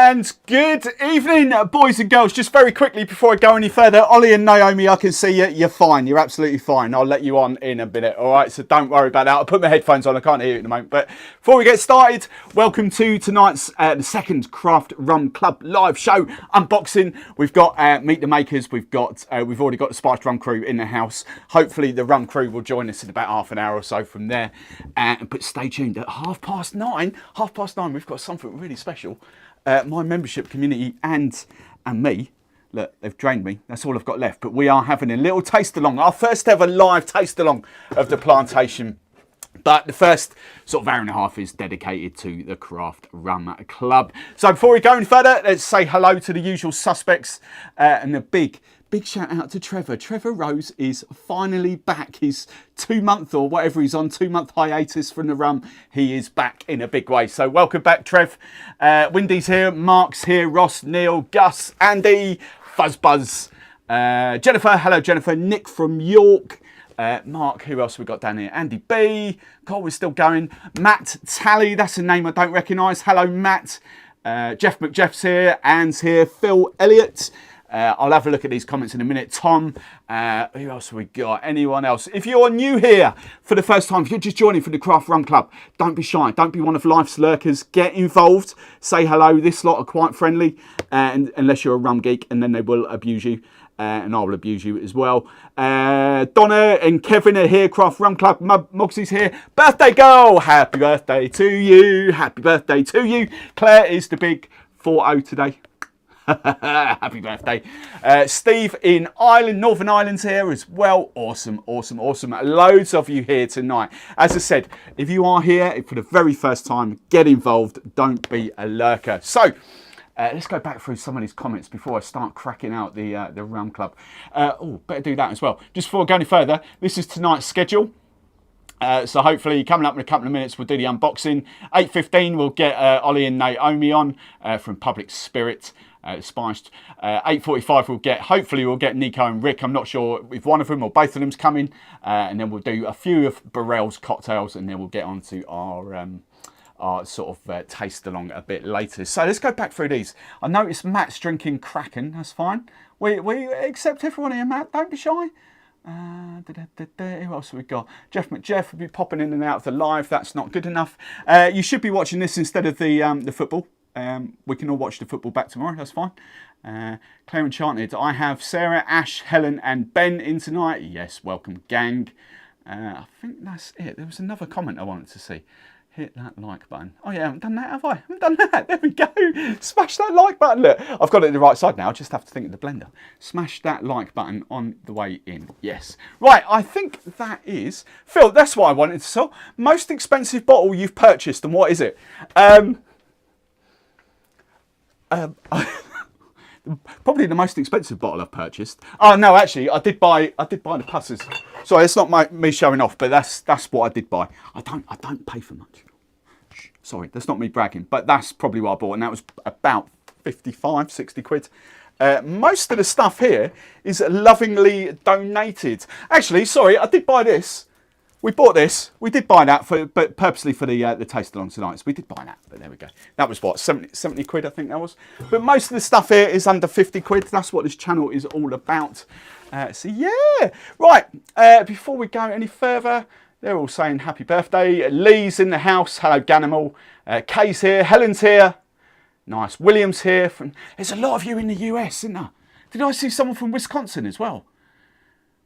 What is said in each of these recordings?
And good evening, boys and girls. Just very quickly before I go any further, Ollie and Naomi, I can see you. You're fine. You're absolutely fine. I'll let you on in a minute. All right, so don't worry about that. I'll put my headphones on. I can't hear you at the moment. But before we get started, welcome to tonight's the second Craft Rum Club live show unboxing. We've got Meet the Makers. We've already got the Spiced Rum crew in the house. Hopefully the Rum crew will join us in about half an hour or so from there. But stay tuned at 9:30. We've got something really special. My membership community and me, look, they've drained me. That's all I've got left. But we are having a little taste along, our first ever live taste along of the Plantation. But the first sort of hour and a half is dedicated to the Craft Rum Club. So before we go any further, let's say hello to the usual suspects and a big shout out to Trevor. Trevor Rose is finally back. His 2-month or whatever he's on, 2-month hiatus from the rum. He is back in a big way. So welcome back, Trev. Wendy's here, Mark's here, Ross, Neil, Gus, Andy, Fuzzbuzz, Jennifer. Hello, Jennifer. Nick from York. Mark, who else we got down here? Andy B. God, we're still going. Matt Talley, that's a name I don't recognise. Hello, Matt. Jeff McJeff's here. Anne's here. Phil Elliott. I'll have a look at these comments in a minute. Tom, who else have we got? Anyone else? If you're new here for the first time, if you're just joining for the Craft Rum Club, don't be shy. Don't be one of life's lurkers. Get involved. Say hello. This lot are quite friendly, unless you're a rum geek, and then they will abuse you. And I will abuse you as well. Donna and Kevin are here. Craft Rum Club. Mogsy's here. Birthday girl. Happy birthday to you. Happy birthday to you. Claire is the big 4-0 today. Happy birthday. Steve in Ireland, Northern Ireland's here as well. Awesome. Loads of you here tonight. As I said, if you are here for the very first time, get involved. Don't be a lurker. So, let's go back through some of these comments before I start cracking out the Rum Club. Better do that as well. Just before I go any further, this is tonight's schedule. So hopefully coming up in a couple of minutes we'll do the unboxing. 8:15 we'll get Ollie and Naomi on from Public Spirit. Spiced. 8:45 hopefully we'll get Nico and Rick. I'm not sure if one of them or both of them's coming. And then we'll do a few of Burrell's cocktails and then we'll get on to our sort of taste along a bit later. So let's go back through these. I noticed Matt's drinking Kraken. That's fine. We accept everyone here, Matt. Don't be shy. Who else have we got? Jeff McJeff will be popping in and out of the live. That's not good enough. You should be watching this instead of the football. We can all watch the football back tomorrow. That's fine. Claire Enchanted. I have Sarah, Ash, Helen and Ben in tonight. Yes, welcome gang. I think that's it. There was another comment I wanted to see. Hit that like button. Oh yeah, I haven't done that, have I? I haven't done that. There we go. Smash that like button. Look, I've got it the right side now. I just have to think of the blender. Smash that like button on the way in. Yes. Right, I think that is... Phil, that's what I wanted to sell. Most expensive bottle you've purchased, and what is it? Probably the most expensive bottle I've purchased. Oh no, actually, I did buy the Pussers. Sorry, it's not me showing off, but that's what I did buy. I don't pay for much. Sorry, that's not me bragging, but that's probably what I bought, and that was about 55, 60 quid. Most of the stuff here is lovingly donated. Actually, sorry, I did buy this. We bought this. We did buy that, but purposely for the taste along tonight. So we did buy that, but there we go. That was what, 70 quid, I think that was. But most of the stuff here is under 50 quid. That's what this channel is all about. So yeah. Right, before we go any further, they're all saying happy birthday. Lee's in the house. Hello, Ganimal. Kay's here. Helen's here. Nice. William's here. There's a lot of you in the US, isn't there? Did I see someone from Wisconsin as well?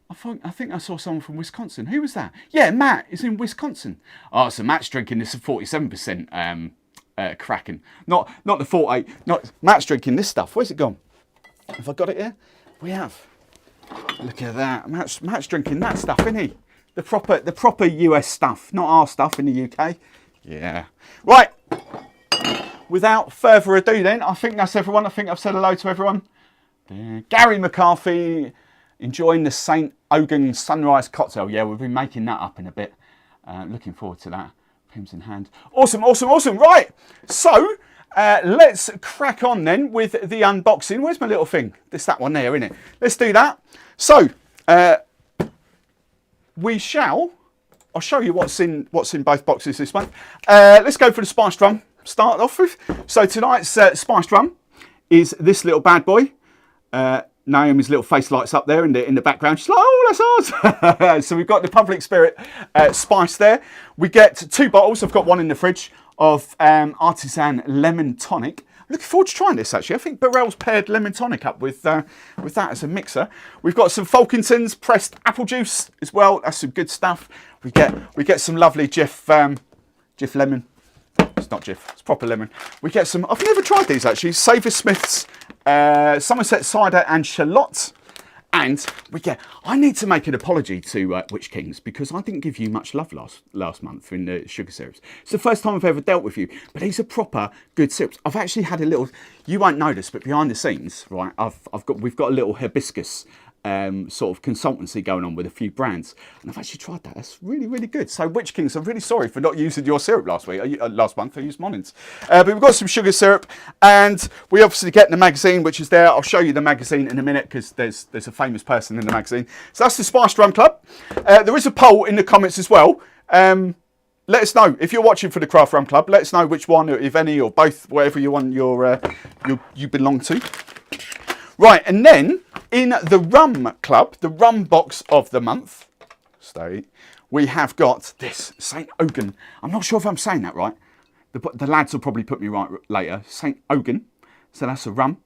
I think I saw someone from Wisconsin. Who was that? Yeah, Matt is in Wisconsin. Oh, so Matt's drinking this 47% Kraken. Not the 48. Matt's drinking this stuff. Where's it gone? Have I got it here? We have. Look at that. Matt's drinking that stuff, isn't he? The proper US stuff, not our stuff in the UK. Yeah. Right. Without further ado then, I think that's everyone. I think I've said hello to everyone. Gary McCarthy enjoying the St. Ogun Sunrise cocktail. Yeah, we'll be making that up in a bit. Looking forward to that. Pims in hand. Awesome. Right. So, let's crack on then with the unboxing. Where's my little thing? There's that one there, isn't it? Let's do that. So, I'll show you what's in both boxes this month. Let's go for the spiced rum. start off with. So tonight's spiced rum is this little bad boy. Naomi's little face lights up there in the background. She's like, oh, that's ours. So we've got the Public Spirit spice there. We get 2 bottles. I've got one in the fridge of artisan lemon tonic. Looking forward to trying this actually. I think Burrell's paired lemon tonic up with that as a mixer. We've got some Folkington's pressed apple juice as well. That's some good stuff. We get some lovely Jif lemon. It's not Jif, it's proper lemon. We get some, I've never tried these actually, Saviour Smith's Somerset cider and shallot. And we get, I need to make an apology to Witch Kings because I didn't give you much love last month in the sugar syrups. It's the first time I've ever dealt with you, but these are proper good syrups. I've actually had a little, you won't notice, but behind the scenes, right, we've got a little hibiscus sort of consultancy going on with a few brands, and I've actually tried that. That's really, really good. So Witch Kings, I'm really sorry for not using your syrup last month. I used Monins. But we've got some sugar syrup, and we obviously get the magazine, which is there. I'll show you the magazine in a minute because there's a famous person in the magazine. So that's the Spiced Rum Club. There is a poll in the comments as well. Let us know if you're watching for the Craft Rum Club. Let us know which one, if any, or both, whatever you want you belong to. Right, and then in the Rum Club, the Rum Box of the month, we have got this St. Ogun. I'm not sure if I'm saying that right. The lads will probably put me right later. St. Ogun. So that's a rum.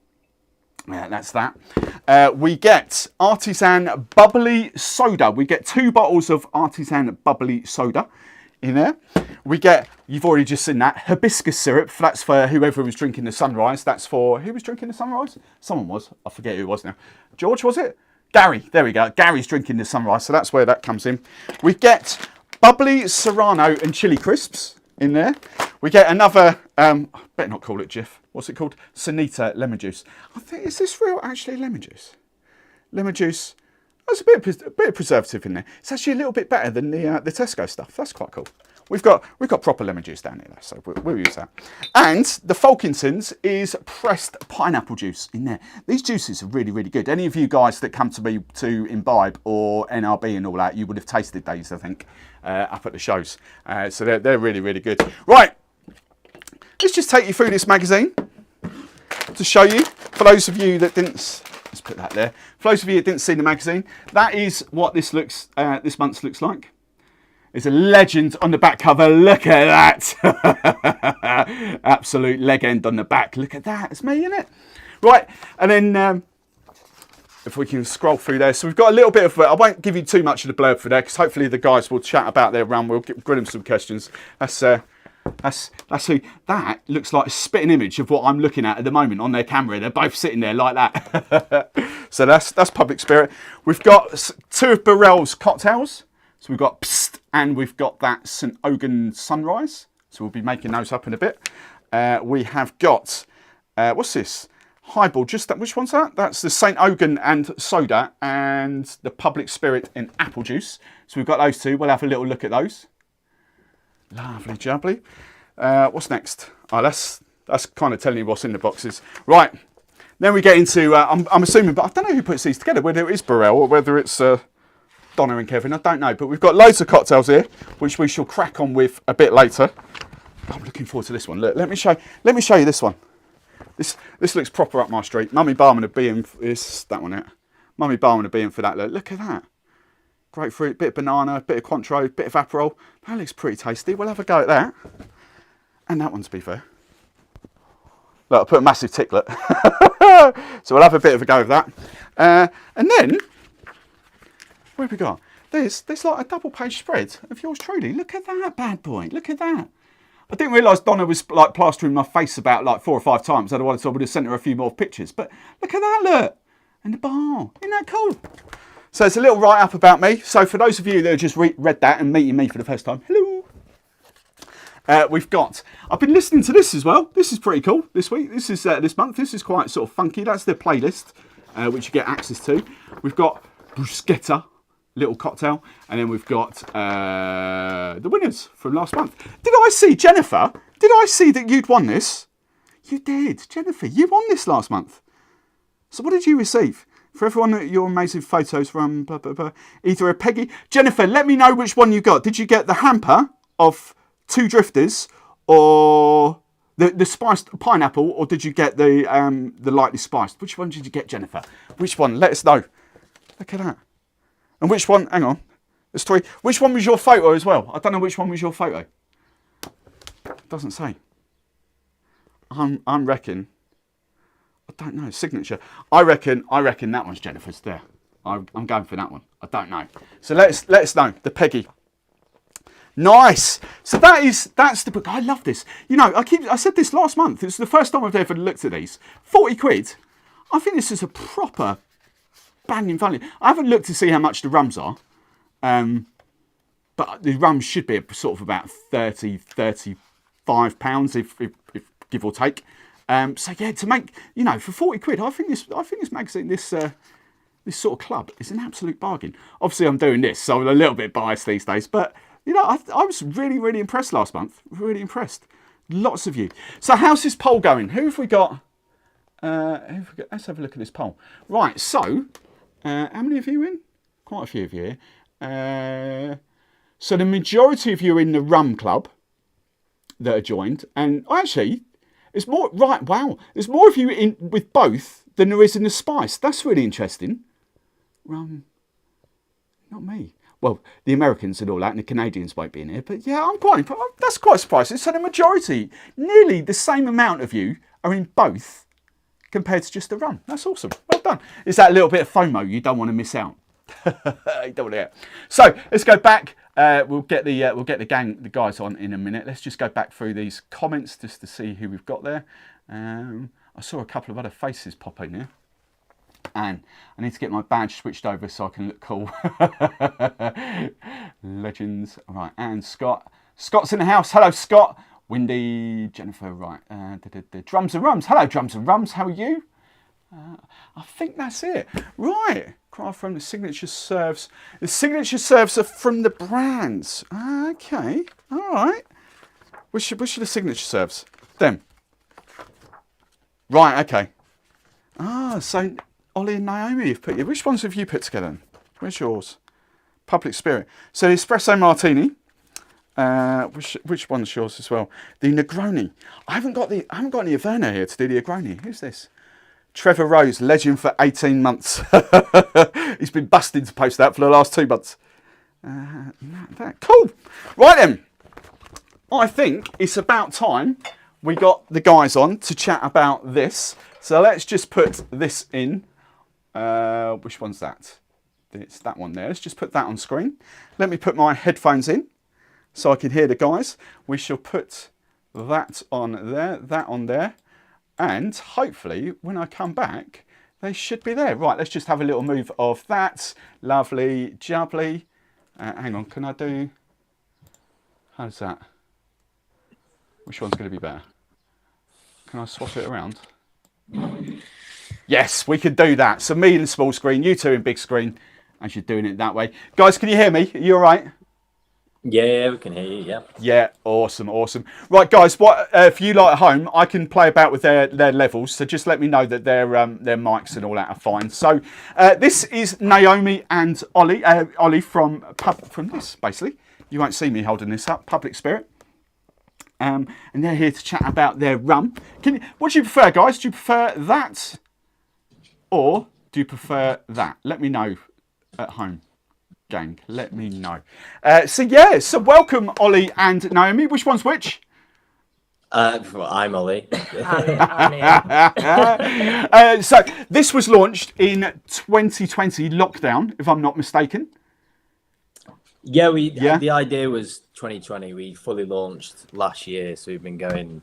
That's that. We get artisan bubbly soda. We get 2 bottles of artisan bubbly soda in there. We get, you've already just seen that, hibiscus syrup. That's for whoever was drinking the sunrise. That's for, who was drinking the sunrise? Someone was. I forget who it was now. George, was it? Gary. There we go. Gary's drinking the sunrise. So that's where that comes in. We get bubbly serrano and chili crisps in there. We get another, better not call it Jif. What's it called? Sanita lemon juice. I think, is this real actually lemon juice? Lemon juice. There's a bit of preservative in there. It's actually a little bit better than the Tesco stuff. That's quite cool. We've got proper lemon juice down here, so we'll use that. And the Folkington's is pressed pineapple juice in there. These juices are really, really good. Any of you guys that come to me to Imbibe or NRB and all that, you would have tasted these, I think, up at the shows. So they're really, really good. Right, let's just take you through this magazine to show you. For those of you that didn't, let's put that there. For those of you that didn't see the magazine, that is what this month's looks like. There's a legend on the back cover. Look at that. Absolute legend on the back. Look at that. It's me, isn't it? Right. And then if we can scroll through there. So we've got a little bit of, I won't give you too much of the blurb for there because hopefully the guys will chat about their rum. We'll grill them some questions. That's who. That looks like a spitting image of what I'm looking at the moment on their camera. They're both sitting there like that. So that's Public Spirit. We've got 2 of Burrell's cocktails. So we've got Psst, and we've got that St. Ogun Sunrise. So we'll be making those up in a bit. We have got, what's this? Highball, just that, which one's that? That's the St. Ogun and soda and the Public Spirit in apple juice. So we've got those 2. We'll have a little look at those. Lovely jubbly. What's next? Oh, that's kind of telling you what's in the boxes. Right. Then we get into, I'm assuming, but I don't know who puts these together, whether it is Burrell or whether it's Donna and Kevin, I don't know, but we've got loads of cocktails here, which we shall crack on with a bit later. I'm looking forward to this one. Look, let me show you this one. This looks proper up my street. Mummy Barman would be in. Is that one it? Mummy Barman would be in for that. Look at that. Grapefruit, bit of banana, bit of Cointreau, bit of Aperol. That looks pretty tasty. We'll have a go at that. And that one, to be fair. Look, I put a massive ticklet. So we'll have a bit of a go of that. And then, where have we got? There's like a double page spread of yours truly. Look at that bad boy. Look at that. I didn't realise Donna was like plastering my face about like 4 or 5 times. Otherwise I would have sent her a few more pictures. But look at that, look. And the bar. Isn't that cool? So it's a little write-up about me. So for those of you that have just read that and meeting me for the first time, hello. I've been listening to this as well. This is pretty cool this week. This is this month. This is quite sort of funky. That's the playlist, which you get access to. We've got bruschetta, little cocktail, and then we've got the winners from last month. Did I see, Jennifer, did I see that you'd won this? You did. Jennifer, you won this last month. So what did you receive? For everyone, your amazing photos from blah, blah, blah. Either a Peggy. Jennifer, let me know which one you got. Did you get the hamper of 2 drifters or The spiced pineapple, or did you get the lightly spiced? Which one did you get, Jennifer? Which one? Let us know. Look at that. And which one? Hang on. There's 3. Which one was your photo as well? I don't know which one was your photo. Doesn't say. I'm reckon. I don't know. Signature. I reckon that one's Jennifer's there. I'm going for that one. I don't know. So let us know. The Peggy. Nice. So that's the book. I love this. You know, I said this last month. It's the first time I've ever looked at these. 40 quid. I think this is a proper banging value. I haven't looked to see how much the rums are. But the rums should be sort of about 35 pounds if give or take. So yeah, to make, you know, for 40 quid, I think this magazine, this sort of club is an absolute bargain. Obviously I'm doing this, so I'm a little bit biased these days, but you know, I was really, really impressed last month. Really impressed. Lots of you. So how's this poll going? Who have we got? Let's have a look at this poll. Right, so how many of you in? Quite a few of you here. So the majority of you are in the rum club that are joined, and actually, it's more right. Wow, there's more of you in with both than there is in the spice. That's really interesting. Rum, not me. Well, the Americans and all that, and the Canadians won't be in here. But yeah, that's quite surprising. So the majority, nearly the same amount of you, are in both compared to just the rum. That's awesome. Well done. Is that a little bit of FOMO? You don't want to miss out. You don't want to. So let's go back. We'll get the guys on in a minute. Let's just go back through these comments just to see who we've got there. I saw a couple of other faces pop in here. And I need to get my badge switched over so I can look cool. Legends. All right, and Scott. Scott's in the house. Hello, Scott. Windy, Jennifer, right. Drums and Rums. Hello, Drums and Rums. How are you? I think that's it. Right. Cry from the signature serves. The signature serves are from the brands. Okay. All right. Which are the signature serves? Them. Right, okay. So Ollie and Naomi have put you. Which ones have you put together? Where's yours? Public Spirit. So the Espresso Martini. Which one's yours as well? The Negroni. I haven't got any Averna here to do the Negroni. Who's this? Trevor Rose, legend for 18 months. He's been busting to post that for the last 2 months. Cool. Right then. I think it's about time we got the guys on to chat about this. So let's just put this in. Which one's that? It's that one there. Let's just put that on screen. Let me put my headphones in so I can hear the guys. We shall put that on there, that on there. And hopefully when I come back, they should be there. Right, let's just have a little move of that. Lovely, jubbly. Hang on, can I do... How's that? Which one's going to be better? Can I swap it around? Yes, we can do that. So me in the small screen, you two in big screen, as you're doing it that way. Guys, can you hear me? Are you all right? Yeah, we can hear you, yeah. Yeah, awesome, awesome. Right, guys, what if you like at home, I can play about with their levels, so just let me know that their mics and all that are fine. So this is Naomi and Ollie, Ollie from this, basically. You won't see me holding this up, Public Spirit. And they're here to chat about their rum. What do you prefer, guys? Do you prefer that or do you prefer that? Let me know at home, gang. Let me know. So welcome, Ollie and Naomi. Which one's which? Well, I'm Ollie. So this was launched in 2020 lockdown, if I'm not mistaken. Yeah, the idea was 2020. We fully launched last year, so we've been going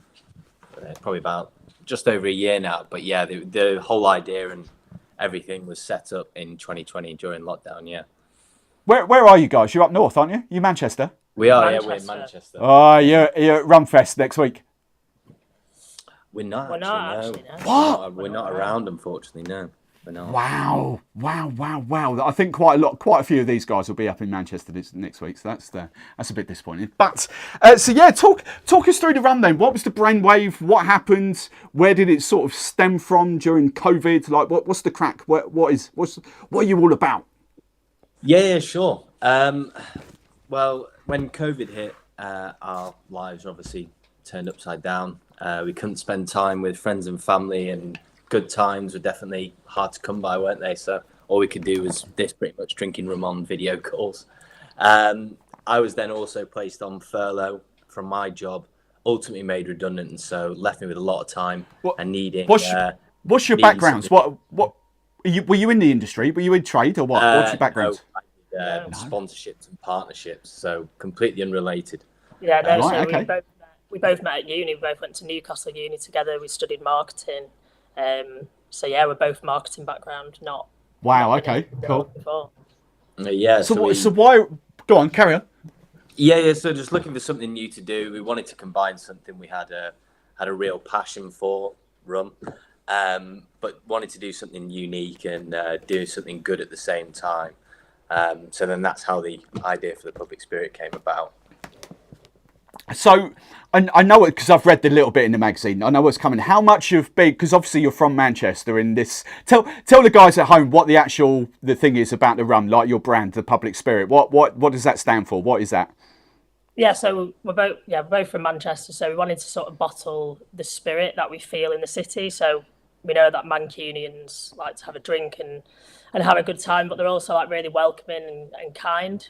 probably about just over a year now. But yeah, the whole idea and everything was set up in 2020 during lockdown. Yeah. Where are you guys? You're up north, aren't you? You Manchester? We are. Manchester. Yeah, we're in Manchester. Oh, you're at Rumfest next week. We're not. Actually, no. What? We're not around, unfortunately. No. Wow. I think quite a few of these guys will be up in Manchester next week, so that's a bit disappointing. But so yeah, talk us through the rum then. What was the brainwave? What happened? Where did it sort of stem from during COVID? Like, what's the crack? What are you all about? Yeah, sure. Well, when COVID hit, our lives obviously turned upside down. We couldn't spend time with friends and family, and good times were definitely hard to come by, weren't they? So all we could do was this, pretty much drinking rum on video calls. I was then also placed on furlough from my job, ultimately made redundant, and so left me with a lot of time and needing. What's your backgrounds? What were you in the industry? Were you in trade or what? What's your background? No, sponsorships and partnerships, so completely unrelated. Yeah, no. Right, so okay. we both met at uni. We both went to Newcastle Uni together. We studied marketing. So yeah, we're both marketing background. Wow. Okay. Cool. Before. Yeah. So why? Go on. Carry on. Yeah. So just looking for something new to do. We wanted to combine something we had a real passion for, rum, but wanted to do something unique and do something good at the same time. So then that's how the idea for the Public Spirit came about. So I know it because I've read a little bit in the magazine. I know what's coming. How much of because obviously you're from Manchester in this. Tell the guys at home what the thing is about the rum, like your brand, the Public Spirit. What does that stand for? What is that? Yeah, so we're both from Manchester. So we wanted to sort of bottle the spirit that we feel in the city. So we know that Mancunians like to have a drink and have a good time, but they're also like really welcoming and kind.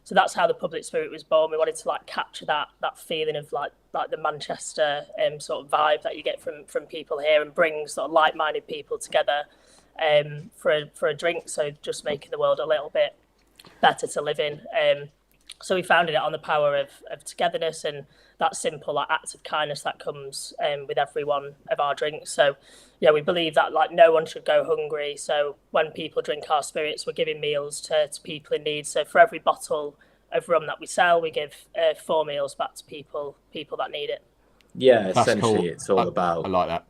So that's how the Public Spirit was born. We wanted to like capture that feeling of like the Manchester sort of vibe that you get from people here, and bring sort of like-minded people together for a drink. So just making the world a little bit better to live in. So we founded it on the power of togetherness and that simple like act of kindness that comes with every one of our drinks. So yeah, we believe that like no one should go hungry. So when people drink our spirits, we're giving meals to people in need. So for every bottle of rum that we sell, we give 4 meals back to people that need it. Yeah, That's essentially, cool. It's all about. I like that.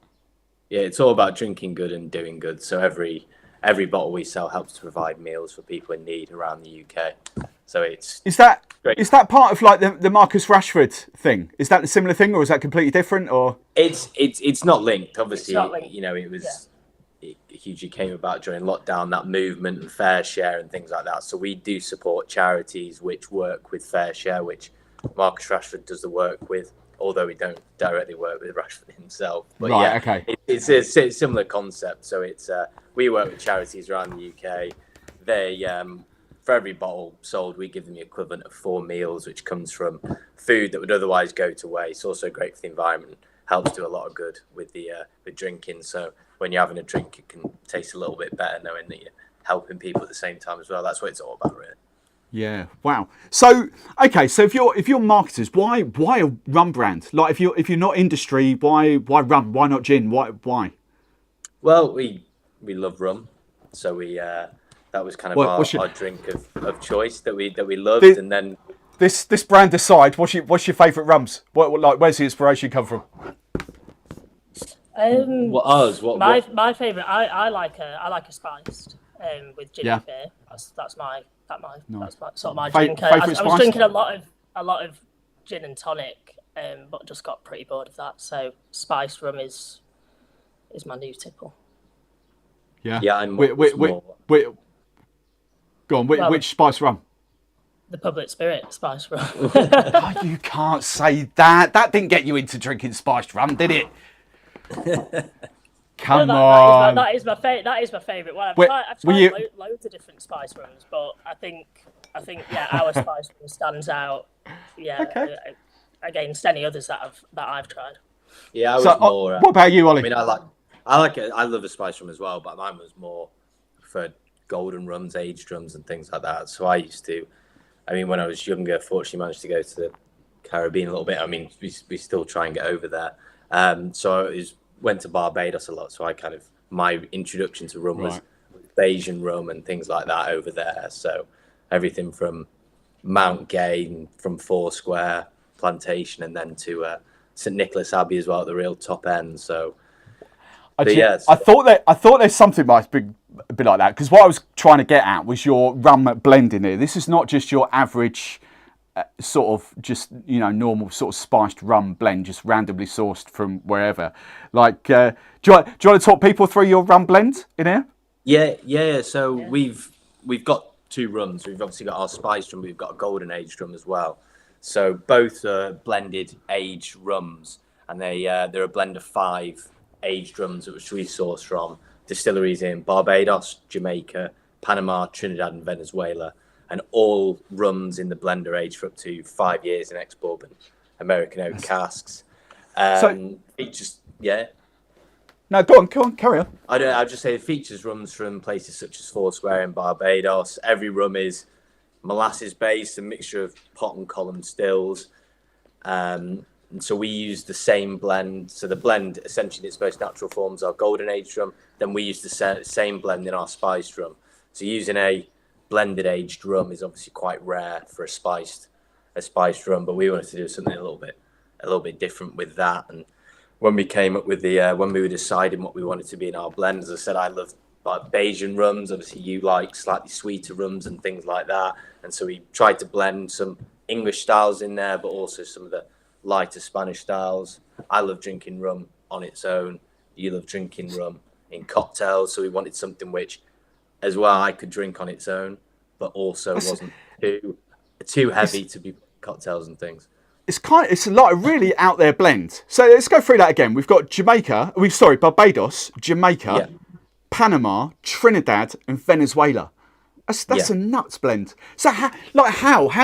Yeah, it's all about drinking good and doing good. So every bottle we sell helps to provide meals for people in need around the UK. So is that part of like the Marcus Rashford thing? Is that a similar thing, or is that completely different? Or it's not linked. Obviously, It's not linked. it was it hugely came about during lockdown, that movement and fair share and things like that. So we do support charities which work with fair share, which Marcus Rashford does the work with, although we don't directly work with Rashford himself. But right, okay. It's a similar concept. So it's we work with charities around the UK. They for every bottle sold, we give them the equivalent of 4 meals, which comes from food that would otherwise go to waste. Also great for the environment, helps do a lot of good with the drinking. So when you're having a drink, it can taste a little bit better knowing that you're helping people at the same time as well. That's what it's all about, really. Yeah. Wow. So okay. So if you're marketers, why a rum brand? Like if you're not industry, why rum? Why not gin? Why? Well, we love rum, so we that was kind of our drink of choice that we loved, and then this brand aside, what's your favourite rums? What where's the inspiration come from? My favourite, I like a spiced with ginger beer. That's my sort of my drink. I was drinking a lot of gin and tonic, but just got pretty bored of that. So spiced rum is my new tipple. Yeah. Yeah, I'm go on. Which spice rum? The Public Spirit spiced rum. Oh, you can't say that. That didn't get you into drinking spiced rum, did it? Come on. That is my favourite one. I've tried loads of different spice rums, but I think yeah, our spice rum stands out. Yeah, okay. Against any others that I've tried. Yeah, I was more. What about you, Ollie? I mean, I like it. I love a spice rum as well, but mine was more for golden rums, aged rums, and things like that. So I used to. I mean, when I was younger, fortunately managed to go to the Caribbean a little bit. I mean, we still try and get over there. So I went to Barbados a lot. So my introduction to rum was Bayesian rum and things like that over there. So everything from Mount Gay and from Foursquare, Plantation, and then to St Nicholas Abbey as well at the real top end. So I thought there's something might be a bit like that, because what I was trying to get at was your rum blend in here. This is not just your average sort of just normal sort of spiced rum blend, just randomly sourced from wherever. Like, do you want to talk people through your rum blend in here? Yeah. So we've got 2 rums. We've obviously got our spiced rum. We've got a golden aged rum as well. So both are blended aged rums. and they're a blend of 5 aged rums which we source from distilleries in Barbados, Jamaica, Panama, Trinidad, and Venezuela, and all rums in the blend are aged for up to 5 years in ex-bourbon American oak casks. Features, yeah. No, go on, carry on. I'd just say it features rums from places such as Foursquare in Barbados. Every rum is molasses based, a mixture of pot and column stills. And so we use the same blend. So the blend, essentially, its most natural forms are golden aged rum. Then we use the same blend in our spiced rum. So using a blended aged rum is obviously quite rare for a spiced rum. But we wanted to do something a little bit different with that. And when we came up with when we were deciding what we wanted to be in our blend, as I said, I love like Bayesian rums. Obviously, you like slightly sweeter rums and things like that. And so we tried to blend some English styles in there, but also some of the lighter Spanish styles. I love drinking rum on its own. You love drinking rum in cocktails. So we wanted something which, as well, I could drink on its own, but also wasn't too heavy to be cocktails and things. It's a lot of really out there blend. So let's go through that again. We've got Barbados, Jamaica, Panama, Trinidad, and Venezuela. That's a nuts blend. So how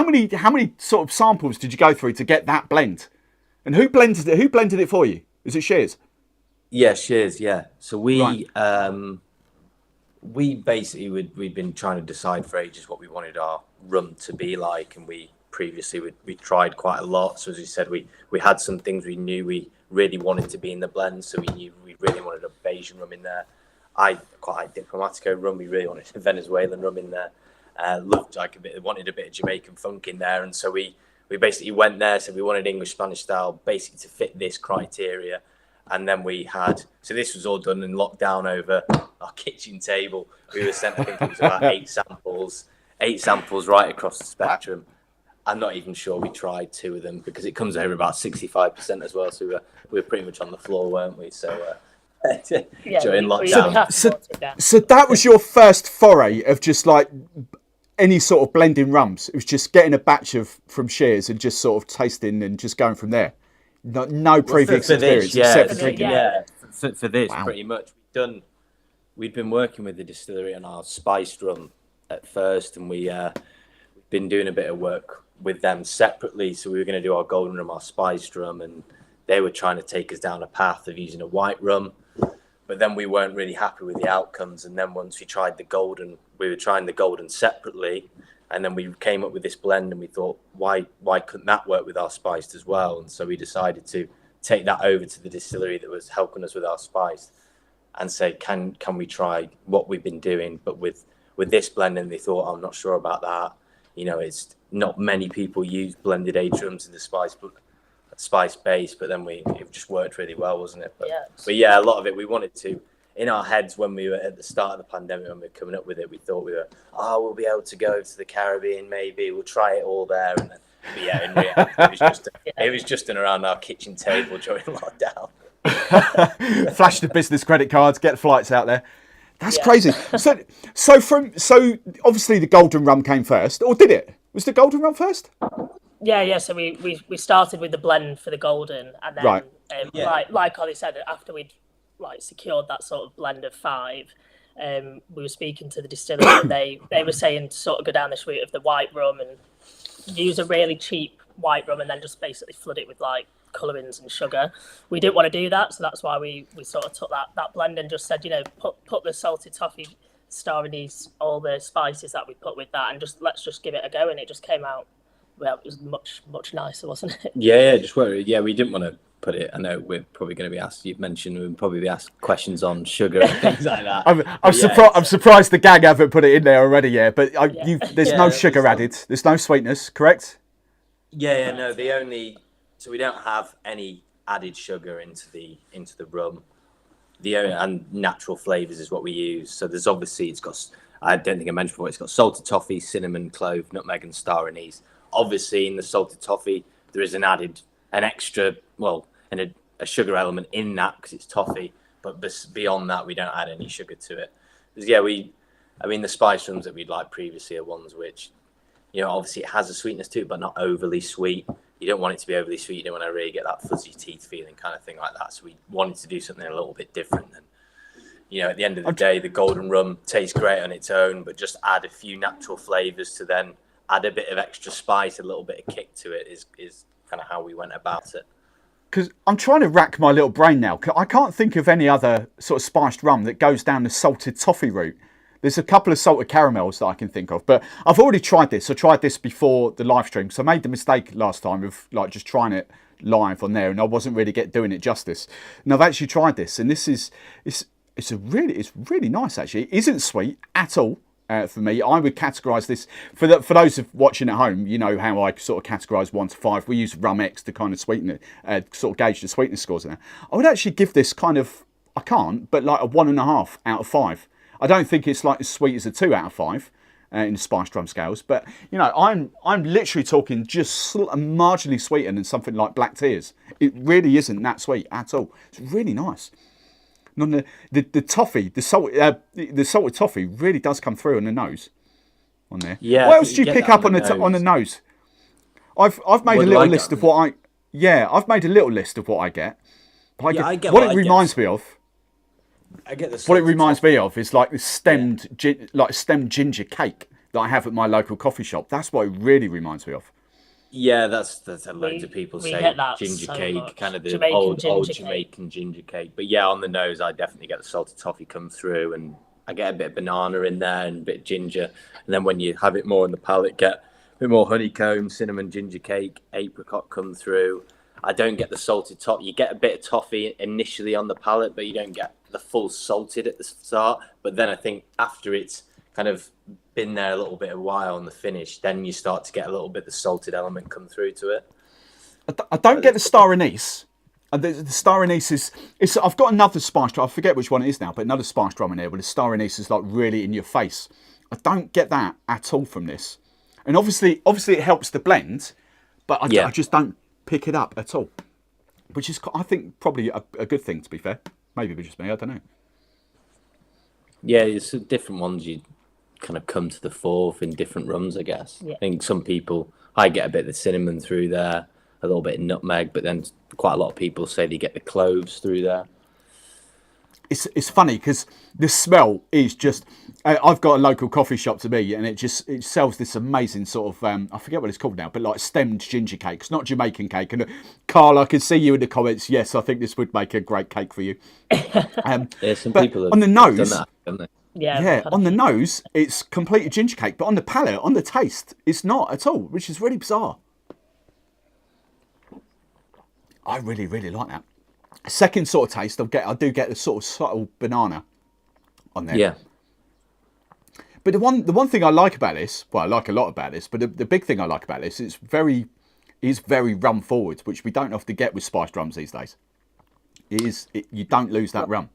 many sort of samples did you go through to get that blend? And who blended it? Who blended it for you? Is it Shears? Yeah, Shears. Yeah. So we basically we'd been trying to decide for ages what we wanted our rum to be like, and we tried quite a lot. So as you said, we had some things we knew we really wanted to be in the blend. So we knew we really wanted a Bayesian rum in there. I quite like Diplomatico rum. We really wanted a Venezuelan rum in there. Wanted a bit of Jamaican funk in there. And so we basically went there. So we wanted English Spanish style basically to fit this criteria. And then so this was all done in lockdown over our kitchen table. We were sent, I think it was about 8 samples right across the spectrum. I'm not even sure we tried 2 of them because it comes over about 65% as well. So we were pretty much on the floor, weren't we? So during lockdown. So that was your first foray of just like any sort of blending rums. It was just getting a batch from Shears and just sort of tasting and just going from there. No previous experience except for drinking. For this, pretty much. We'd been working with the distillery on our spiced rum at first, and we've been doing a bit of work with them separately. So we were going to do our golden rum, our spiced rum, and they were trying to take us down a path of using a white rum. But then we weren't really happy with the outcomes. And then once we tried the golden, we were trying the golden separately. And then we came up with this blend, and we thought, why couldn't that work with our spiced as well? And so we decided to take that over to the distillery that was helping us with our spiced and say, can we try what we've been doing, but with this blend? And they thought, I'm not sure about that. You know, it's not many people use blended aged rums in the spice base, but then it just worked really well, wasn't it? But yeah, a lot of it we wanted to. In our heads, when we were at the start of the pandemic, when we were coming up with it, we thought we'll be able to go to the Caribbean, maybe we'll try it all there. And then, but yeah, in reality, it was just in around our kitchen table during lockdown. Flash the business credit cards, get the flights out there. That's crazy. So obviously the golden rum came first, or did it? Was the golden rum first? Yeah. So we started with the blend for the golden, and then like Ollie said, after we'd secured that sort of blend of 5, we were speaking to the distillery, and they were saying to sort of go down this route of the white rum and use a really cheap white rum and then just basically flood it with like colourings and sugar. We didn't want to do that, so that's why we sort of took that blend and just said, put the salted toffee star anise, all the spices that we put with that, and let's just give it a go. And it just came out, well, it was much nicer, wasn't it? We didn't want to put it. I know we're probably going to be asked. You've mentioned we'll probably be asked questions on sugar and things like that. I'm surprised the gang haven't put it in there already. Yeah, but there's no sugar added. There's no sweetness, correct? No. So we don't have any added sugar into the rum. And natural flavors is what we use. So there's obviously, it's got, I don't think I mentioned before, it's got salted toffee, cinnamon, clove, nutmeg, and star anise. Obviously, in the salted toffee, there is a sugar element in that because it's toffee. But beyond that, we don't add any sugar to it. Because the spice rums that we'd like previously are ones which, obviously it has a sweetness to it, but not overly sweet. you don't want it to be overly sweet. You don't want to really get that fuzzy teeth feeling kind of thing like that. So we wanted to do something a little bit different. And, you know, at the end of the day, the golden rum tastes great on its own, but just add a few natural flavors to then add a bit of extra spice, a little bit of kick to it is kind of how we went about it. Because I'm trying to rack my little brain now. I can't think of any other sort of spiced rum that goes down the salted toffee route. There's a couple of salted caramels that I can think of, but I've already tried this. I tried this before the live stream, so I made the mistake last time of like just trying it live on there, and I wasn't really doing it justice. And I've actually tried this, and it's really nice actually. It isn't sweet at all. For me, I would categorise this for those of watching at home. You know how I sort of categorise 1 to 5. We use Rum X to kind of sweeten it, sort of gauge the sweetness scores in there. I would actually give this kind of, I can't, but like a 1.5 out of 5. I don't think it's like as sweet as a 2 out of 5 in the spiced rum scales, but you know, I'm literally talking just marginally sweeter than something like Black Tears. It really isn't that sweet at all. It's really nice. And the toffee, the salted toffee really does come through on the nose, on there. Yeah. What else do you pick up on the nose? I've made a little list of what I've made a little list of what I get. But I get what it reminds me of. I get the what it reminds me of is like the stemmed ginger cake that I have at my local coffee shop. That's what it really reminds me of. Yeah, that's a loads of people say ginger cake, much. Kind of the old Jamaican ginger cake. But yeah, on the nose, I definitely get the salted toffee come through, and I get a bit of banana in there and a bit of ginger. And then when you have it more on the palate, get a bit more honeycomb, cinnamon, ginger cake, apricot come through. I don't get the salted top. You get a bit of toffee initially on the palate, but you don't get the full salted at the start. But then I think after it's kind of been there a little bit of a while on the finish, then you start to get a little bit of the salted element come through to it. I don't get the star anise. The star anise is I've got another spiced rum. I forget which one it is now, but another spiced rum in there where the star anise is like really in your face. I don't get that at all from this. And obviously it helps the blend, but I just don't pick it up at all, which is, I think, probably a good thing, to be fair. Maybe it's just me, I don't know. Yeah, it's different ones you kind of come to the fore in different rums, I guess. I think some people, I get a bit of the cinnamon through there, a little bit of nutmeg, but then quite a lot of people say they get the cloves through there. It's funny because the smell is just, I've got a local coffee shop to me, and it sells this amazing sort of, I forget what it's called now, but like stemmed ginger cake. It's not Jamaican cake. And Carl, I can see you in the comments. Yes, I think this would make a great cake for you. Some people have on the nose, done that, haven't they? Yeah, on the nose, it's completely ginger cake, but on the palate, on the taste, it's not at all, which is really bizarre. I really, really like that. Second sort of taste, I do get the sort of subtle banana on there. Yeah. But the one thing I like about this, well, I like a lot about this, but the big thing I like about this is very rum forward, which we don't often get with spiced rums these days. You don't lose that rum.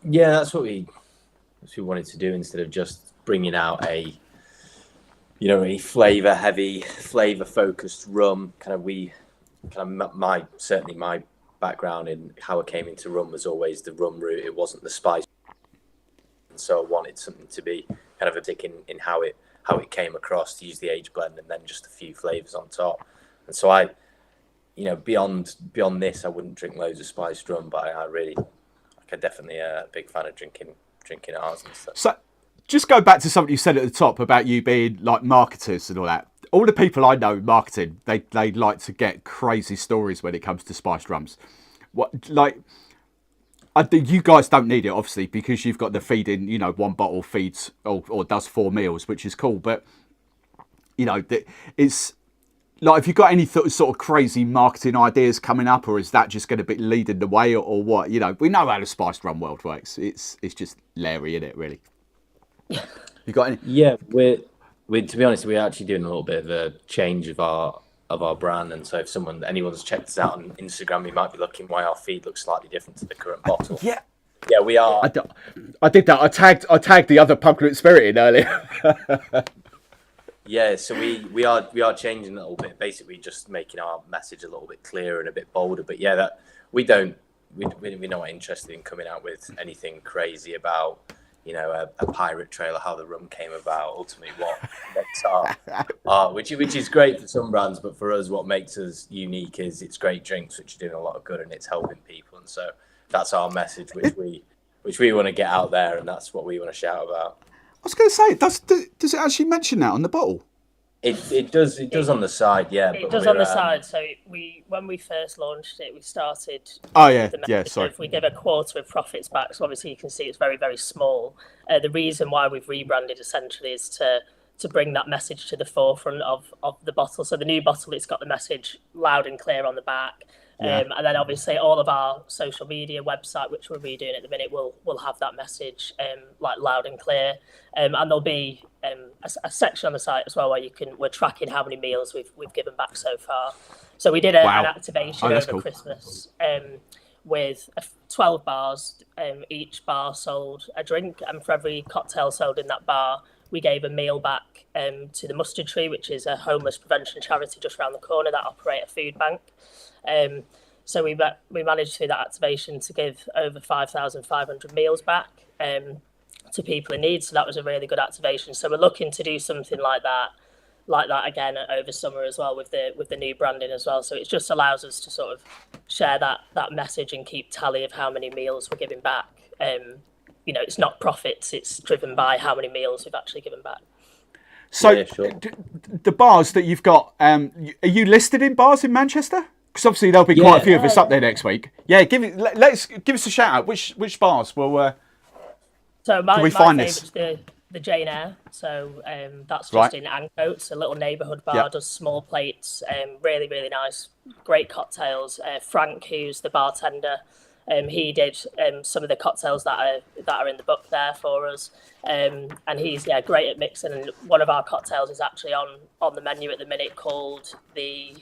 Yeah, that's what we wanted to do instead of just bringing out a flavor heavy, flavor focused rum. My background in how I came into rum was always the rum route. It wasn't the spice, and so I wanted something to be kind of a tick in how it came across, to use the age blend and then just a few flavors on top. And so I beyond this, I wouldn't drink loads of spiced rum, but I'm definitely a big fan of drinking ours and stuff. So just go back to something you said at the top about you being like marketers and all that. All the people I know in marketing, they like to get crazy stories when it comes to spiced rums. You guys don't need it, obviously, because you've got the feeding, one bottle feeds or does 4 meals, which is cool. But, it's like, if you've got any sort of crazy marketing ideas coming up, or is that just going to be leading the way or what? We know how the spiced rum world works. It's just Larry, isn't it, really? You got any? Yeah, we to be honest, we're actually doing a little bit of a change of our brand, and so if anyone's checked us out on Instagram, you might be looking why our feed looks slightly different to the current bottle. Yeah, we are. I did that. I tagged the other Pumpkin Spirit in earlier. Yeah, so we are changing a little bit, basically just making our message a little bit clearer and a bit bolder. But yeah, that we're not interested in coming out with anything crazy about a pirate trail of how the rum came about. Ultimately, what makes our which is great for some brands, but for us, what makes us unique is it's great drinks, which are doing a lot of good and it's helping people. And so that's our message, which we want to get out there, and that's what we want to shout about. I was going to say, does it actually mention that on the bottle? It does on the side, yeah. It does on the side. So when we first launched it, we started. Oh yeah, sorry. We give a quarter of profits back. So obviously you can see it's very, very small. The reason why we've rebranded essentially is to bring that message to the forefront of the bottle. So the new bottle, it's got the message loud and clear on the back. Yeah. And then obviously all of our social media website, which we're redoing at the minute, will have that message like loud and clear. And there'll be a section on the site as well where we're tracking how many meals we've given back so far. So we did an activation over Christmas with 12 bars. Each bar sold a drink, and for every cocktail sold in that bar, we gave a meal back to the Mustard Tree, which is a homeless prevention charity just around the corner that operate a food bank. So we managed through that activation to give over 5,500 meals back to people in need. So that was a really good activation. So we're looking to do something like that again over summer as well with the new branding as well. So it just allows us to sort of share that message and keep tally of how many meals we're giving back. It's not profits; it's driven by how many meals we've actually given back. So the bars that you've got, are you listed in bars in Manchester? Because obviously there'll be quite a few of us up there next week. Yeah, give us a shout out. Which bars will? So my favourite's the Jane Eyre. So that's just in Ancoats, a little neighbourhood bar. Does small plates, really really nice, great cocktails. Frank, who's the bartender, he did some of the cocktails that are in the book there for us, and he's great at mixing. And one of our cocktails is actually on the menu at the minute called the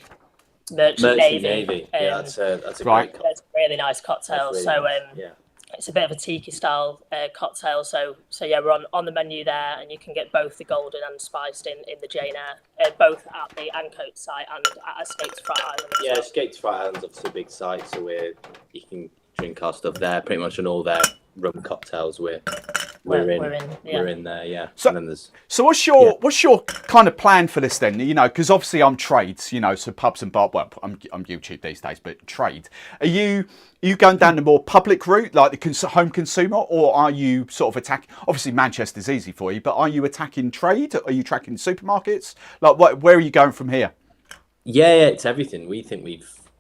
Merchant Navy. That's a great cocktail. It's a really nice cocktail. Really it's a bit of a tiki style cocktail. So we're on the menu there, and you can get both the golden and spiced in the Jane Eyre, both at the Ancoats site and at Escape to Fright Island. Yeah, Escape to Fright Island's obviously a big site, so you can drink our stuff there. Pretty much on all their rum cocktails we're in there, yeah. So what's your kind of plan for this then? Because obviously I'm trades, so pubs and bar. Well, I'm YouTube these days, but trade. Are you going down the more public route, like the home consumer, or are you sort of attacking? Obviously Manchester's easy for you, but are you attacking trade? Are you tracking supermarkets? Like, where are you going from here? Yeah, it's everything. We think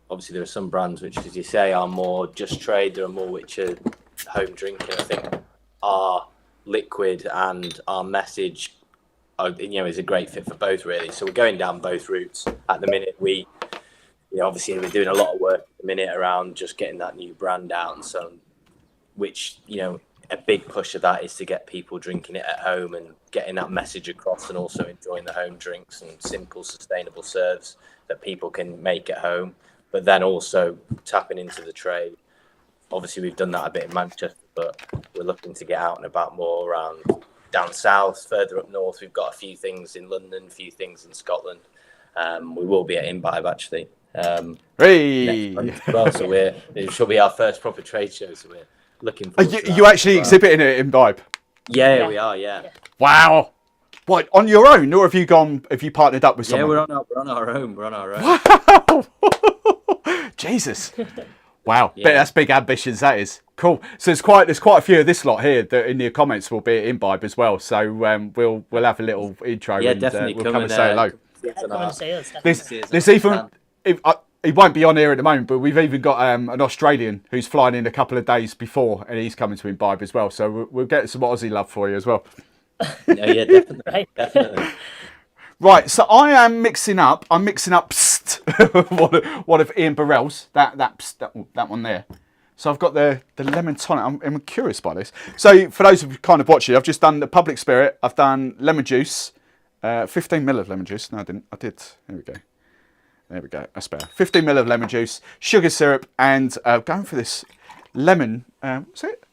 obviously there are some brands which, as you say, are more just trade. There are more which are home drinking. I think our liquid and our message is a great fit for both, really. So we're going down both routes at the minute. Obviously we're doing a lot of work at the minute around just getting that new brand out, and so which a big push of that is to get people drinking it at home and getting that message across, and also enjoying the home drinks and simple sustainable serves that people can make at home, but then also tapping into the trade. Obviously we've done that a bit in Manchester, but we're looking to get out and about more around down south, further up north. We've got a few things in London, a few things in Scotland. We will be at Imbibe actually. Hey! Next month as well, so it shall be our first proper trade show, so we're looking forward to that. You actually exhibiting it in Imbibe? Yeah, we are, yeah. Wow! What, on your own, or have you partnered up with someone? Yeah, we're on our own. Wow! Jesus! Wow, that's big ambitions. That is cool. So there's quite a few of this lot here that in the comments will be at Imbibe as well. So we'll have a little intro. Yeah, and definitely we'll come and say hello. Come and see us. There's even he won't be on here at the moment, but we've even got an Australian who's flying in a couple of days before, and he's coming to Imbibe as well. So we'll get some Aussie love for you as well. Yeah, definitely. Definitely. Right, so I'm mixing up one of Ian Burrell's, that one there. So I've got the lemon tonic. I'm curious by this. So for those of you kind of watching, I've just done the Public Spirit. I've done lemon juice, 15 ml of lemon juice. No, I didn't. I did. Here we go. That's better. 15 ml of lemon juice, sugar syrup, and going for this lemon. What's it?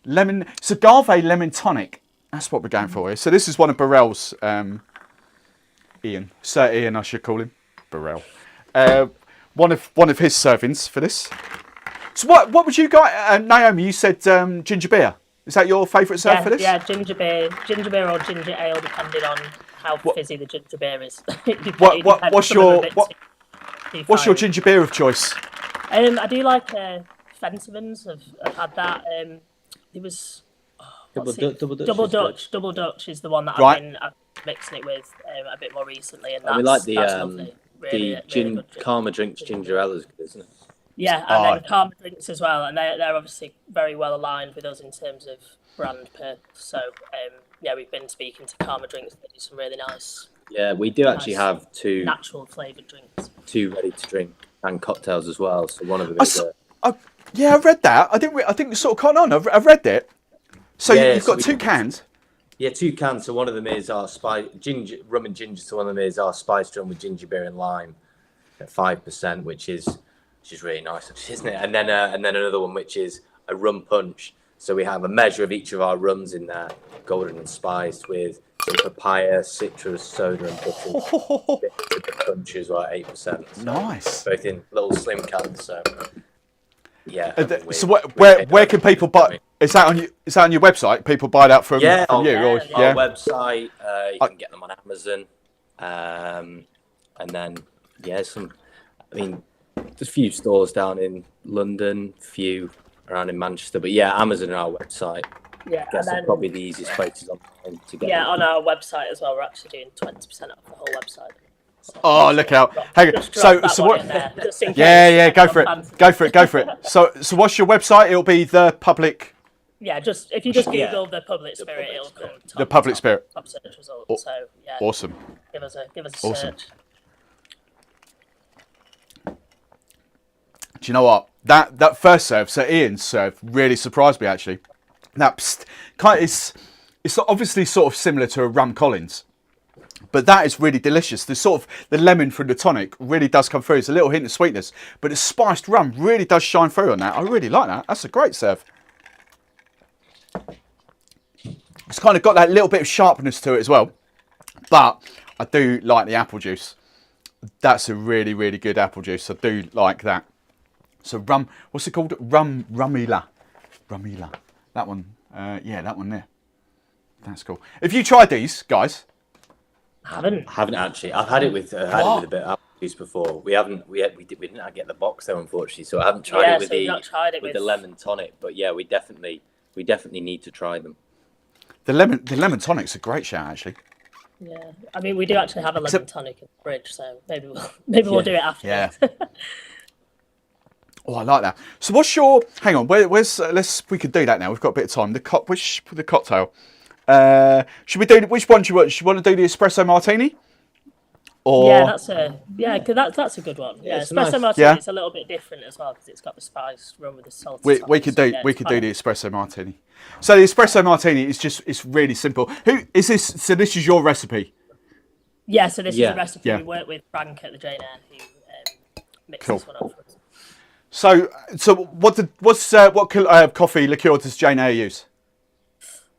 Lemon. It's agave lemon tonic. That's what we're going for here. So this is one of Burrell's. Ian, Sir Ian, I should call him. Burrell. One of his servings for this. So what would you guys? Naomi, you said ginger beer. Is that your favourite serve for this? Yeah, ginger beer or ginger ale, depending on how fizzy the ginger beer is. What's your ginger beer of choice? I do like Fentimans. I've had that. It was Double Dutch. Double Dutch is the one that Right. I've been mixing it with a bit more recently, and we like that's lovely. Really, the Karma Drinks ginger ale is good, isn't it? Yeah, and then Karma Drinks as well, and they're obviously very well aligned with us in terms of brand purpose. So yeah, we've been speaking to Karma Drinks. They do some really nice. Yeah, we do actually have two natural flavoured drinks, two ready to drink and cocktails as well. So one of them is yeah, I read that. I think we sort of caught on. I've read it. So you've got 2 cans. Yeah, 2 cans. So one of them is our rum and ginger. So one of them is our spiced rum with ginger beer and lime at 5%, which is really nice, isn't it? And then another one which is a rum punch. So we have a measure of each of our rums in there, golden and spiced, with some papaya, citrus, soda, and butter. The punch as well, 8%. So nice. Both in little slim cans. So yeah. So where can people buy? Is that on your website? People buy that from you? Our website. You can get them on Amazon, and then there's a few stores down in London, a few around in Manchester, but Amazon and our website. Yeah, I guess are probably the easiest places online to get. Yeah, on our website as well, we're actually doing 20% off the whole website. So look out! Hang on. So what? Go for it. So what's your website? It'll be the public. Yeah, if you just Google the Public Spirit, it'll come. The Public Spirit. Top search results. So yeah. Awesome. Give us a search. Do you know what? That first serve, so Ian's serve, really surprised me actually. It's obviously sort of similar to a rum Collins, but that is really delicious. The lemon from the tonic really does come through. It's a little hint of sweetness, but the spiced rum really does shine through on that. I really like that. That's a great serve. It's kind of got that little bit of sharpness to it as well, but I do like the apple juice. That's a really, really good apple juice. I do like that. So rum, what's it called? Rumila. That one, that one there. That's cool. Have you tried these, guys? I haven't actually. I've had it with a bit of apple juice before. We didn't get the box though, unfortunately. So I haven't tried it with the lemon tonic. But yeah, we definitely need to try them. The lemon tonic's a great shout actually. Yeah, I mean we do actually have a lemon tonic in the fridge, so maybe we'll do it after. Yeah. Oh, I like that. So what's your? Hang on. We could do that now. We've got a bit of time. The cocktail. Should we do which one? Do you want to do the espresso martini? Or that's a good one. Yeah, espresso martini is a little bit different as well because it's got the spice rum with the salt. We could do the espresso martini. So the espresso martini is it's really simple. Who is this? So this is your recipe. Yeah. So this is a recipe we work with Frank at the Jane Eyre who mixed this one up for us. So what coffee liqueur does Jane Eyre use?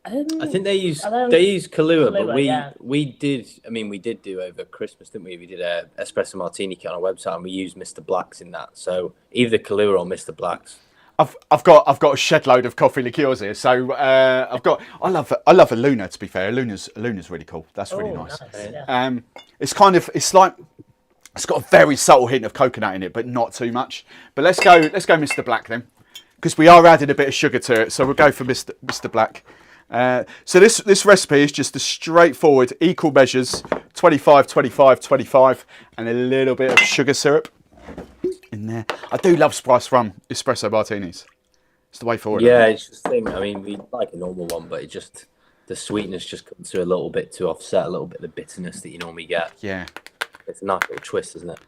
I think they use Kahlua, but we did do over Christmas, didn't we? We did a espresso martini kit on our website, and we used Mr. Black's in that. So either Kahlua or Mr. Black's. I've got a shed load of coffee liqueurs here. So I love a Luna. To be fair, Luna's really cool. That's really nice. Yeah. It's got a very subtle hint of coconut in it, but not too much. But let's go Mr. Black then, because we are adding a bit of sugar to it. So we'll go for Mr. Black. So this recipe is just a straightforward equal measures, 25, 25, 25, and a little bit of sugar syrup in there. I do love spiced rum espresso martinis. It's the way forward. Yeah, it's just the thing. I mean, we like a normal one, but the sweetness just comes through a little bit to offset a little bit of the bitterness that you normally get. Yeah. It's a nice little twist, isn't it?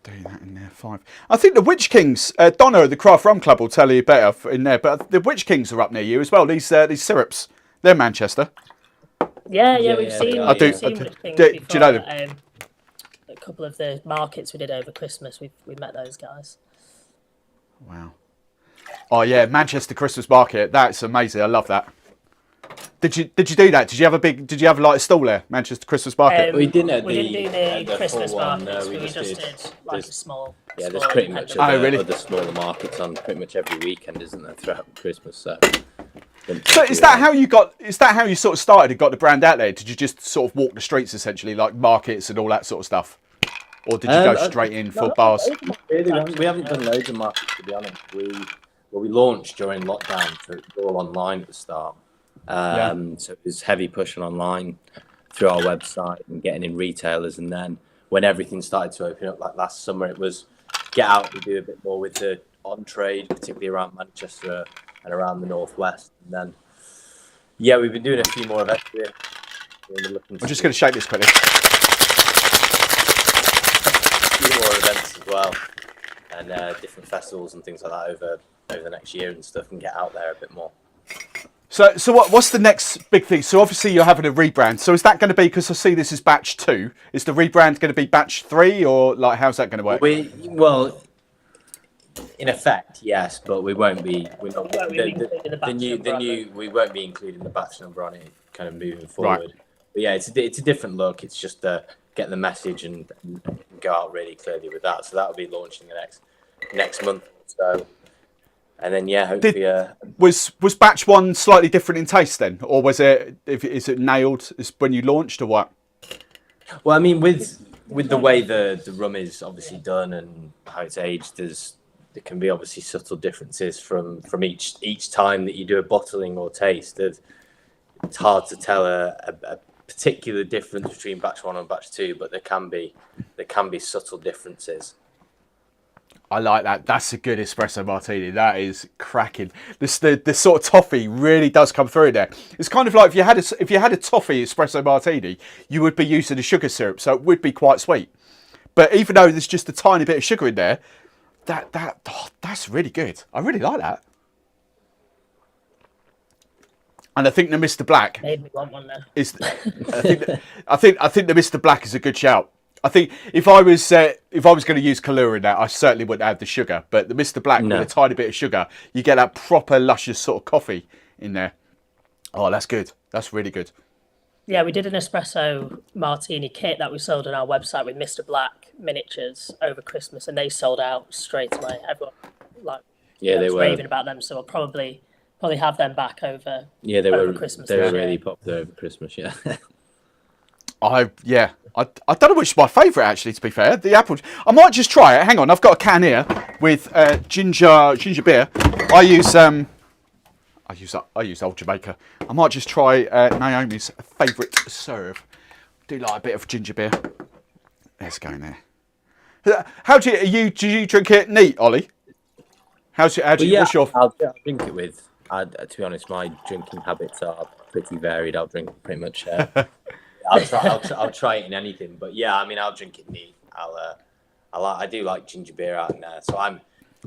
Do that in there, 5. I think the Witch Kings, Donna at the Craft Rum Club will tell you better in there, but the Witch Kings are up near you as well. These syrups, they're Manchester. Yeah, we've seen Witch Kings before. Do you know them? A couple of the markets we did over Christmas, we met those guys. Wow. Oh yeah, Manchester Christmas market. That's amazing. I love that. Did you do that? Did you have like a stall there, Manchester Christmas market? We didn't do the Christmas markets. We just did like a small. Yeah, there's pretty much other smaller markets on pretty much every weekend, isn't there, throughout Christmas? So. So is that how you got? Is that how you sort of started and got the brand out there? Did you just sort of walk the streets essentially, like markets and all that sort of stuff, or did you go straight in for bars? Really, we haven't done loads of markets, to be honest. We launched during lockdown, so it was all online at the start. So it was heavy pushing online through our website and getting in retailers, and then when everything started to open up, like last summer, it was get out and do a bit more with the on trade, particularly around Manchester and around the northwest. And then, yeah, we've been doing a few more events here. I'm just going to shake this quickly. A few more events as well, and different festivals and things like that over the next year and stuff, and get out there a bit more. So what's the next big thing? So obviously you're having a rebrand. So is that going to be, because I see this is batch 2, is the rebrand going to be batch 3, or like how's that going to work? Well, in effect, yes, but we won't be. We won't be including the batch number on it, kind of moving forward. Right. But yeah, it's a different look. It's just to get the message and go out really clearly with that. So that will be launching the next month or so. And then hopefully. Was batch 1 slightly different in taste then, or is it nailed when you launched, or what? Well, I mean, with the way the rum is obviously done and how it's aged, there can be obviously subtle differences from each time that you do a bottling or taste. It's hard to tell a particular difference between batch 1 and batch 2, but there can be subtle differences. I like that. That's a good espresso martini. That is cracking. The sort of toffee really does come through there. It's kind of like if you had a toffee espresso martini, you would be using a sugar syrup, so it would be quite sweet. But even though there's just a tiny bit of sugar in there, that's really good. I really like that. And I think the Mr. Black made me want one there. I think the Mr. Black is a good shout. I think if I was going to use Kahlua in that, I certainly wouldn't have the sugar. But the Mr. Black with a tiny bit of sugar, you get that proper luscious sort of coffee in there. Oh, that's good. That's really good. Yeah, we did an espresso martini kit that we sold on our website with Mr. Black miniatures over Christmas, and they sold out straight away. Everyone they were raving about them, so we'll probably have them back over. Yeah, Christmas. They were really popular over Christmas. Yeah. I don't know which is my favourite, actually, to be fair. The apple. I might just try it. Hang on, I've got a can here with ginger beer. I use Old Jamaica. I might just try Naomi's favourite serve. Do like a bit of ginger beer. Let's go in there. How do you drink it neat, Ollie? What's your? I'll drink it with. To be honest, my drinking habits are pretty varied. I'll drink pretty much. I'll try it in anything, but yeah, I mean, I'll drink it neat. I do like ginger beer out in there. So I'm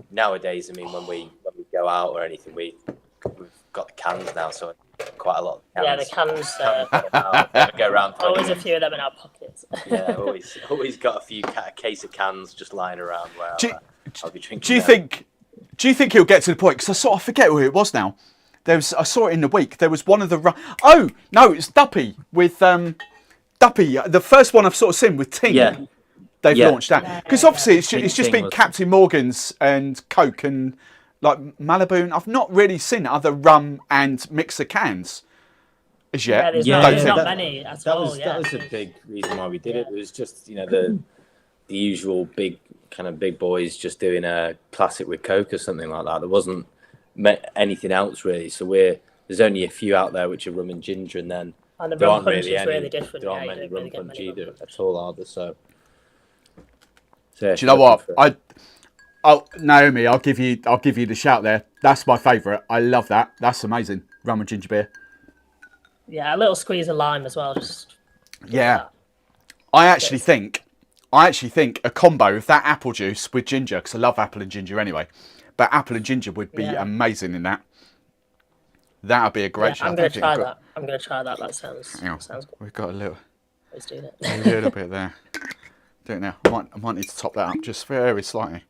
nowadays. I mean, when we go out or anything, we've got the cans now, so quite a lot of cans. Yeah, the cans. Go around. Always a few of them in our pockets. Yeah, always got a case of cans just lying around where I'll be drinking. Do you think he'll get to the point? Because I sort of forget who it was now. I saw it in the week. There was one of the. Oh no, it's Duppy with Duppy. The first one I've sort of seen with Ting. Yeah. They've launched that because obviously it's just been Captain Morgan's and Coke and like Malibu. I've not really seen other rum and mixer cans as yet. There's not many at all. That was a big reason why we did it. It was just the usual big boys just doing a classic with Coke or something like that. There wasn't anything else really. So there's only a few out there which are rum and ginger, and then the rum punch is really different. There aren't many rum punch either at all, are there? So do you know what? Naomi, I'll give you the shout there. That's my favourite. I love that. That's amazing. Rum and ginger beer. Yeah, a little squeeze of lime as well. I actually think a combo of that apple juice with ginger, because I love apple and ginger anyway. But apple and ginger would be amazing in that. That would be a great shout. I'm going to try that. That sounds good. We've got a little. Let's do that. A little bit there. Do it now. I might need to top that up just very slightly.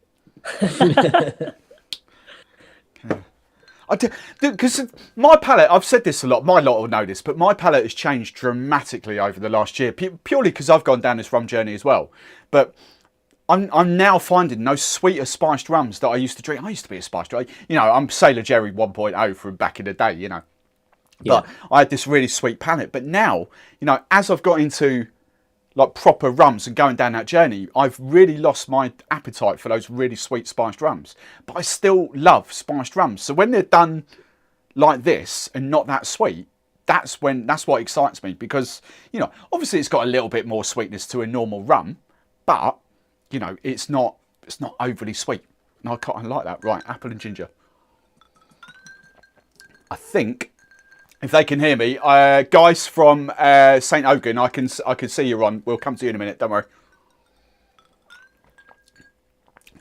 Because my palate, I've said this a lot, my lot will know this, but my palate has changed dramatically over the last year, purely because I've gone down this rum journey as well. But I'm now finding those sweeter spiced rums that I used to drink. I used to be a spiced rum. I'm Sailor Jerry 1.0 from back in the day, But I had this really sweet palate. But now, you know, as I've got into like proper rums and going down that journey, I've really lost my appetite for those really sweet spiced rums. But I still love spiced rums. So when they're done like this and not that sweet, that's what excites me, because, you know, obviously it's got a little bit more sweetness to a normal rum, but, you know, it's not overly sweet. And I like that. Right, apple and ginger. I think, if they can hear me, guys from St Ogun, I can see you on. We'll come to you in a minute. Don't worry.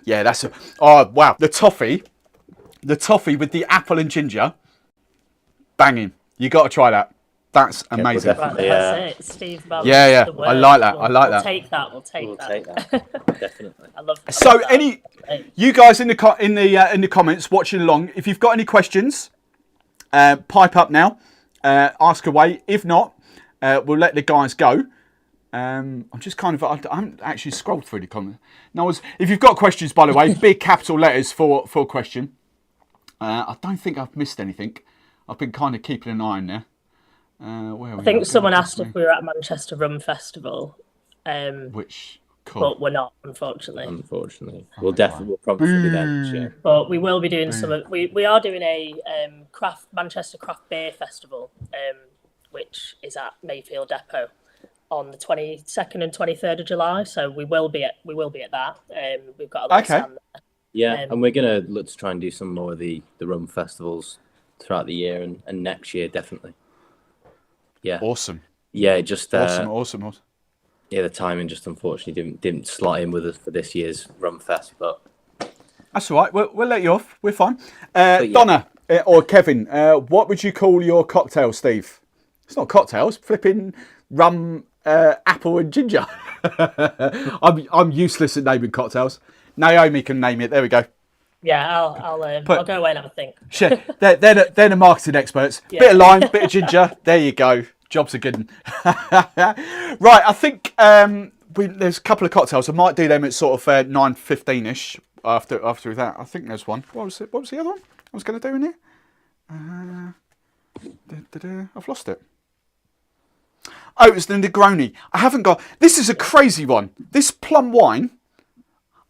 Yeah, that's oh wow, the toffee with the apple and ginger, banging. You got to try that. That's amazing. Right, that's it. Steve Ballard. Yeah. I like that. We'll take that. We'll take that. Definitely. I love that. So, you guys in the comments watching along, if you've got any questions, pipe up now. Ask away. If not, we'll let the guys go. I'm just kind of, I haven't actually scrolled through the comments. No, if you've got questions, by the way, big capital letters for question. I don't think I've missed anything. I've been kind of keeping an eye on there. I think someone asked if we were at Manchester Rum Festival. Which, cool. But we're not, unfortunately. We'll probably be there this year. But we will be doing we are doing a Manchester Craft Beer Festival, which is at Mayfield Depot on the 22nd and 23rd of July. So we will be at that. We've got a little stand there. Yeah, and we're gonna look to try and do some more of the rum festivals throughout the year and next year, definitely. Yeah. Awesome. Yeah, just awesome. Yeah, the timing just unfortunately didn't slot in with us for this year's Rum Fest, but that's all right. We'll let you off. We're fine. Donna or Kevin, what would you call your cocktail, Steve? It's not cocktails. Flipping rum, apple and ginger. I'm useless at naming cocktails. Naomi can name it. There we go. Yeah, I'll go away and have a think. Sure. They're the marketing experts. Yeah. Bit of lime, bit of ginger. There you go. Job's a good one. Right, I think there's a couple of cocktails. I might do them at sort of 9:15ish after that. I think there's one. What was the other one I was going to do in here? I've lost it. Oh, it's the Negroni. I haven't got... This is a crazy one. This plum wine...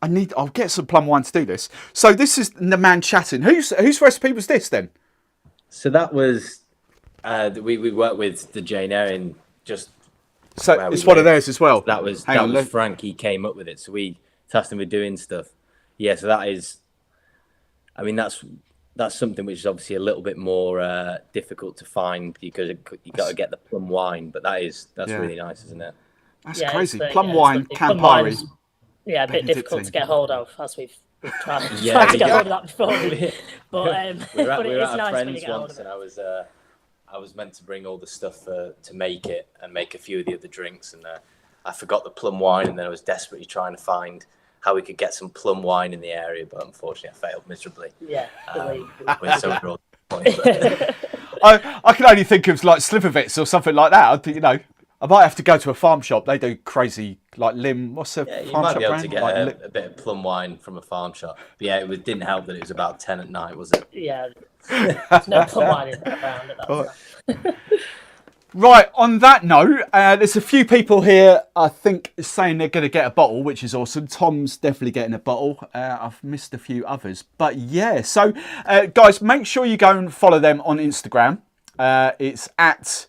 I'll get some plum wine to do this. So this is the man chatting. Whose recipe was this then? So that was we worked with the Jane Eyre just. So it's one of theirs as well. That was Frank. He came up with it. So we tasked him with doing stuff. Yeah. So that is. I mean, that's something which is obviously a little bit more difficult to find because you got to get the plum wine. But that's really nice, isn't it? That's crazy. Plum wine, Campari. Yeah, a bit difficult to get hold of, as we've tried to get hold of that before. But we were at a friend's once, and I was meant to bring all the stuff to make it and make a few of the other drinks, and I forgot the plum wine, and then I was desperately trying to find how we could get some plum wine in the area, but unfortunately I failed miserably. Yeah. I can only think of like Slivovitz or something like that. You know, I might have to go to a farm shop. They do crazy, like Lim. What's the farm shop brand? You might be able to get a bit of plum wine from a farm shop. But yeah, it didn't help that it was about 10 at night, was it? Yeah. There's no plum wine around at that time. Right, on that note, there's a few people here, I think, saying they're going to get a bottle, which is awesome. Tom's definitely getting a bottle. I've missed a few others. But yeah, so guys, make sure you go and follow them on Instagram. It's at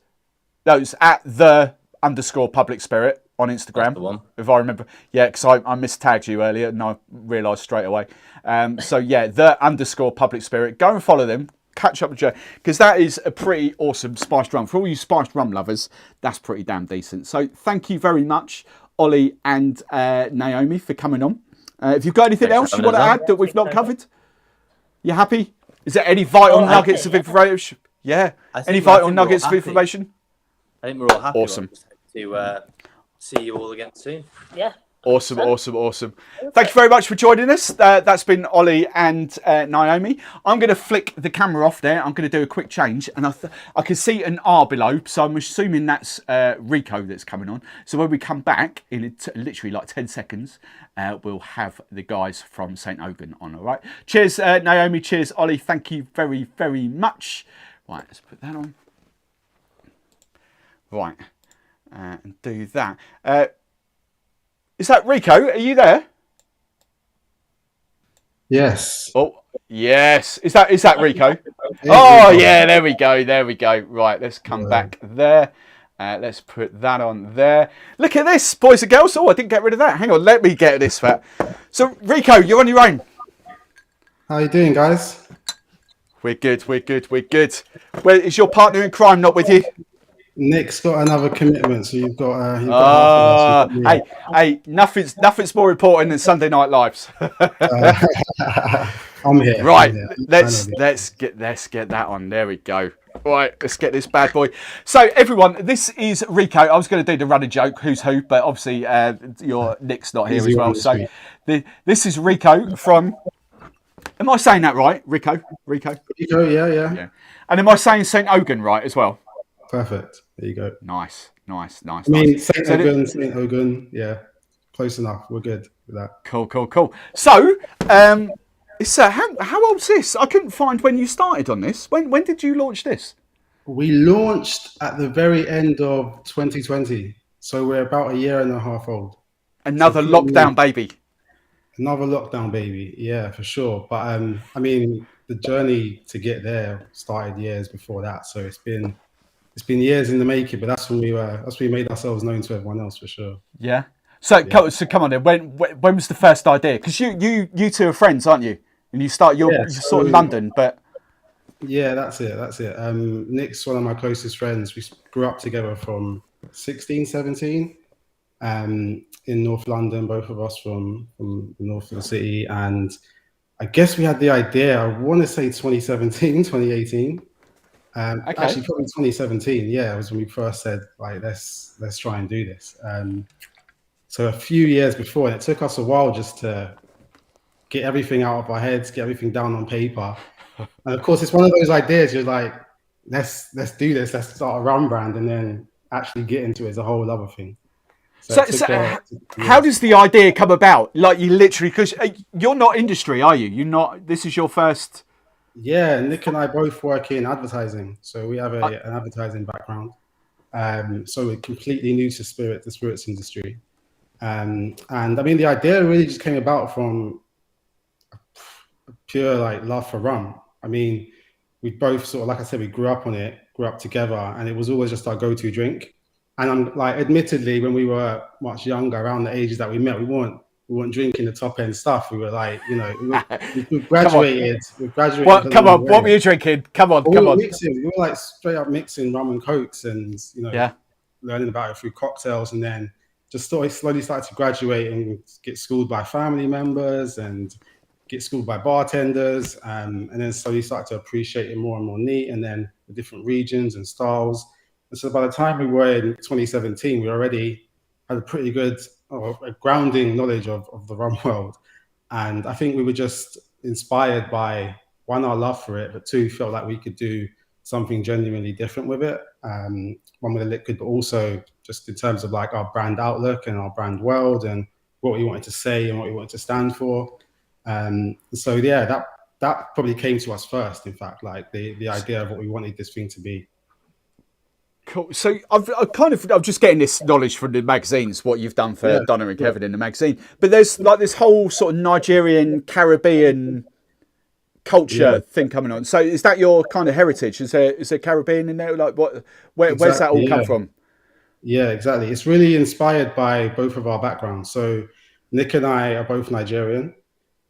the_public spirit on Instagram. That's the one. If I remember. Yeah, because I mistagged you earlier and I realised straight away. So yeah, the_public spirit. Go and follow them. Catch up with Joe, because that is a pretty awesome spiced rum. For all you spiced rum lovers, that's pretty damn decent. So thank you very much, Ollie and Naomi, for coming on. If you've got anything else you want to add that we've not covered, you happy? Is there any vital nuggets of information? Yeah, any vital nuggets of information? I think we're all happy. Awesome. To see you all again soon. Yeah. Awesome. Thank you very much for joining us. That's been Ollie and Naomi. I'm going to flick the camera off there. I'm going to do a quick change. And I can see an R below. So I'm assuming that's Rico that's coming on. So when we come back in literally like 10 seconds, we'll have the guys from St. Ogun on. All right. Cheers, Naomi. Cheers, Ollie. Thank you very, very much. Right, let's put that on. Right. And do that. Is that Rico? Are you there? Yes. Oh, yes. Is that Rico? Hey, Oh, Rico. yeah. There we go. There we go. Right. Let's come back there. Let's put that on there. Look at this, boys and girls. Oh, I didn't get rid of that. Hang on. Let me get this. So, Rico, you're on your own. How you doing, guys? We're good. We're good. We're good. Well, is your partner in crime not with you? Nick's got another commitment, so you've got half of us. You've got me. Hey, nothing's more important than Sunday night lives. I'm here. Right, I'm here. let's get that on. There we go. Right, let's get this bad boy. So everyone, this is Rico. I was going to do the running joke, who's who, but obviously your Nick's not here Easy as well. one this So week. this is Rico from. Am I saying that right, Rico? Rico, yeah. And am I saying St. Ogun right as well? Perfect. There you go. Nice. I mean, St. Ogun, yeah. Close enough. We're good with that. Cool. So, it's how old's this? I couldn't find when you started on this. When did you launch this? We launched at the very end of 2020, so we're about a year and a half old. Another lockdown baby. Another lockdown baby, yeah, for sure. But I mean, the journey to get there started years before that, so it's been years in the making. But that's when we made ourselves known to everyone else, for sure. Yeah. So come on then. When was the first idea? Because you two are friends, aren't you? And you're sort of London, but yeah, that's it. Nick's one of my closest friends. We grew up together from 16, 17. In North London, both of us from the north of the city. And I guess we had the idea, I want to say 2017, 2018. Actually, probably 2017. Yeah, it was when we first said, like, let's try and do this. So a few years before, and it took us a while just to get everything out of our heads, get everything down on paper. And of course, it's one of those ideas you're like, let's do this, let's start a rum brand, and then actually get into it is a whole other thing. So how does the idea come about? Like, you literally, because you're not industry, are you? You're not. This is your first. Yeah, Nick and I both work in advertising, so we have an advertising background. So we're completely new to the spirits industry. And I mean, the idea really just came about from a pure like love for rum. I mean, we both sort of, like I said, we grew up on it, grew up together, and it was always just our go-to drink. And I'm like, admittedly, when we were much younger, around the ages that we met, we weren't drinking the top end stuff. We were like, you know, we graduated. Come on, what were you drinking? Come on. We were like straight up mixing rum and cokes, and learning about it through cocktails, and then just slowly started to graduate and get schooled by family members and get schooled by bartenders, and then slowly started to appreciate it more and more neat, and then the different regions and styles. And so by the time we were in 2017, we already had a pretty good grounding knowledge of the rum world. And I think we were just inspired by, one, our love for it, but two, felt like we could do something genuinely different with it. One with a liquid, but also just in terms of like our brand outlook and our brand world and what we wanted to say and what we wanted to stand for. So yeah, that probably came to us first, in fact, like the idea of what we wanted this thing to be. Cool. So I'm just getting this knowledge from the magazines, what you've done for Donna and Kevin in the magazine. But there's like this whole sort of Nigerian, Caribbean culture thing coming on. So is that your kind of heritage? Is there Caribbean in there? Like where's that all come from? Yeah, exactly. It's really inspired by both of our backgrounds. So Nick and I are both Nigerian,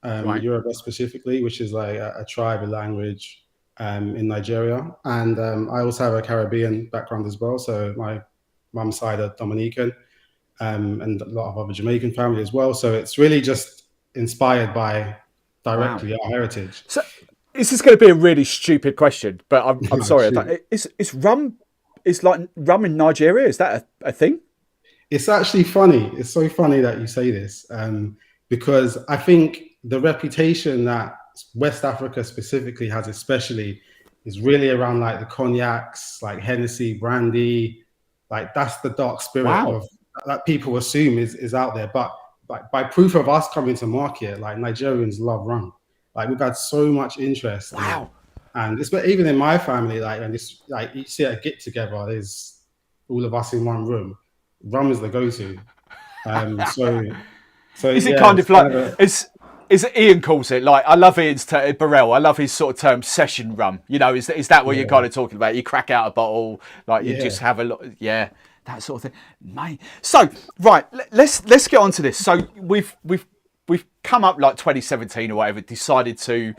Yoruba specifically, which is like a tribe, a language in Nigeria. And I also have a Caribbean background as well. So my mum's side are Dominican, and a lot of other Jamaican family as well. So it's really just inspired by directly our heritage. So this is going to be a really stupid question, but I'm sorry. Is rum in Nigeria? Is that a thing? It's actually funny. It's so funny that you say this, because I think the reputation that West Africa specifically has, especially, is really around like the cognacs, like Hennessy, brandy, like that's the dark spirit of that people assume is out there. But like by proof of us coming to market, like Nigerians love rum. Like we've had so much interest. And it's, but even in my family, like, and it's like you see a get together, there's all of us in one room, rum is the go-to. So is it yeah, kind it's of like kind of is Ian calls it, like, I love Ian's Burrell, I love his sort of term, session rum. You know, is that what you're kind of talking about? You crack out a bottle, like you just have a lot, that sort of thing, mate. So right, let's get on to this. So we've come up like 2017 or whatever, decided to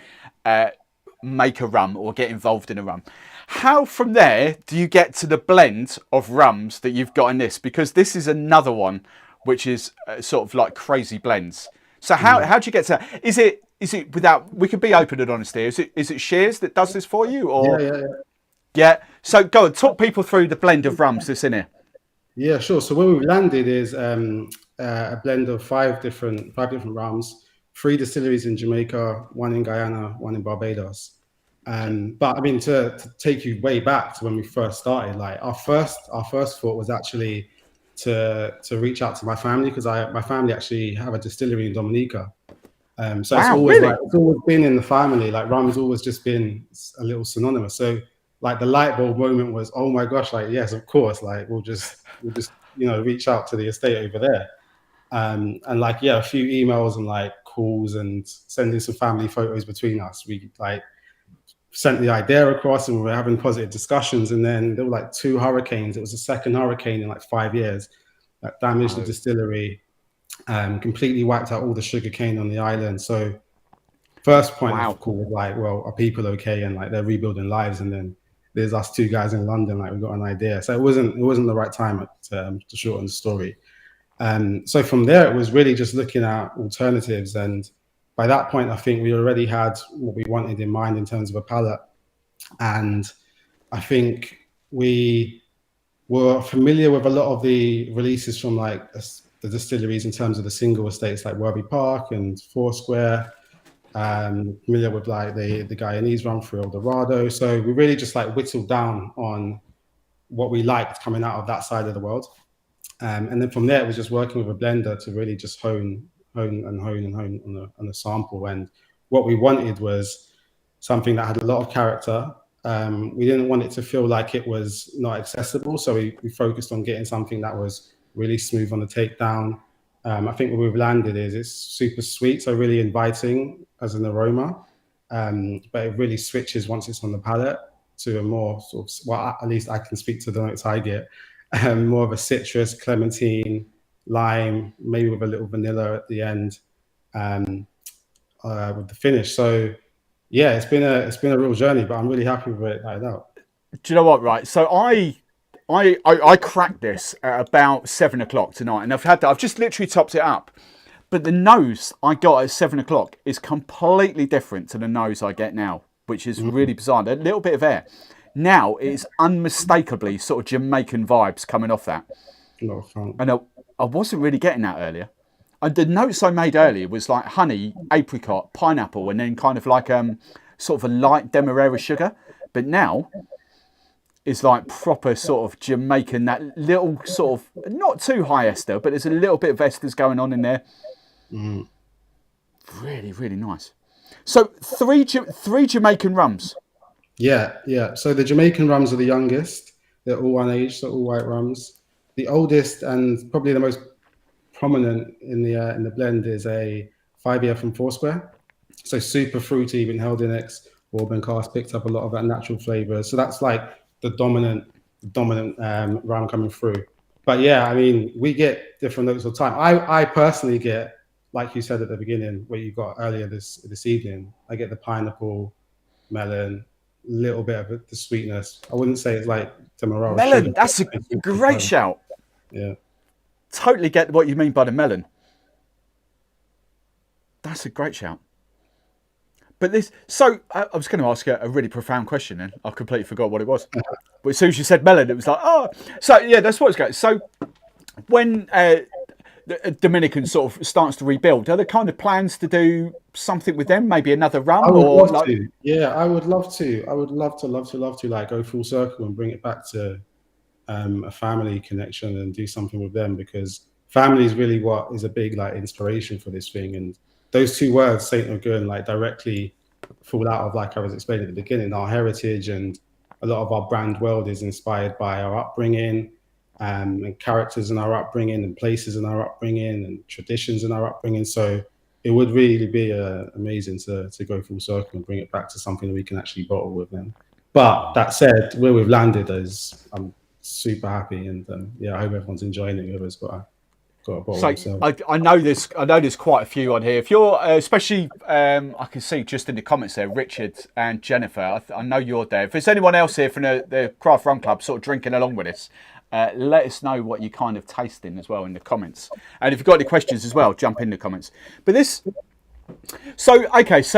make a rum or get involved in a rum. How from there do you get to the blend of rums that you've got in this? Because this is another one which is sort of like crazy blends. So how do you get to that? Is it without, we can be open and honest here, is it Shears that does this for you, or yeah? So go and talk people through the blend of rums that's in here. Yeah, sure. So where we've landed is a blend of five different rums, 3 distilleries in Jamaica, 1 in Guyana, 1 in Barbados. But I mean, to take you way back to when we first started, like our first thought was actually to reach out to my family, because my family actually have a distillery in Dominica. So it's always really? it's always been in the family. Like rum's always just been a little synonymous. So like the light bulb moment was, oh my gosh, like yes, of course, like we'll just reach out to the estate over there. And like a few emails and like calls and sending some family photos between us. We like sent the idea across and we were having positive discussions, and then there were like 2 hurricanes. It was the second hurricane in like 5 years that damaged the distillery, completely wiped out all the sugarcane on the island. So first point of call was like, well, are people okay? And like they're rebuilding lives, and then there's us 2 guys in London, like we got an idea. So it wasn't the right time to shorten the story. So from there, it was really just looking at alternatives. And by that point, I think we already had what we wanted in mind in terms of a palette. And I think we were familiar with a lot of the releases from like the distilleries in terms of the single estates like Werby Park and Foursquare. Familiar with like the Guyanese rum for El Dorado. So we really just like whittled down on what we liked coming out of that side of the world. And then from there, it was just working with a blender to really just hone on a sample. And what we wanted was something that had a lot of character. We didn't want it to feel like it was not accessible. So we focused on getting something that was really smooth on the takedown. I think where we've landed is it's super sweet, so really inviting as an aroma. But it really switches once it's on the palate to a more sort of, well, at least I can speak to the notes I get, more of a citrus, clementine, lime, maybe with a little vanilla at the end, with the finish. So yeah, it's been a real journey, but I'm really happy with it like that. Do you know what? Right, so I cracked this at about 7 o'clock tonight, and I've just literally topped it up. But the nose I got at 7 o'clock is completely different to the nose I get now, which is really bizarre. A little bit of air. Now it's unmistakably sort of Jamaican vibes coming off that. And I wasn't really getting that earlier. And the notes I made earlier was like honey, apricot, pineapple, and then kind of like sort of a light demerara sugar. But now it's like proper sort of Jamaican, that little sort of, not too high ester, but there's a little bit of esters going on in there. Really, really nice. So three Jamaican rums. Yeah. So the Jamaican rums are the youngest. They're all unaged, so all white rums. The oldest and probably the most prominent in the blend is a 5-year from Foursquare. So super fruity, been held in ex bourbon cask, picked up a lot of that natural flavor. So that's like the dominant rum coming through. But yeah, I mean, we get different notes all the time. I personally get, like you said at the beginning, what you got earlier this evening, I get the pineapple, melon, little bit of the sweetness. I wouldn't say it's like demerara. Melon, that's a great shout. Yeah. Totally get what you mean by the melon. That's a great shout. But this, so I was going to ask a really profound question, and I completely forgot what it was. But as soon as you said melon, it was like, oh. So yeah, that's what it's going. So when the Dominican sort of starts to rebuild, are there kind of plans to do something with them? Maybe another rum? I would love to. Yeah, I would love to. I would love to like go full circle and bring it back to a family connection and do something with them, because family is really what is a big like inspiration for this thing. And those 2 words, Saint Ogun, like directly fall out of, like I was explaining at the beginning, our heritage, and a lot of our brand world is inspired by our upbringing. and characters in our upbringing and places in our upbringing and traditions in our upbringing. So it would really be amazing to go full circle and bring it back to something that we can actually bottle with them. But that said, where we've landed is I'm super happy, and I hope everyone's enjoying it. Whoever's got a bottle. So I know there's quite a few on here. If you're especially, I can see just in the comments there, Richard and Jennifer. I know you're there. If there's anyone else here from the Craft Rum Club, sort of drinking along with us, let us know what you kind of tasting as well in the comments. And if you've got any questions as well, jump in the comments. But this, so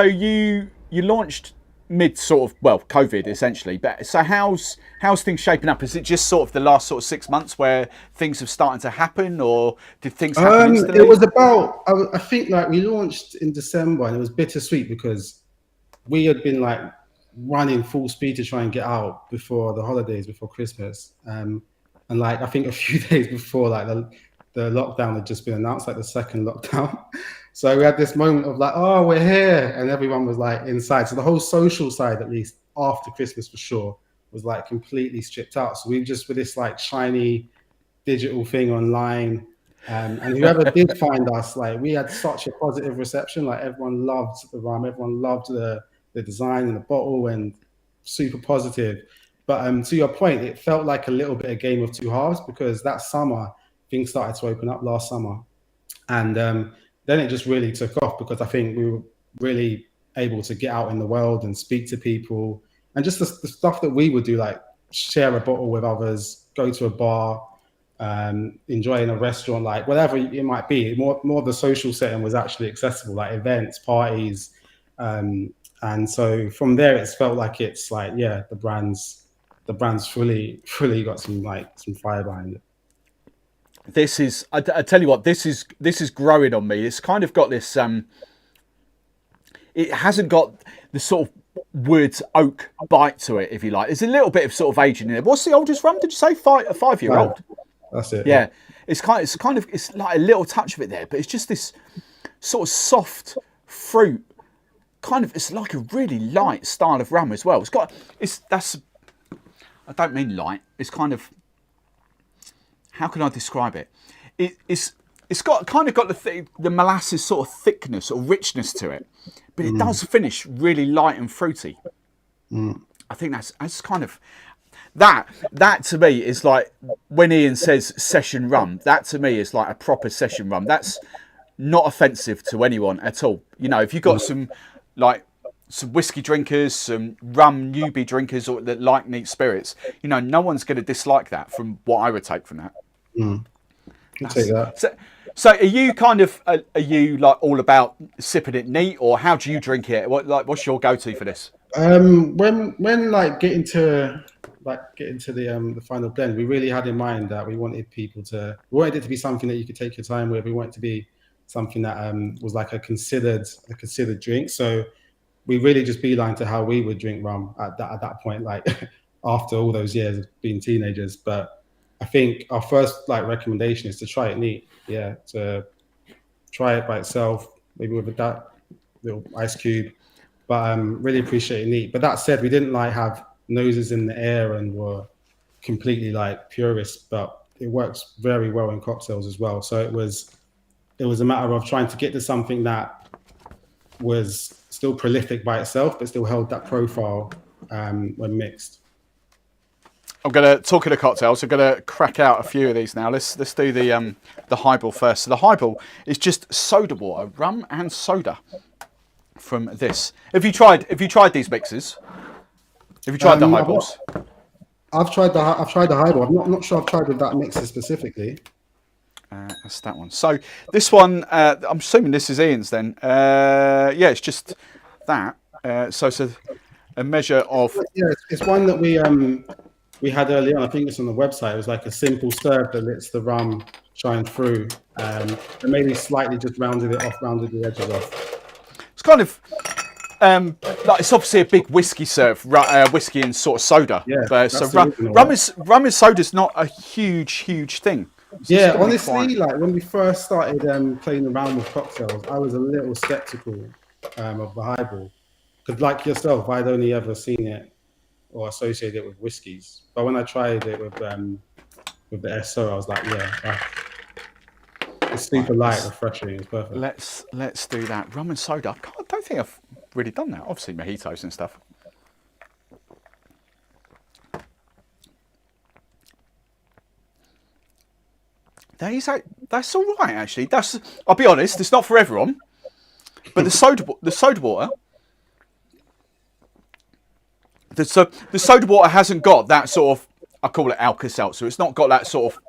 you launched mid sort of, well, COVID essentially, but so how's things shaping up? Is it just sort of the last sort of 6 months where things have started to happen, or did things happen instantly? It was about, I think, like, we launched in December, and it was bittersweet because we had been like running full speed to try and get out before the holidays, before Christmas, and like I think a few days before, like the lockdown had just been announced, like the second lockdown. So we had this moment of like, oh, we're here, and everyone was like inside. So the whole social side, at least after Christmas for sure, was like completely stripped out. So we just were this like shiny digital thing online, and whoever did find us, like, we had such a positive reception. Like, everyone loved the rum, everyone loved the design and the bottle, and super positive. But to your point, it felt like a little bit of game of two halves, because that summer things started to open up last summer, and then it just really took off, because I think we were really able to get out in the world and speak to people, and just the stuff that we would do, like share a bottle with others, go to a bar, enjoy in a restaurant, like whatever it might be. More the social setting was actually accessible, like events, parties, and so from there it's felt like it's like, yeah, the brand's fully got some fire behind it. This is, I tell you what, this is growing on me. It's kind of got this, it hasn't got the sort of wood oak bite to it, if you like. There's a little bit of sort of aging in it. What's the oldest rum, did you say? A 5-year-old? That's it. Yeah. It's like a little touch of it there, but it's just this sort of soft fruit, kind of, it's like a really light style of rum as well. I don't mean light, it's kind of, how can I describe it? It's got the molasses sort of thickness or richness to it, but it does finish really light and fruity. I think that's kind of that to me is like when Ian says session rum. That to me is like a proper session rum. That's not offensive to anyone at all. You know, if you've got some whiskey drinkers, some rum newbie drinkers, or that like neat spirits, you know, no one's going to dislike that, from what I would take from that. I'll take that. So are you kind of, are you like all about sipping it neat, or how do you drink it? What's your go-to for this? When like getting to the final blend, we really had in mind that we wanted it to be something that you could take your time with. We want it to be something that was like a considered drink. So we really just beeline to how we would drink rum at that point, like after all those years of being teenagers. But I think our first recommendation is to try it neat. Yeah, to try it by itself, maybe with that little ice cube. But really appreciate it neat. But that said, we didn't have noses in the air and were completely purists. But it works very well in cocktails as well. So it was a matter of trying to get to something that was still prolific by itself, but still held that profile when mixed. I'm going to talk in the cocktails. I'm going to crack out a few of these now. Let's do the highball first. So the highball is just soda water, rum and soda. From this, have you tried these mixes? Have you tried the highballs? I've tried the highball. I'm not sure I've tried with that mixer specifically. That's that one. So this one, I'm assuming this is Ian's then. Yeah, it's just that. So it's a measure of. Yeah, it's one that we had early on. I think it's on the website. It was like a simple serve that lets the rum shine through, and maybe slightly just rounded the edges off. It's kind of it's obviously a big whiskey serve, whiskey and sort of soda. Yeah, so rum and soda is not a huge thing. Yeah, honestly, when we first started playing around with cocktails, I was a little skeptical of the highball, because like yourself, I'd only ever seen it or associated it with whiskies. But when I tried it with with the SO. I was like, yeah, it's super light, refreshing. It's perfect. Let's do that. Rum and soda. I don't think I've really done that. Obviously mojitos and stuff. That's all right actually. I'll be honest, it's not for everyone. But the soda water. The soda water hasn't got that sort of, I call it Alka-Seltzer. It's not got that sort of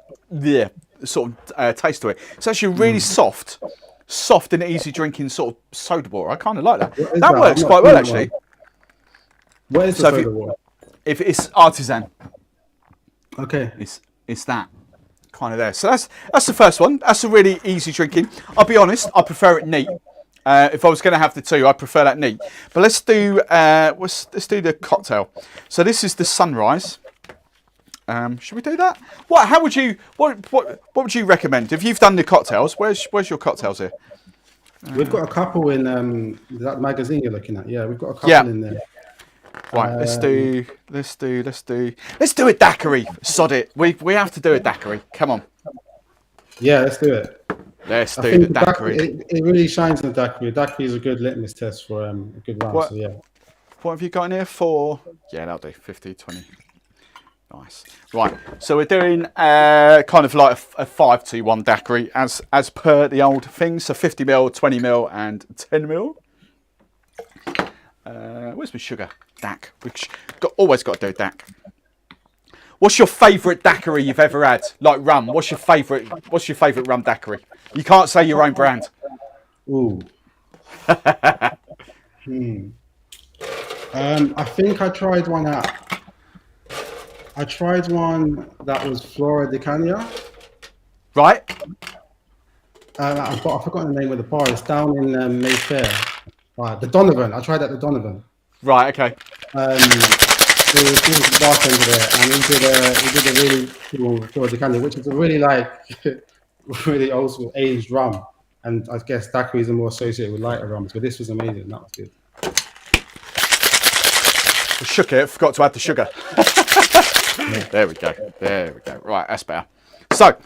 taste to it. It's actually really soft and easy drinking sort of soda water. I kind of like that. That works quite well actually. What is the soda water? If it's artisan, okay, it's that kind of there. So that's the first one. That's a really easy drinking. I'll be honest, I prefer it neat. If I was going to have the two, I prefer that neat. But let's do the cocktail. So this is the Sunrise. Should we do that? What would you recommend if you've done the cocktails? Where's your cocktails here? We've got a couple in that magazine you're looking at. Yeah, we've got a couple in there. Right, let's do a daiquiri. Sod it. We have to do a daiquiri. Come on. Yeah, let's do it. Let's do the daiquiri. It really shines in the daiquiri. Daiquiri is a good litmus test for a good round. So yeah. What have you got in here for? Yeah, that'll do. 50, 20. Nice. Right. So we're doing kind of like a 5-2-1 daiquiri as per the old thing. So 50ml, 20ml, and 10ml. Where's my sugar? Dac. Always got to do Dac. What's your favourite daiquiri you've ever had? Like rum. What's your favourite rum daiquiri? You can't say your own brand. Ooh. I think I tried one out. I tried one that was Flora de Cana. Right. I've forgotten the name of the bar. It's down in Mayfair. The Donovan. I tried at the Donovan. Right. Okay. He was the bartender there, and he did a really cool Flora de Cana, which is a really really old school aged rum. And I guess daiquiris are more associated with lighter rums, but this was amazing. That was good. I shook it. Forgot to add the sugar. There we go. Right, that's better. So,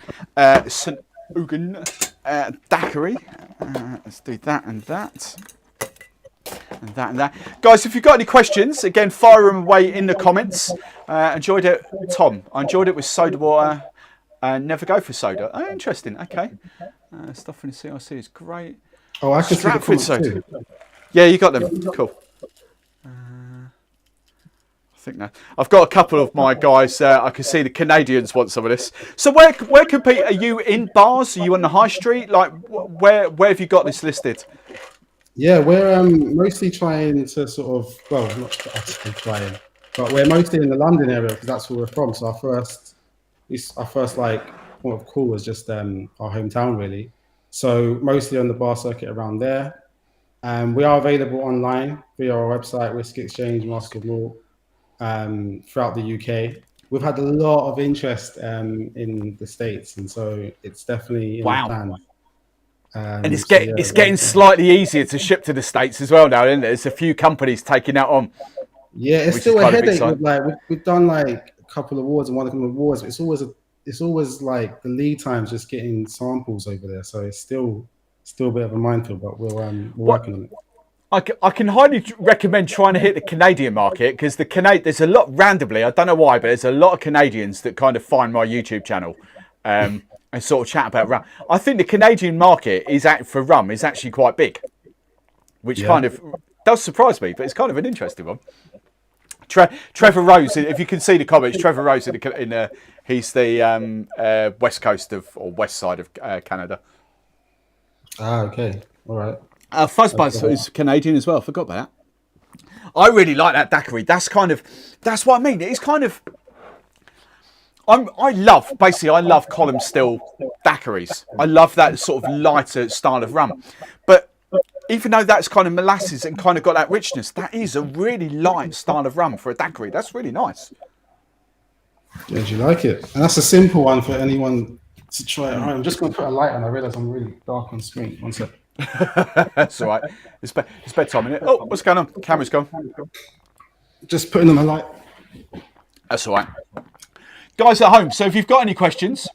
St. Ogun daiquiri. Let's do that and that. And that and that. Guys, if you've got any questions, again, fire them away in the comments. Enjoyed it, Tom. I enjoyed it with soda water. Never go for soda. Oh, interesting. Okay. Stuff in the CRC is great. Oh, I can Stratford soda. Too. Yeah, you got them. Cool. I think that I've got a couple of my guys. I can see the Canadians want some of this. So where can Pete? Are you in bars? Are you on the high street? Like where have you got this listed? Yeah, we're mostly trying to sort of, well, not trying, but we're mostly in the London area because that's where we're from. So our first like point of call was just our hometown really. So mostly on the bar circuit around there. We are available online via our website, Whiskey Exchange, Mask of Malt, throughout the UK. We've had a lot of interest in the States, and so it's definitely in the plan. And it's getting slightly easier to ship to the States as well now, isn't it? There's a few companies taking that on. Yeah, it's still a headache. We've done like a couple of awards and won a couple of awards, but it's always like the lead times just getting samples over there. So it's still a bit of a minefield, but we're working on it. I can highly recommend trying to hit the Canadian market because there's a lot randomly. I don't know why, but there's a lot of Canadians that kind of find my YouTube channel. And sort of chat about rum. I think the Canadian market for rum is actually quite big, which kind of does surprise me, but it's kind of an interesting one. Trevor Rose, if you can see the comments, Trevor Rose he's the west coast or west side of Canada. Ah, okay, all right. Fuzzbuzz is Canadian as well. I forgot about that. I really like that daiquiri. That's what I mean. It's kind of. I love column still daiquiris. I love that sort of lighter style of rum. But even though that's kind of molasses and kind of got that richness, that is a really light style of rum for a daiquiri. That's really nice. Yeah, do you like it? And that's a simple one for anyone to try at home. I'm just going to put a light on. I realise I'm really dark on screen. One sec. That's all right. It's bedtime, isn't it? Oh, what's going on? Camera's gone. Just putting on a light. That's all right. guys at home, so if you've got any questions,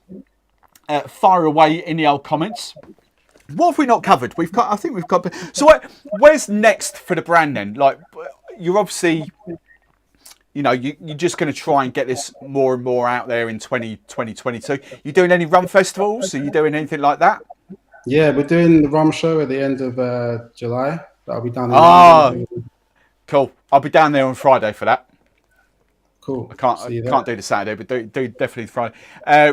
fire away in the old comments. What have we not covered? I think we've got. So where's next for the brand then? Like, you're obviously, you're just going to try and get this more and more out there in 2022. You doing any rum festivals? Are you doing anything like that? Yeah, we're doing the rum show at the end of July. That'll be done. Cool. I'll be down there on Friday for that. Cool. I can't do the Saturday, but do definitely Friday.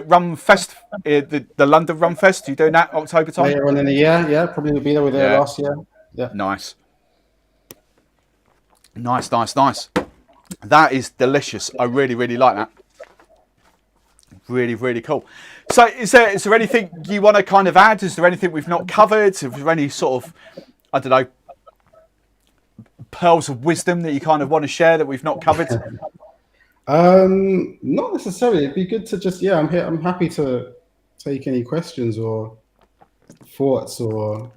Rum Fest, the London Rum Fest. You doing that October time? Later on in the year, yeah, probably will be there. With there last year. Yeah. Nice. That is delicious. I really, really like that. Really, really cool. So, is there anything you want to kind of add? Is there anything we've not covered? Is there any sort of, I don't know, pearls of wisdom that you kind of want to share that we've not covered? Not necessarily. It'd be good to just I'm here. I'm happy to take any questions or thoughts, or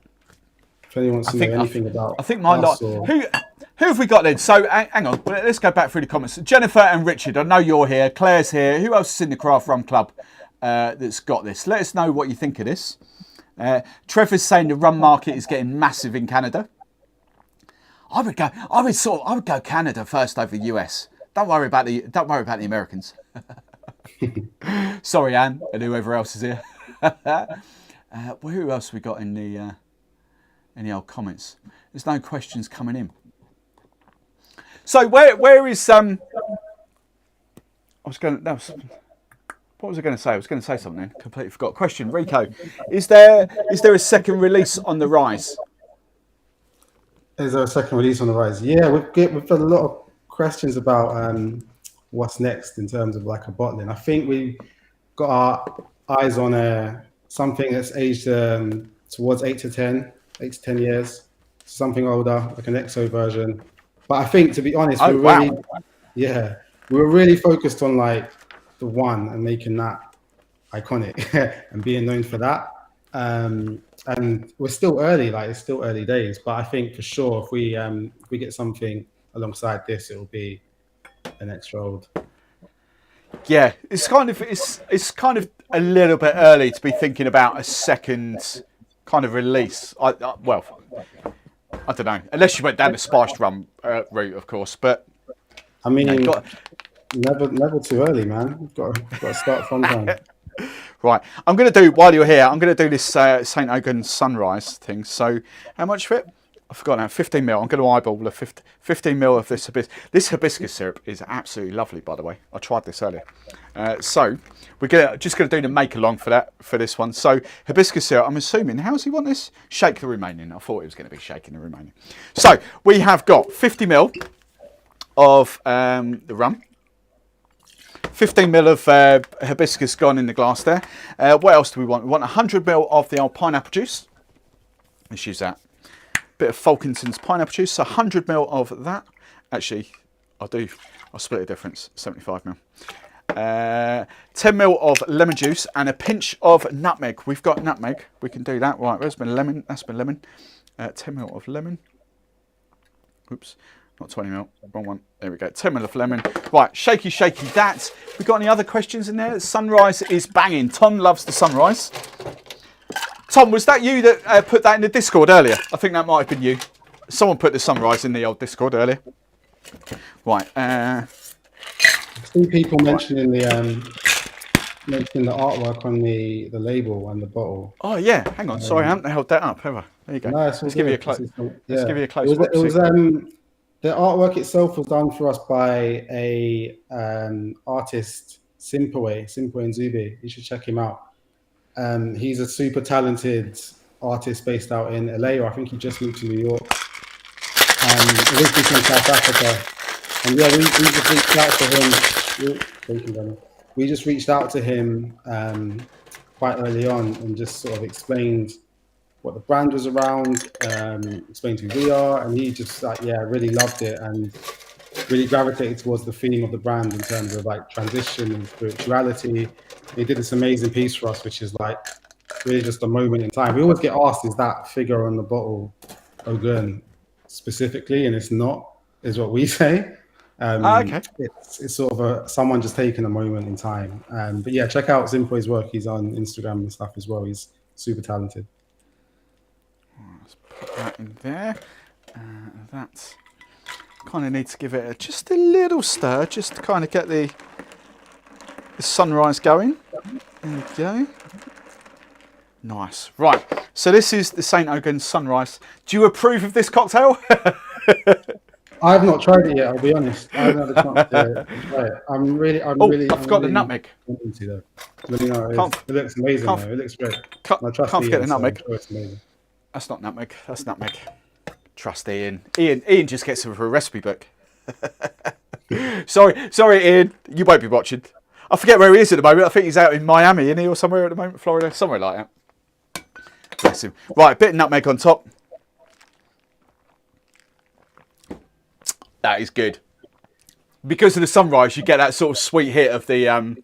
if anyone wants to know anything about. I think my lot. Who have we got then? So hang on. Let's go back through the comments. Jennifer and Richard. I know you're here. Claire's here. Who else is in the Craft Rum Club that's got this? Let us know what you think of this. Trevor's saying the rum market is getting massive in Canada. I would go Canada first over the US. Don't worry about the Americans. Sorry, Anne, and whoever else is here. Who else we got in the old comments? There's no questions coming in. So where is what was I going to say? I was going to say something. Completely forgot. Question, Rico. Is there a second release on the rise? Is there a second release on the rise? Yeah, we've had a lot of questions about what's next in terms of like a bottling. I think we got our eyes on something that's aged towards 8 to 10 years, something older, like an XO version. But I think, to be honest, we were really focused on like the one and making that iconic and being known for that. And we're still early, like it's still early days. But I think for sure, if we get something alongside this, it will be an extra old. Yeah, it's kind of a little bit early to be thinking about a second kind of release. I don't know, unless you went down the spiced rum route, of course. But I mean, never too early, man. You've got to start sometime. Right, I'm going to do, while you're here, I'm going to do this St. Ogun Sunrise thing. So, how much for it? I forgot now, 15 ml. I'm going to eyeball 15 ml of this hibiscus. This hibiscus syrup is absolutely lovely, by the way. I tried this earlier. So we're just going to do the make along for this one. So hibiscus syrup, I'm assuming, how does he want this? Shake the remaining. I thought it was going to be shaking the remaining. So we have got 50 ml of the rum. 15 ml of hibiscus gone in the glass there. What else do we want? We want 100 ml of the old pineapple juice. Let's use that. Bit of Falkington's pineapple juice, so 100 ml of that. Actually, I'll split the difference, 75 ml. 10 ml of lemon juice and a pinch of nutmeg. We've got nutmeg, we can do that. Right, where's my lemon? That's my lemon. 10 ml of lemon. Oops, not 20 ml, wrong one. There we go, 10 ml of lemon. Right, shaky that. We got any other questions in there? Sunrise is banging. Tom loves the sunrise. Tom, was that you that put that in the Discord earlier? I think that might have been you. Someone put the sunrise in the old Discord earlier. Right. I see people mentioning the artwork on the label and the bottle. Oh yeah, hang on. Sorry, I haven't held that up, have I? There you go. No, let's give you a close. Let's give you a close. It was the artwork itself was done for us by a artist, Simpaway Nzubi. You should check him out. He's a super talented artist based out in LA, or I think he just moved to New York. Originally from South Africa. And yeah, we just reached out to him. We just reached out to him quite early on and just sort of explained what the brand was around, explained who we are, and he just really loved it and really gravitated towards the theme of the brand in terms of like transition and spirituality. He did this amazing piece for us, which is like really just a moment in time. We always get asked, is that figure on the bottle Ogun specifically? And it's not, is what we say. Okay. It's sort of someone just taking a moment in time. But yeah, check out Zimpoy's work. He's on Instagram and stuff as well. He's super talented. Let's put that in there. That kind of need to give it just a little stir, just to kind of get the sunrise going. There we go. Nice. Right. So this is the St. Ogun Sunrise. Do you approve of this cocktail? I have not tried it yet. I'll be honest. I haven't had a chance to try it. I forgot the nutmeg. Let me know. It looks amazing. Though. It looks great. Can't forget the nutmeg. So it's amazing. That's not nutmeg. That's nutmeg. Trust Ian. Ian just gets it for a recipe book. Sorry, Ian. You won't be watching. I forget where he is at the moment. I think he's out in Miami, isn't he, or somewhere at the moment, Florida, somewhere like that. Bless him. Right, a bit of nutmeg on top. That is good. Because of the sunrise, you get that sort of sweet hit of the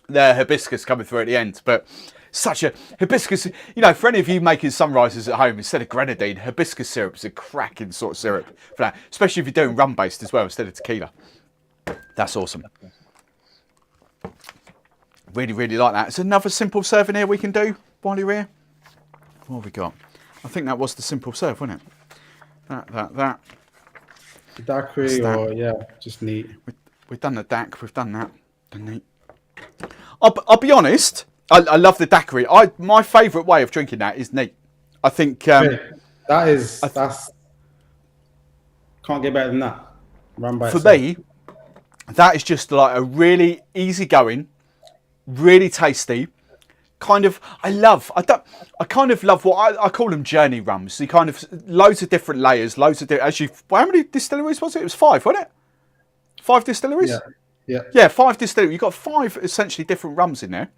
hibiscus coming through at the end. But such a hibiscus, for any of you making sunrises at home, instead of grenadine, hibiscus syrup is a cracking sort of syrup for that. Especially if you're doing rum based as well instead of tequila. That's awesome. Really, really like that. It's another simple serving here we can do while you're here. What have we got? I think that was the simple serve, wasn't it? That. Daiquiri or just neat. We've done the DAC. We've done that. The neat. I'll be honest. I love the daiquiri. My favourite way of drinking that is neat. I think that's can't get better than that. Run by itself. Me, that is just like a really easygoing, really tasty. I kind of love what I call them journey rums. You kind of loads of different layers, how many distilleries was it? It was 5, wasn't it? 5 distilleries? Yeah, 5 distilleries. You've got 5 essentially different rums in there.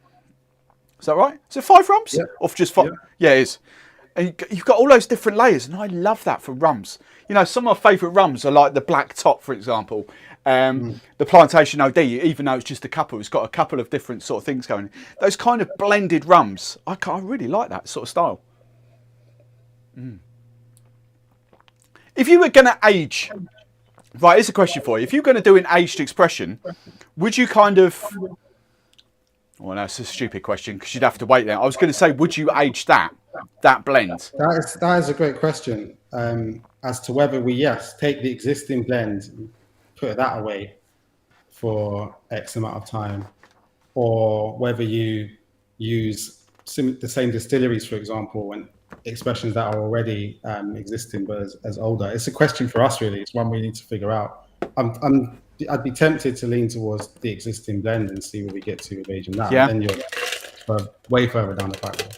Is that right? Is it 5 rums? Yeah. Or just 5? Yeah, it is. And you've got all those different layers, and I love that for rums. Some of my favourite rums are like the Black Top, for example. The Plantation OD, even though it's just a couple, it's got a couple of different sort of things going. Those kind of blended rums, I really like that sort of style. If you were going to age, right, here's a question for you. If you're going to do an aged expression, would you kind of... Well, that's a stupid question because you'd have to wait there. I was going to say, would you age that blend? That is a great question as to whether we, take the existing blend, put that away for X amount of time, or whether you use the same distilleries, for example, and expressions that are already existing but as older. It's a question for us, really. It's one we need to figure out. I'd be tempted to lean towards the existing blend and see where we get to with aging that. Yeah. And then you're way further down the pipeline.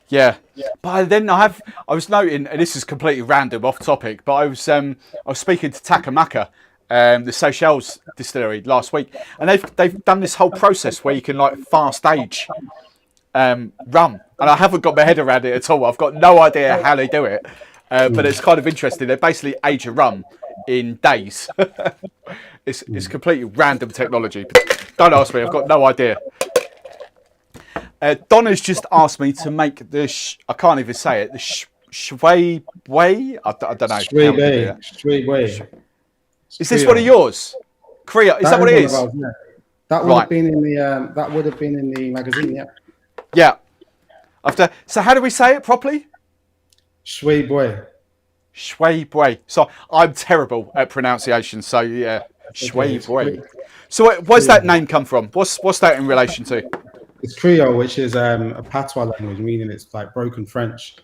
Yeah, but then I was noting, and this is completely random, off topic, but I was speaking to Takamaka, the Seychelles distillery last week, and they've done this whole process where you can like fast age rum, and I haven't got my head around it at all. I've got no idea how they do it, but it's kind of interesting. They basically age a rum in days. It's completely random technology. Don't ask me. I've got no idea. Donna's just asked me to make the I can't even say it. The shui way. I don't know. Shui way. Is this one of yours? Korea. Is that what it is? That would have been in the. That would have been in the magazine. Yeah. Yeah. So how do we say it properly? Shui boy. Shui boy. So I'm terrible at pronunciation. So yeah, shui boy. So where's that name come from? What's that in relation to? It's Creole, which is a patois language, meaning it's like broken French.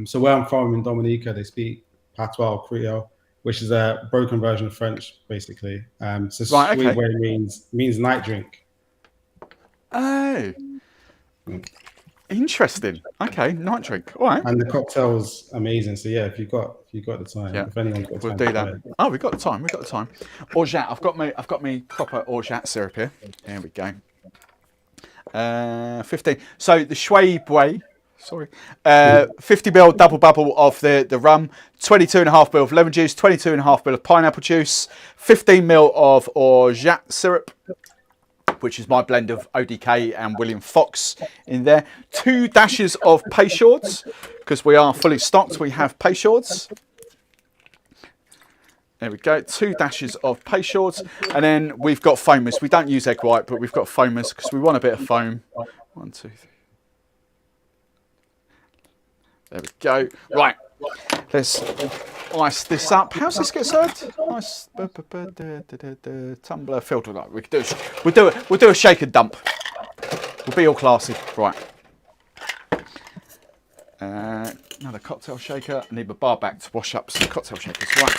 So where I'm from in Dominica, they speak patois or Creole, which is a broken version of French, basically. So right, okay. Sweet means night drink. Oh, interesting. Okay, night drink. All right. And the cocktail's amazing. So yeah, if you've got the time, if anyone's got time, we'll do that. Oh, we've got the time. Orgeat. I've got me proper orgeat syrup here. There we go. 15. So the Shui Bui, 50ml double bubble of the rum, 22.5ml of lemon juice, 22.5ml of pineapple juice, 15ml of orgeat syrup, which is my blend of ODK and William Fox in there. 2 dashes of Peychaud's, because we are fully stocked. We have Peychaud's. There we go. 2 dashes of Peychaud's, and then we've got foamers. We don't use egg white, but we've got foamers because we want a bit of foam. 1, 2, 3. There we go. Right. Let's ice this up. How's this get served? Nice tumbler filled with that. We could do. We'll do a shake and dump. We'll be all classy. Right. Another cocktail shaker. I need my bar back to wash up some cocktail shakers. Right.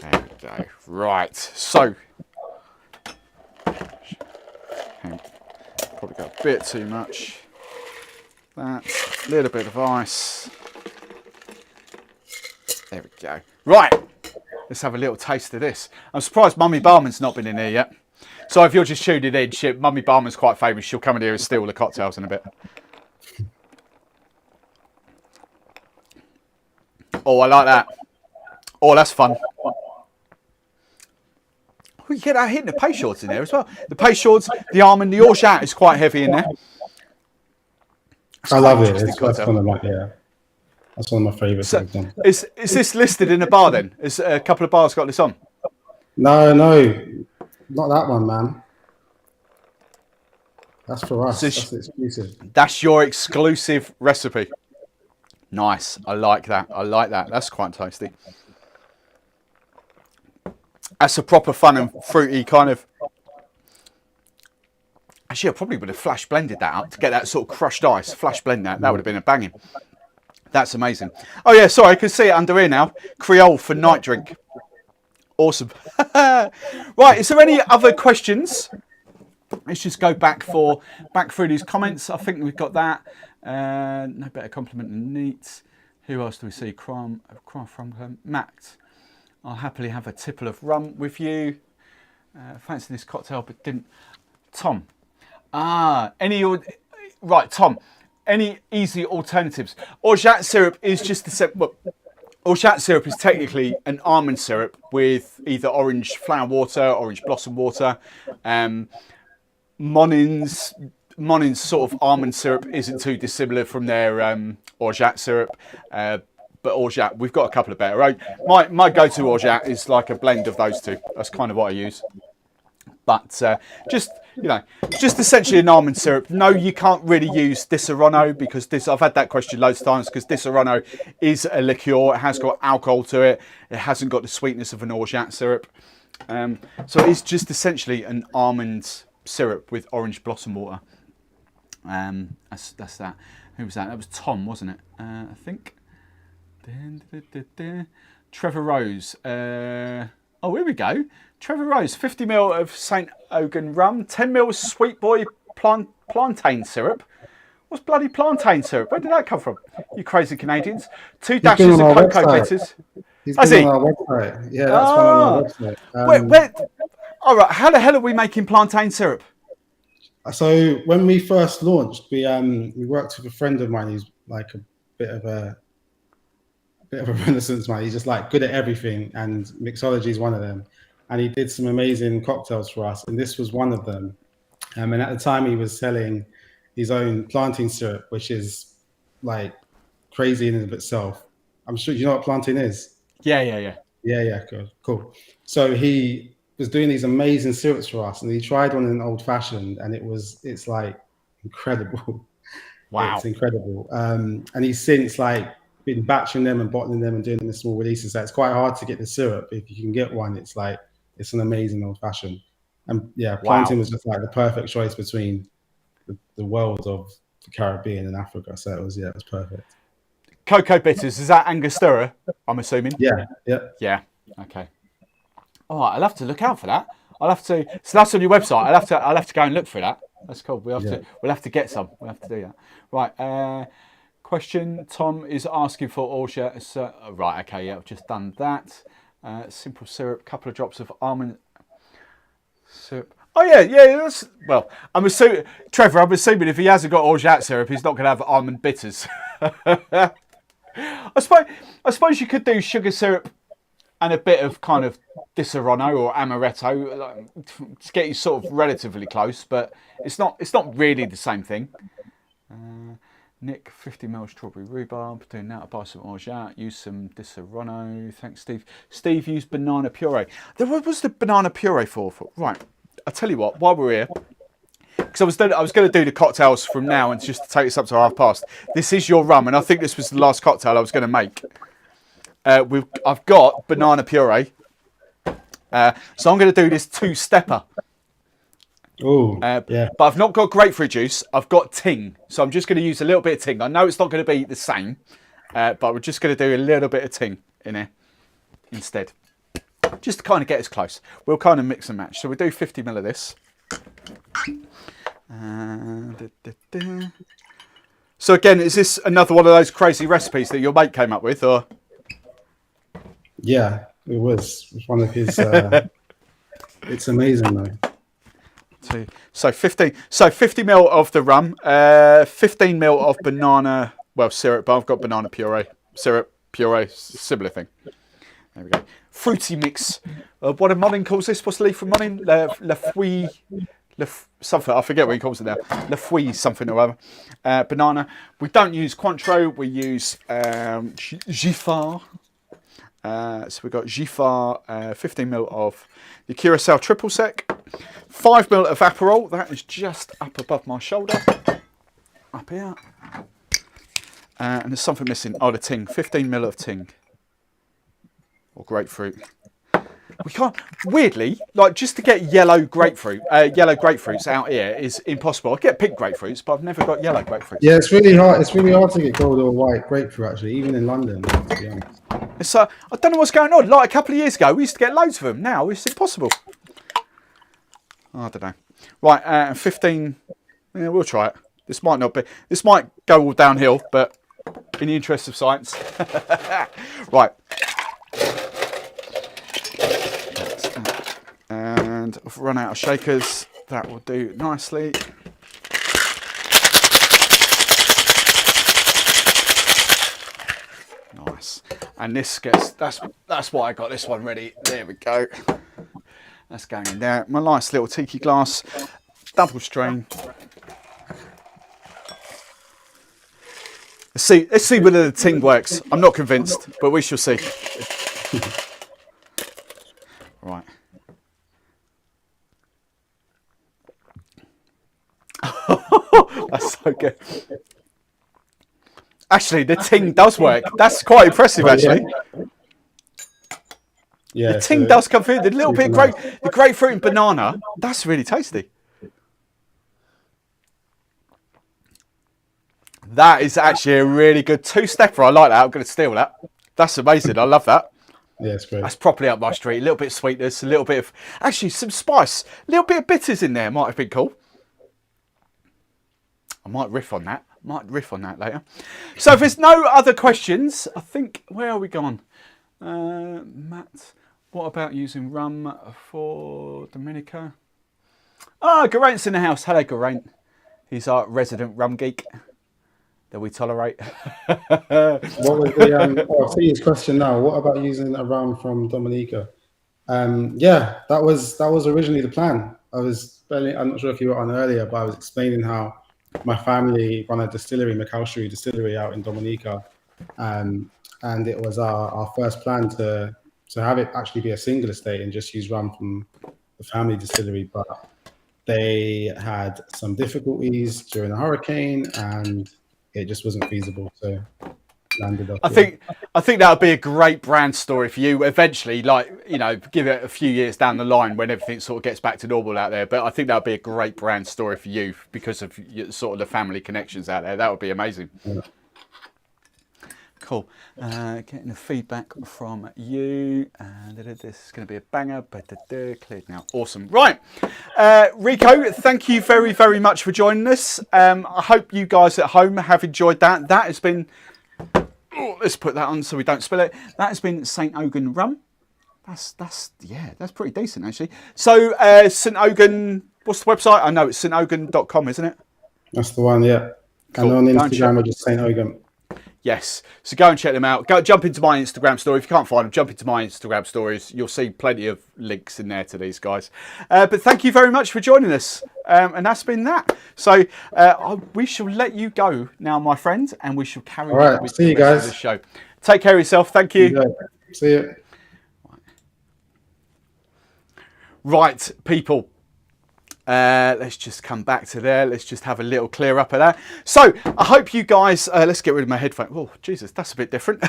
There we go. Right. So. Probably got a bit too much. That. A little bit of ice. There we go. Right. Let's have a little taste of this. I'm surprised Mummy Barman's not been in here yet. So if you're just tuning in, Mummy Barman's quite famous. She'll come in here and steal the cocktails in a bit. Oh, I like that. Oh, that's fun. We get that hitting the Peychaud's in there as well. The Peychaud's, the almond, the orgeat is quite heavy in there. I love it. That's one of my, that's one of my favourites. So, is this listed in a bar then? Is a couple of bars got this on? No, not that one, man. That's for us. That's exclusive. That's your exclusive recipe. Nice. I like that. I like that. That's quite tasty. That's a proper fun and fruity kind of. Actually, I probably would have flash blended that up to get that sort of crushed ice. Flash blend that. That would have been a banging. That's amazing. Oh yeah, sorry, I can see it under here now. Creole for night drink. Awesome. Right, is there any other questions? Let's just go back through these comments. I think we've got that. No better compliment than neat. Who else do we see? Crumb from Matt. I'll happily have a tipple of rum with you. Fancy this cocktail, but didn't. Tom. Right, Tom. Any easy alternatives? Orgeat syrup is just the orgeat syrup is technically an almond syrup with either orange flower water, orange blossom water. Monin's sort of almond syrup isn't too dissimilar from their orgeat syrup. But orgeat, we've got a couple of better. My go-to orgeat is like a blend of those two. That's kind of what I use. But just essentially an almond syrup. No, you can't really use Disaronno because I've had that question loads of times because Disaronno is a liqueur. It has got alcohol to it. It hasn't got the sweetness of an orgeat syrup. So it's just essentially an almond syrup with orange blossom water. That's that. Who was that? That was Tom, wasn't it? I think. Trevor Rose. Here we go. Trevor Rose, 50ml of St. Ogun rum, 10ml Sweet Boy plantain syrup. What's bloody plantain syrup? Where did that come from? You crazy Canadians. 2 dashes of cocoa bitters. Has he? On our website. Yeah, that's one on our website. Where, all right, how the hell are we making plantain syrup? So when we first launched, we worked with a friend of mine who's like a bit of a renaissance man. He's just like good at everything, and mixology is one of them. And he did some amazing cocktails for us, and this was one of them. And at the time, he was selling his own plantain syrup, which is like crazy in and of itself. I'm sure you know what plantain is. Yeah. Cool. So he was doing these amazing syrups for us, and he tried one in an old fashioned, and it's like incredible. Wow, it's incredible. And he's since like been batching them and bottling them and doing them in small releases. So it's quite hard to get the syrup. If you can get one, it's an amazing old fashioned. And yeah, plantain was just like the perfect choice between the world of the Caribbean and Africa. So it was perfect. Cocoa bitters, is that Angostura, I'm assuming? Yeah. Yeah, okay. All right, I'll have to look out for that. So that's on your website. I'll have to go and look for that. That's cool. We'll have to get some. We'll have to do that. Right. Question. Tom is asking for orgeat. Right. Okay. Yeah. I've just done that. Simple syrup. Couple of drops of almond syrup. Oh yeah. I'm assuming Trevor. I'm assuming if he hasn't got orgeat syrup, he's not going to have almond bitters. I suppose you could do sugar syrup and a bit of kind of Disaronno or Amaretto to get you sort of relatively close, but it's not really the same thing. Nick, 50ml strawberry rhubarb. Doing that, I'll buy some orgeat. Use some Di Serrano. Thanks, Steve. Steve used banana puree. What was the banana puree for? Right, I'll tell you what, while we're here, because I was going to do the cocktails from now and just to take this up to past. This is your rum, and I think this was the last cocktail I was going to make. I've got banana puree, so I'm going to do this 2-stepper. Oh, yeah. But I've not got grapefruit juice. I've got ting, so I'm just going to use a little bit of ting. I know it's not going to be the same, but we're just going to do a little bit of ting in here instead, just to kind of get us close. We'll kind of mix and match. So we'll do 50ml of this. So again, is this another one of those crazy recipes that your mate came up with, or? Yeah, it was. It was one of his. It's amazing though. So 50ml of the rum, 15ml of banana, syrup, but I've got banana puree, syrup, puree, similar thing. There we go. Fruity mix. What a Monin calls this? What's Lee from Monin? Le Fouille, something, I forget what he calls it now. Le Fouille something or other. Banana. We don't use Cointreau, we use Giffard. So we've got Giffard, 15ml of the Curacao triple sec, 5ml of Aperol. That is just up above my shoulder, up here. And there's something missing. Oh, the ting. 15ml of ting or grapefruit. We can't. Weirdly, like just to get yellow grapefruits out here is impossible. I get pink grapefruits, but I've never got yellow grapefruits. Yeah, it's really hard. It's really hard to get gold or white grapefruit actually, even in London. To be honest. It's, I don't know what's going on. Like a couple of years ago, we used to get loads of them. Now it's impossible. I don't know. Right, 15. Yeah, we'll try it. This might not be. This might go all downhill, but in the interest of science. Right. And I've run out of shakers. That will do nicely. Nice. And this gets, that's why I got this one ready. There we go. That's going in there. My nice little tiki glass, double strain. Let's see whether the ting works. I'm not convinced, but we shall see. Right. That's so good. Actually, the ting does work. That's quite impressive, actually. Yeah, the ting does come through. The little bit of the grapefruit and banana, that's really tasty. That is actually a really good 2-stepper. I like that. I'm going to steal that. That's amazing. I love that. Yeah, it's great. That's properly up my street. A little bit of sweetness, a little bit of, actually some spice, a little bit of bitters in there might have been cool. I might riff on that. Later. So if there's no other questions, I think, where are we gone? Matt, what about using rum for Dominica? Ah, Geraint's in the house. Hello, Geraint. He's our resident rum geek that we tolerate. What was the, I'll see his question now. What about using a rum from Dominica? Yeah, that was originally the plan. I'm not sure if you were on earlier, but I was explaining how my family run a distillery, Macalstery distillery out in Dominica. And it was our first plan to have it actually be a single estate and just use rum from the family distillery. But they had some difficulties during the hurricane and it just wasn't feasible. So landed up. I think that would be a great brand story for you eventually, like, you know, give it a few years down the line when everything sort of gets back to normal out there. But I think that would be a great brand story for you because of sort of the family connections out there. That would be amazing. Yeah. Cool. Getting the feedback from you. This is going to be a banger. Cleared now. Awesome. Right. Rico, thank you very, very much for joining us. I hope you guys at home have enjoyed that. That has been... Oh, let's put that on so we don't spill it. That has been St. Ogun rum. That's pretty decent, actually. So, St. Ogun, what's the website? I know it's stogun.com, isn't it? That's the one, yeah. Cool. And on Instagram, we're just St. Ogun. Yes, so go and check them out. Go jump into my Instagram story. If you can't find them, jump into my Instagram stories. You'll see plenty of links in there to these guys. But thank you very much for joining us. And that's been that. So we shall let you go now, my friend, and we shall carry on with the rest of the show. Take care of yourself. Thank you. See you. Right, people. Let's just come back to there. Let's just have a little clear up of that. So I hope you guys, let's get rid of my headphones. Oh, Jesus, that's a bit different.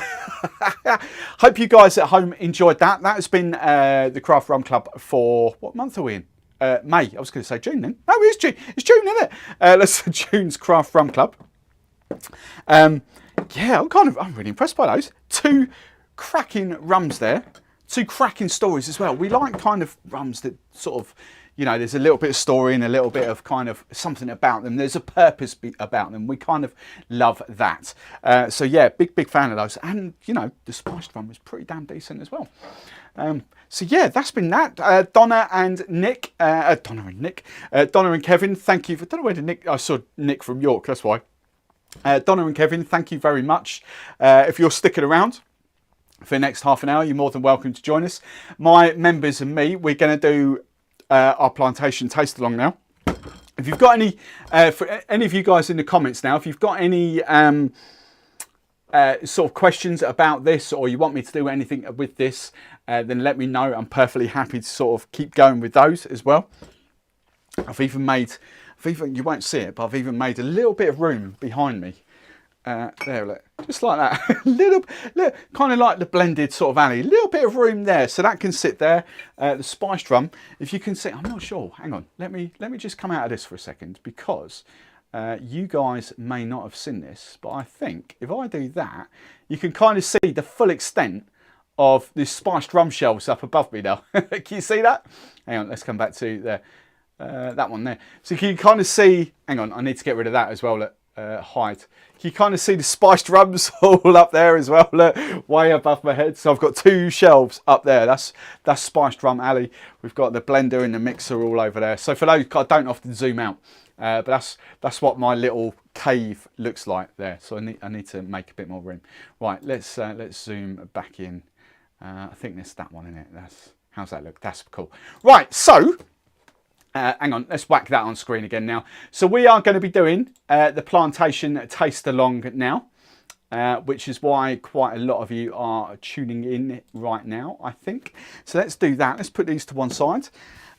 Hope you guys at home enjoyed that. That has been the Craft Rum Club for, what month are we in? May. I was going to say June then. No, it's June. It's June, isn't it? Let's June's Craft Rum Club. Yeah, I'm really impressed by those. 2 cracking rums there. 2 cracking stories as well. We like kind of rums that sort of, you know, there's a little bit of story and a little bit of kind of something about them. There's a purpose about them. We kind of love that. So yeah, big fan of those. And, you know, the spiced rum was pretty damn decent as well. So yeah, that's been that. Donna and Kevin, thank you. I don't know where Nick, I saw Nick from York, that's why. Donna and Kevin, thank you very much. If you're sticking around for the next half an hour, you're more than welcome to join us. My members and me, we're going to do our plantation taste along now. If you've got any, for any of you guys in the comments now, if you've got any sort of questions about this, or you want me to do anything with this, then let me know. I'm perfectly happy to sort of keep going with those as well. You won't see it, but I've even made a little bit of room behind me. There, look, just like that. little, kind of like the blended sort of alley. A little bit of room there, so that can sit there. The spiced rum, if you can see, I'm not sure. Hang on, let me just come out of this for a second, because you guys may not have seen this, but I think if I do that, you can kind of see the full extent of the spiced rum shelves up above me now. Can you see that? Hang on, let's come back to there. That one there. So you can kind of see. Hang on, I need to get rid of that as well. Look. Height. You kind of see the spiced rums all up there as well, look, way above my head. So I've got 2 shelves up there. That's spiced rum alley. We've got the blender and the mixer all over there. So for those, I don't often zoom out, but that's what my little cave looks like there. So I need to make a bit more room. Right, let's zoom back in. I think there's that one in it. How's that look? That's cool. Right, so. Hang on, let's whack that on screen again now. So we are going to be doing the Plantation Taste Along now, which is why quite a lot of you are tuning in right now, I think. So let's do that. Let's put these to one side.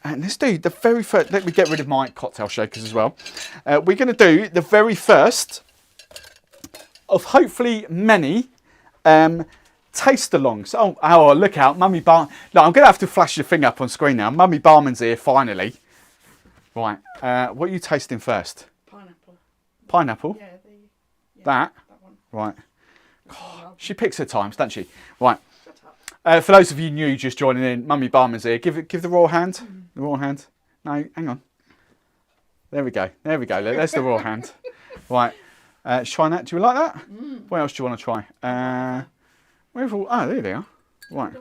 And let's do the very first, let me get rid of my cocktail shakers as well. We're going to do the very first of hopefully many taste alongs. Oh, look out, Mummy Barman. No, I'm going to have to flash your thing up on screen now. Mummy Barman's here, finally. Right, what are you tasting first? Pineapple. Pineapple? Yeah, that one. Right. Oh, she picks her times, doesn't she? Right. For those of you new just joining in, Mummy Barman's here. Give the raw hand. The raw hand. No, hang on. There we go. There we go. There's the raw hand. Right. Try that. Do you like that? What else do you want to try? Oh, there they are. Right.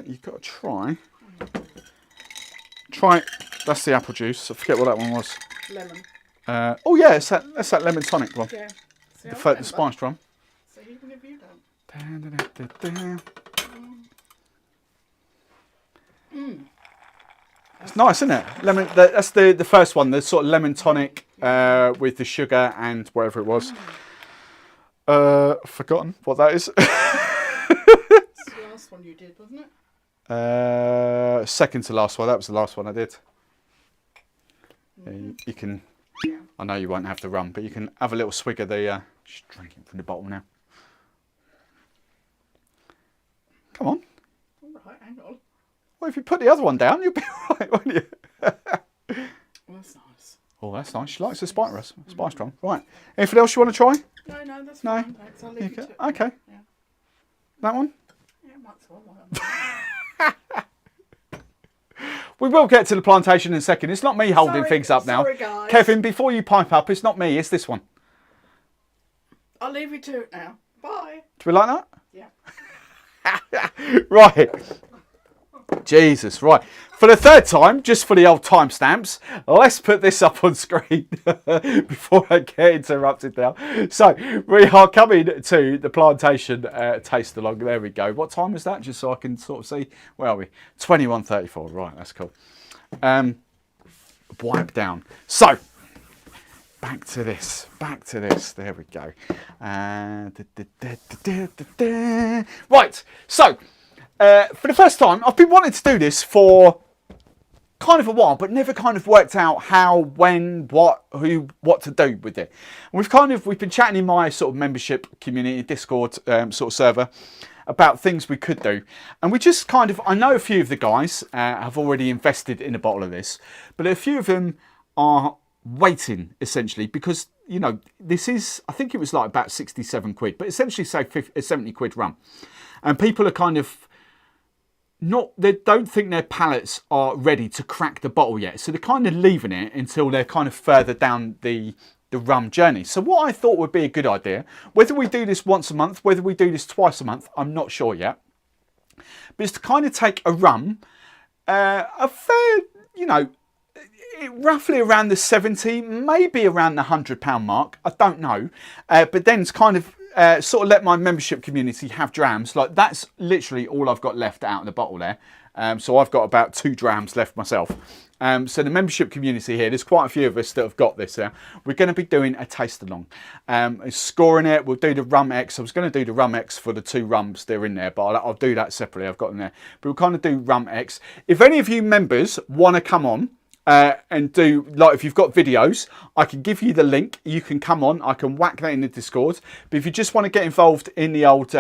You've got to try. That's the apple juice. I forget what that one was. Lemon. Oh yeah, that's that lemon tonic one. Yeah. See, The spiced rum. So even if you don't. It's nice, isn't it? Lemon. That's the first one. The sort of lemon tonic with the sugar and whatever it was. Forgotten what that is. It's the last one you did, wasn't it? Second to last one. That was the last one I did. You can. I know you won't have the rum, but you can have a little swig of the. Just drinking from the bottle now. Come on. All right, hang on. Well, if you put the other one down, you'll be all right, won't you? Well, that's nice. Oh, that's nice. She likes the spiced rum. Right. Anything else you want to try? No, that's No? fine. Thanks. I'll leave it to it. Okay. Yeah. That one? Yeah, that's all. We will get to the plantation in a second. It's not me holding things up now. Sorry, guys. Kevin, before you pipe up, it's not me, it's this one. I'll leave you to it now. Bye. Do we like that? Yeah. Right. Jesus, right. For the third time, just for the old timestamps, let's put this up on screen before I get interrupted now. So, we are coming to the Plantation taste along. There we go. What time is that? Just so I can sort of see. Where are we? 21:34. Right, that's cool. Wipe down. So, back to this. There we go. Right, so... for the first time, I've been wanting to do this for kind of a while, but never kind of worked out how, when, what, who, what to do with it. And we've been chatting in my sort of membership community, Discord sort of server, about things we could do. And we just kind of, I know a few of the guys have already invested in a bottle of this, but a few of them are waiting essentially because, you know, this is, I think it was like about 67 quid, but essentially say 70 quid rum. And people are kind of, they don't think their palates are ready to crack the bottle yet. So they're kind of leaving it until they're kind of further down the rum journey. So what I thought would be a good idea, whether we do this once a month, whether we do this twice a month, I'm not sure yet. But it's to kind of take a rum, a fair, you know, roughly around the 70, maybe around the £100 mark. I don't know. But then it's kind of, sort of let my membership community have drams. Like that's literally all I've got left out of the bottle there. So I've got about 2 drams left myself. So the membership community here, there's quite a few of us that have got this. We're going to be doing a taste along. Scoring it, we'll do the Rum X. I was going to do the Rum X for the 2 rums they're in there, but I'll do that separately. I've got them there. But we'll kind of do Rum X. If any of you members want to come on, and do, like if you've got videos, I can give you the link, you can come on, I can whack that in the Discord. But if you just want to get involved in the old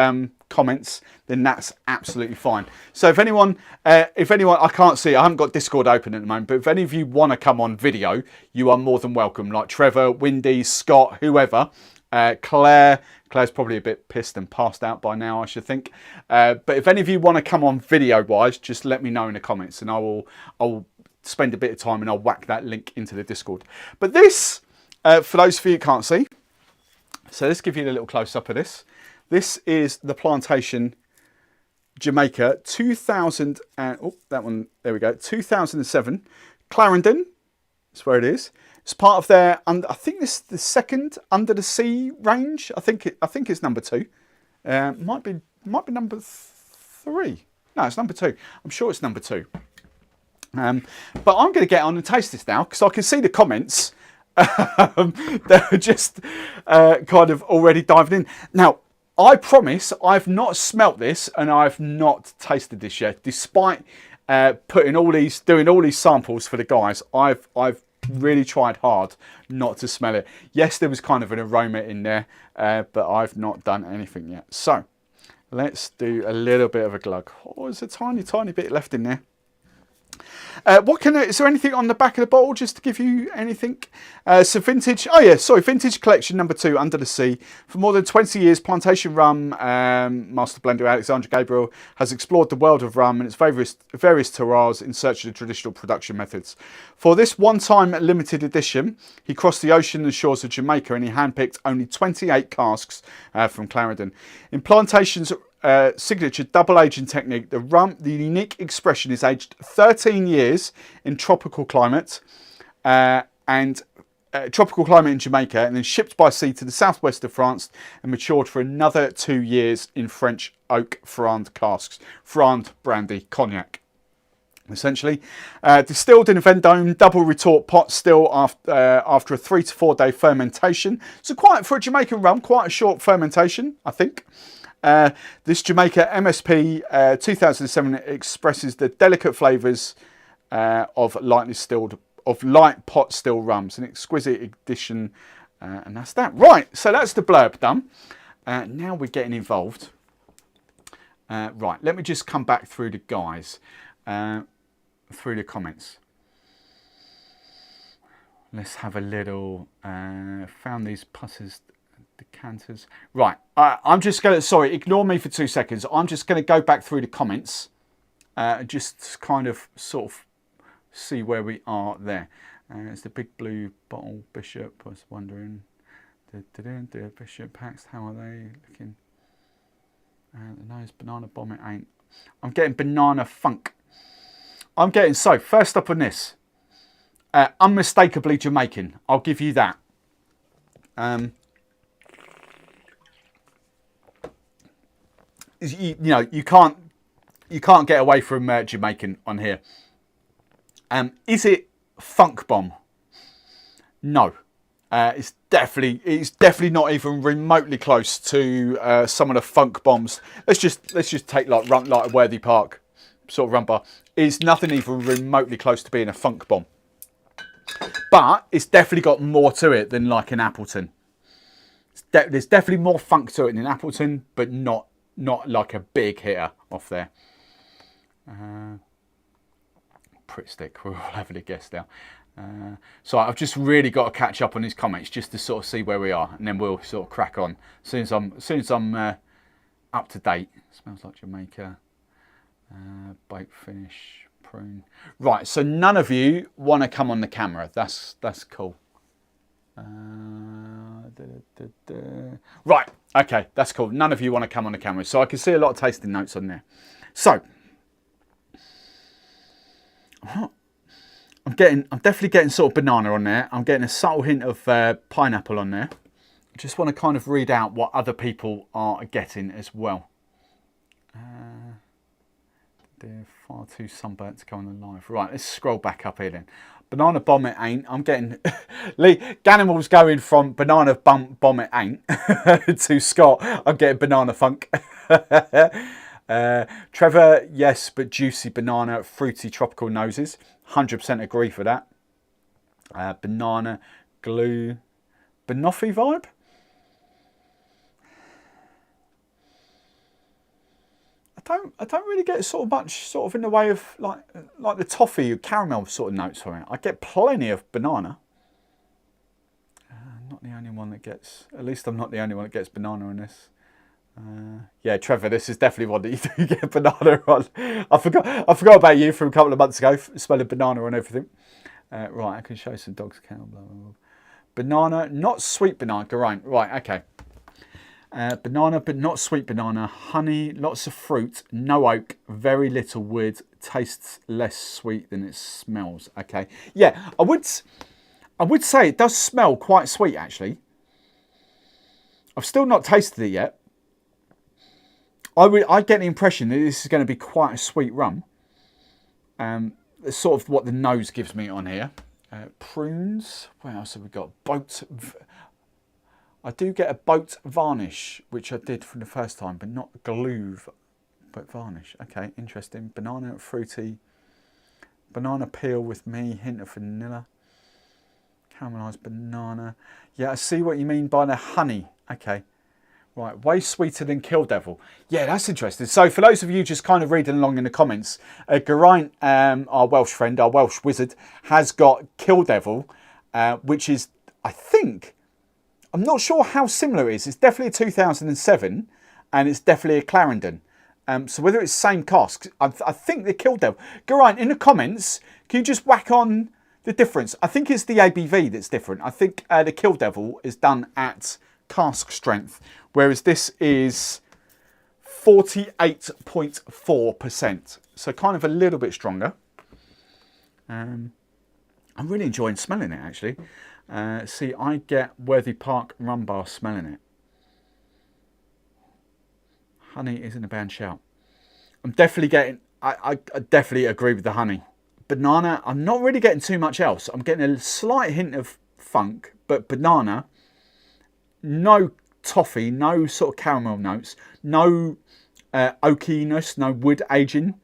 comments, then that's absolutely fine. So if anyone, I can't see, I haven't got Discord open at the moment, but if any of you want to come on video, you are more than welcome. Like Trevor, Windy, Scott, whoever, Claire's probably a bit pissed and passed out by now, I should think. But if any of you want to come on video wise, just let me know in the comments and I'll spend a bit of time and I'll whack that link into the Discord. But this, for those of you who can't see, so let's give you a little close up of this. This is the Plantation Jamaica 2000 and, oh, that one, there we go, 2007 Clarendon. That's where it is. It's part of their, I think this is the second Under the Sea range. I think it's number 2. Might be number 3. No, it's number 2. I'm sure it's number 2. But I'm going to get on and taste this now because I can see the comments that are just kind of already diving in. Now, I promise I've not smelt this and I've not tasted this yet. Despite doing all these samples for the guys, I've really tried hard not to smell it. Yes, there was kind of an aroma in there, but I've not done anything yet. So let's do a little bit of a glug. Oh, there's a tiny, tiny bit left in there. Is there anything on the back of the bottle just to give you anything? So vintage, vintage collection number 2, Under the Sea. For more than 20 years, Plantation Rum master blender Alexander Gabriel has explored the world of rum and its various terroirs in search of the traditional production methods. For this one-time limited edition, he crossed the ocean and shores of Jamaica and he handpicked only 28 casks from Clarendon. In Plantation's signature double aging technique, the unique expression is aged 13 years in tropical climate tropical climate in Jamaica and then shipped by sea to the southwest of France and matured for another 2 years in French oak Frand casks. Frand brandy cognac, essentially. Distilled in a Vendome double retort pot still after a 3 to 4 day fermentation. So for a Jamaican rum, quite a short fermentation, I think. This Jamaica MSP 2007 expresses the delicate flavours of light pot still rums, an exquisite addition, and that's that. Right, so that's the blurb done. Now we're getting involved. Right, let me just come back through the guys, through the comments. Let's have a little, found these putters, decanters. Right, I'm just going to, sorry, ignore me for 2 seconds. I'm just going to go back through the comments, just kind of sort of see where we are there. It's the big blue bottle Bishop. I was wondering, the Bishop packs, how are they looking? The nose banana bomb, it ain't. I'm getting banana funk. I'm getting, so first up on this, unmistakably Jamaican. I'll give you that. You know, you can't get away from Jamaican on here. Is it funk bomb? No. It's definitely not even remotely close to some of the funk bombs. Let's just take like a Worthy Park sort of rum bar. It's nothing even remotely close to being a funk bomb. But it's definitely got more to it than like an Appleton. There's definitely more funk to it than an Appleton, but not like a big hitter off there. Pritt stick, we're all having a guess now. So I've just really got to catch up on his comments just to sort of see where we are, and then we'll sort of crack on. As soon as I'm up to date. Smells like Jamaica. Bake finish, prune. Right, so none of you want to come on the camera. That's cool. Right, okay, that's cool. None of you want to come on the camera, so I can see a lot of tasting notes on there. So I'm definitely getting sort of banana on there. I'm getting a subtle hint of pineapple on there. I just want to kind of read out what other people are getting as well. They're far too sunburnt to go on the live. Right, let's scroll back up here then. Banana bomb it ain't. I'm getting Lee Ganimal's going from banana bomb it ain't to Scott. I'm getting banana funk. Trevor, yes, but juicy banana, fruity tropical noses. 100% agree for that. Banana glue, banoffee vibe. I don't really get sort of much sort of in the way of like the toffee or caramel sort of notes from it. I get plenty of banana. Not the only one that gets, at least I'm not the only one that gets banana in this. Yeah, Trevor, this is definitely one that you do get banana on. I forgot about you from a couple of months ago, smelling banana on everything. Right, I can show some dogs cow. Blah, blah, blah. Banana, not sweet banana. Right, okay. Banana, but not sweet banana. Honey, lots of fruit, no oak, very little wood. Tastes less sweet than it smells. Okay, yeah, I would say it does smell quite sweet actually. I've still not tasted it yet. I get the impression that this is going to be quite a sweet rum. It's sort of what the nose gives me on here. Prunes. What else have we got? I do get a boat varnish, which I did for the first time, but not glue, but varnish. Okay, interesting. Banana, fruity. Banana peel with me, hint of vanilla. Caramelised banana. Yeah, I see what you mean by the honey. Okay. Right, way sweeter than Kill Devil. Yeah, that's interesting. So for those of you just kind of reading along in the comments, Geraint, our Welsh friend, our Welsh wizard, has got Kill Devil, which is, I think, I'm not sure how similar it is. It's definitely a 2007, and it's definitely a Clarendon. So whether it's same cask, I think the Kill Devil. Geraint, in the comments, can you just whack on the difference? I think it's the ABV that's different. I think the Kill Devil is done at cask strength, whereas this is 48.4%. So kind of a little bit stronger. I'm really enjoying smelling it actually. See, I get Worthy Park rum bar smelling it. Honey isn't a bad shout. I'm definitely getting, I definitely agree with the honey. Banana, I'm not really getting too much else. I'm getting a slight hint of funk, but banana, no toffee, no sort of caramel notes, no oakiness, no wood aging.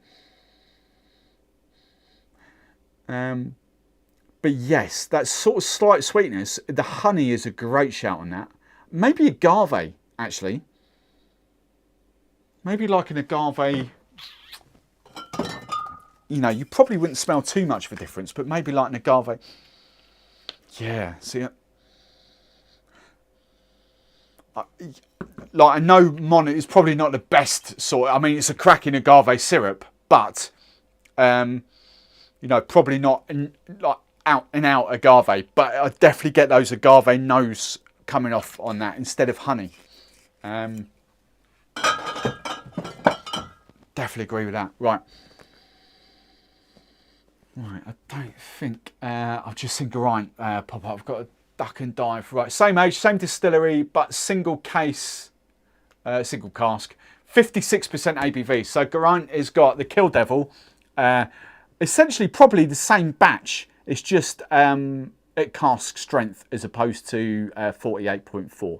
But yes, that sort of slight sweetness, the honey is a great shout on that. Maybe agave, actually. Maybe like an agave, you know, you probably wouldn't smell too much of a difference, but maybe like an agave. Yeah, see it? Like I know Mon is probably not the best sort. I mean, it's a cracking agave syrup, but you know, probably not like out and out agave. But I definitely get those agave nose coming off on that instead of honey. Definitely agree with that. Right. Right, I don't think I've just seen Geraint pop up. I've got a duck and dive. Right, same age, same distillery, but single case, single cask, 56% ABV. So Geraint has got the Kill Devil, essentially probably the same batch. It's just at cask strength as opposed to 48.4.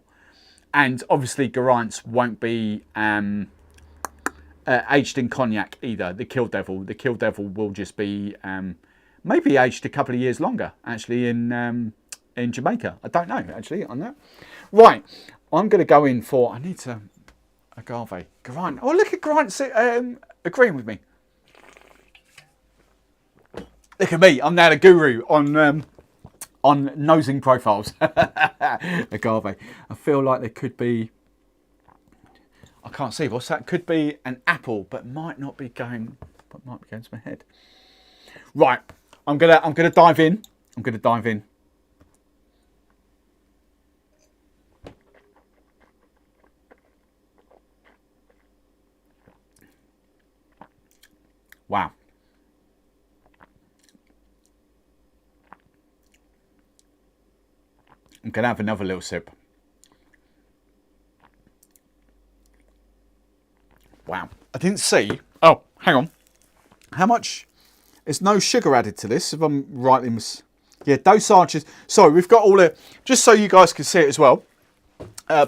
And obviously Geraint's won't be aged in cognac either, the Kill Devil. The Kill Devil will just be maybe aged a couple of years longer, actually, in Jamaica. I don't know, actually, on that. Right, I'm going to go in for, I need to, agave. Geraint. Oh, look at Geraint agreeing with me. Look at me, I'm now the guru on nosing profiles. Agave. I feel like there could be, I can't see, what's that? Could be an apple, but might not be going, but might be going to my head. Right, I'm gonna dive in. I'm gonna dive in. Wow. I'm gonna have another little sip. Wow, I didn't see. Oh, hang on. How much? There's no sugar added to this, if I'm rightly yeah, dosage is. Sorry, we've got all the. Just so you guys can see it as well.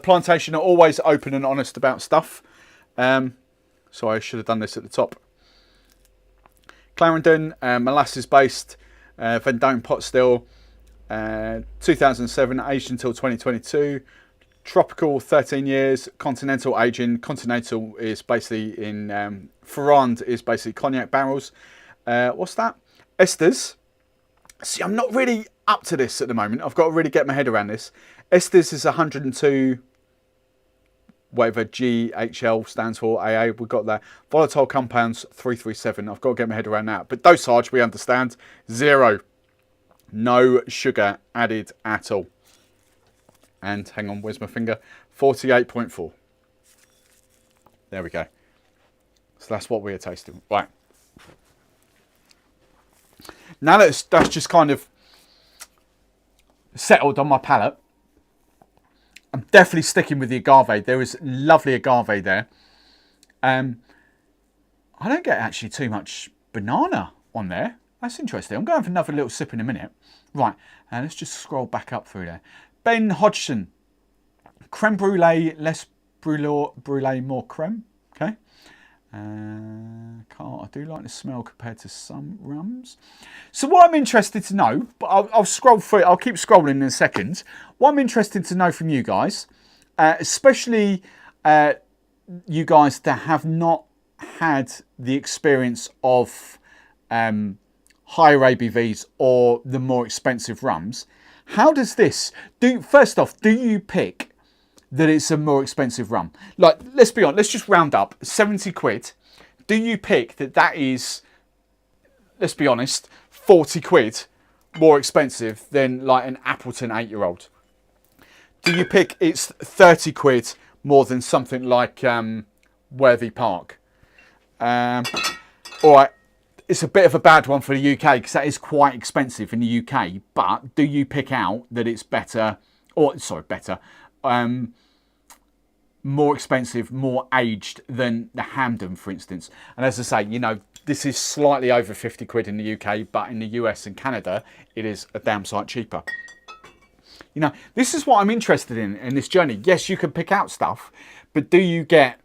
Plantation are always open and honest about stuff. Sorry, I should have done this at the top. Clarendon, molasses based, Vendome pot still. 2007, aged until 2022. Tropical, 13 years. Continental aging. Continental is basically in Ferrand is basically cognac barrels. What's that? Esters. See, I'm not really up to this at the moment. I've got to really get my head around this. Esters is 102, whatever GHL stands for, AA. We've got that. Volatile compounds, 337. I've got to get my head around that. But dosage, we understand, 0. No sugar added at all. And hang on, where's my finger? 48.4. There we go. So that's what we are tasting. Right. Now that that's just kind of settled on my palate, I'm definitely sticking with the agave. There is lovely agave there. I don't get actually too much banana on there. That's interesting. I'm going to have another little sip in a minute. Right, and let's just scroll back up through there. Ben Hodgson, creme brulee, less brulee, more creme. Okay. I do like the smell compared to some rums. So what I'm interested to know, but I'll scroll through it. I'll keep scrolling in a second. What I'm interested to know from you guys, especially you guys that have not had the experience of higher ABVs or the more expensive rums. How does this first off, do you pick that it's a more expensive rum? Like, let's be honest, let's just round up 70 quid. Do you pick that is, let's be honest, 40 quid more expensive than like an Appleton 8-year-old? Do you pick it's 30 quid more than something like Worthy Park? All right. It's a bit of a bad one for the UK because that is quite expensive in the UK. But do you pick out that it's better, or sorry, better, more expensive, more aged than the Hamden, for instance? And as I say, you know, this is slightly over 50 quid in the UK, but in the US and Canada, it is a damn sight cheaper. You know, this is what I'm interested in this journey. Yes, you can pick out stuff, but do you get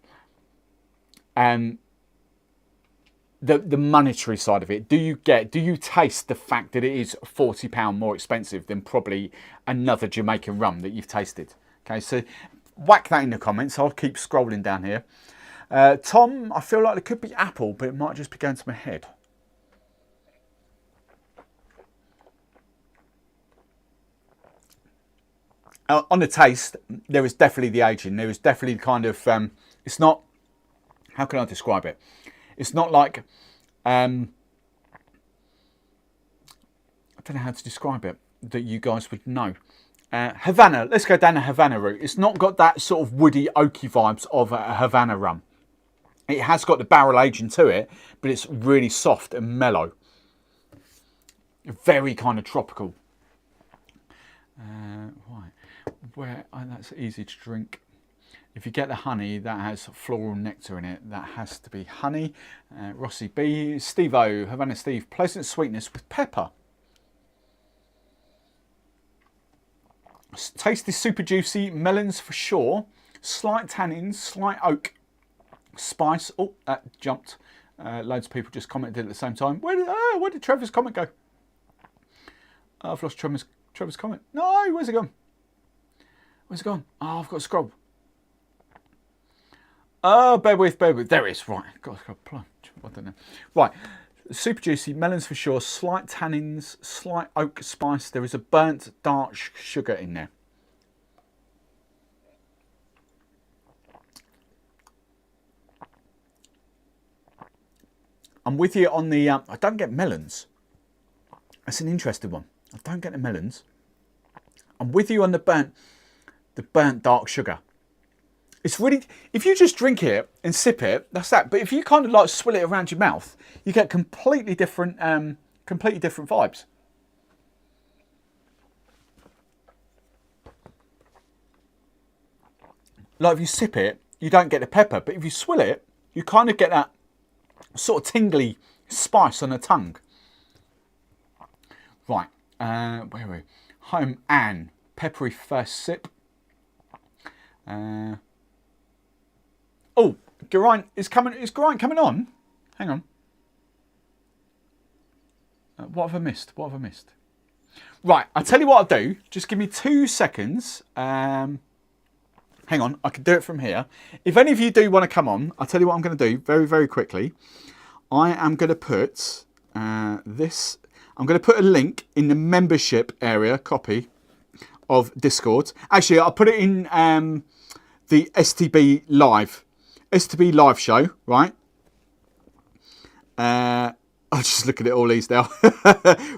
the monetary side of it? Do you taste the fact that it is £40 more expensive than probably another Jamaican rum that you've tasted? Okay, so whack that in the comments. I'll keep scrolling down here. Tom, I feel like it could be apple, but it might just be going to my head. On the taste, there is definitely the aging. There is definitely kind of, it's not, how can I describe it? It's not like, I don't know how to describe it, that you guys would know. Havana, let's go down the Havana route. It's not got that sort of woody, oaky vibes of a Havana rum. It has got the barrel aging to it, but it's really soft and mellow. Very kind of tropical. Right, that's easy to drink. If you get the honey, that has floral nectar in it. That has to be honey. Rossi B, Steve-O, Havana Steve, pleasant sweetness with pepper. Taste is super juicy, melons for sure. Slight tannins, slight oak, spice. Oh, that jumped. Loads of people just commented at the same time. Where did Trevor's comment go? I've lost Trevor's comment. No, where's it gone? Where's it gone? Oh, I've got to scroll. Oh, bear with. There it is. Right, got to scroll. I don't know. Right, super juicy, melons for sure. Slight tannins, slight oak spice. There is a burnt dark sugar in there. I'm with you on the. I don't get melons. That's an interesting one. I don't get the melons. I'm with you on the burnt dark sugar. It's really, if you just drink it and sip it, that's that. But if you kind of like swill it around your mouth, you get completely different vibes. Like if you sip it, you don't get the pepper, but if you swill it, you kind of get that sort of tingly spice on the tongue. Right, where are we? Home Anne, peppery first sip. Oh, Geraint is coming. Is Geraint coming on? Hang on. What have I missed? Right, I'll tell you what I'll do. Just give me 2 seconds. Hang on, I can do it from here. If any of you do want to come on, I'll tell you what I'm going to do very, very quickly. I am going to put this. I'm going to put a link in the membership area, copy of Discord. Actually, I'll put it in the STB live show, right? I'll just look at it all these now.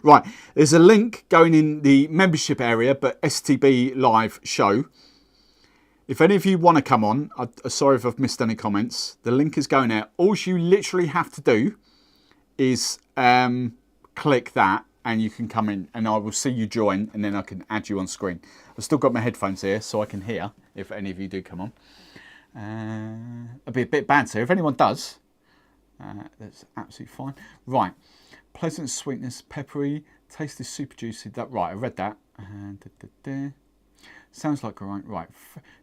Right, there's a link going in the membership area, but STB live show. If any of you want to come on, sorry if I've missed any comments. The link is going out. All you literally have to do is click that and you can come in and I will see you join and then I can add you on screen. I've still got my headphones here so I can hear if any of you do come on. It'll be a bit bad here. If anyone does, that's absolutely fine. Right, pleasant sweetness, peppery, taste is super juicy. Right, I read that. Sounds like right.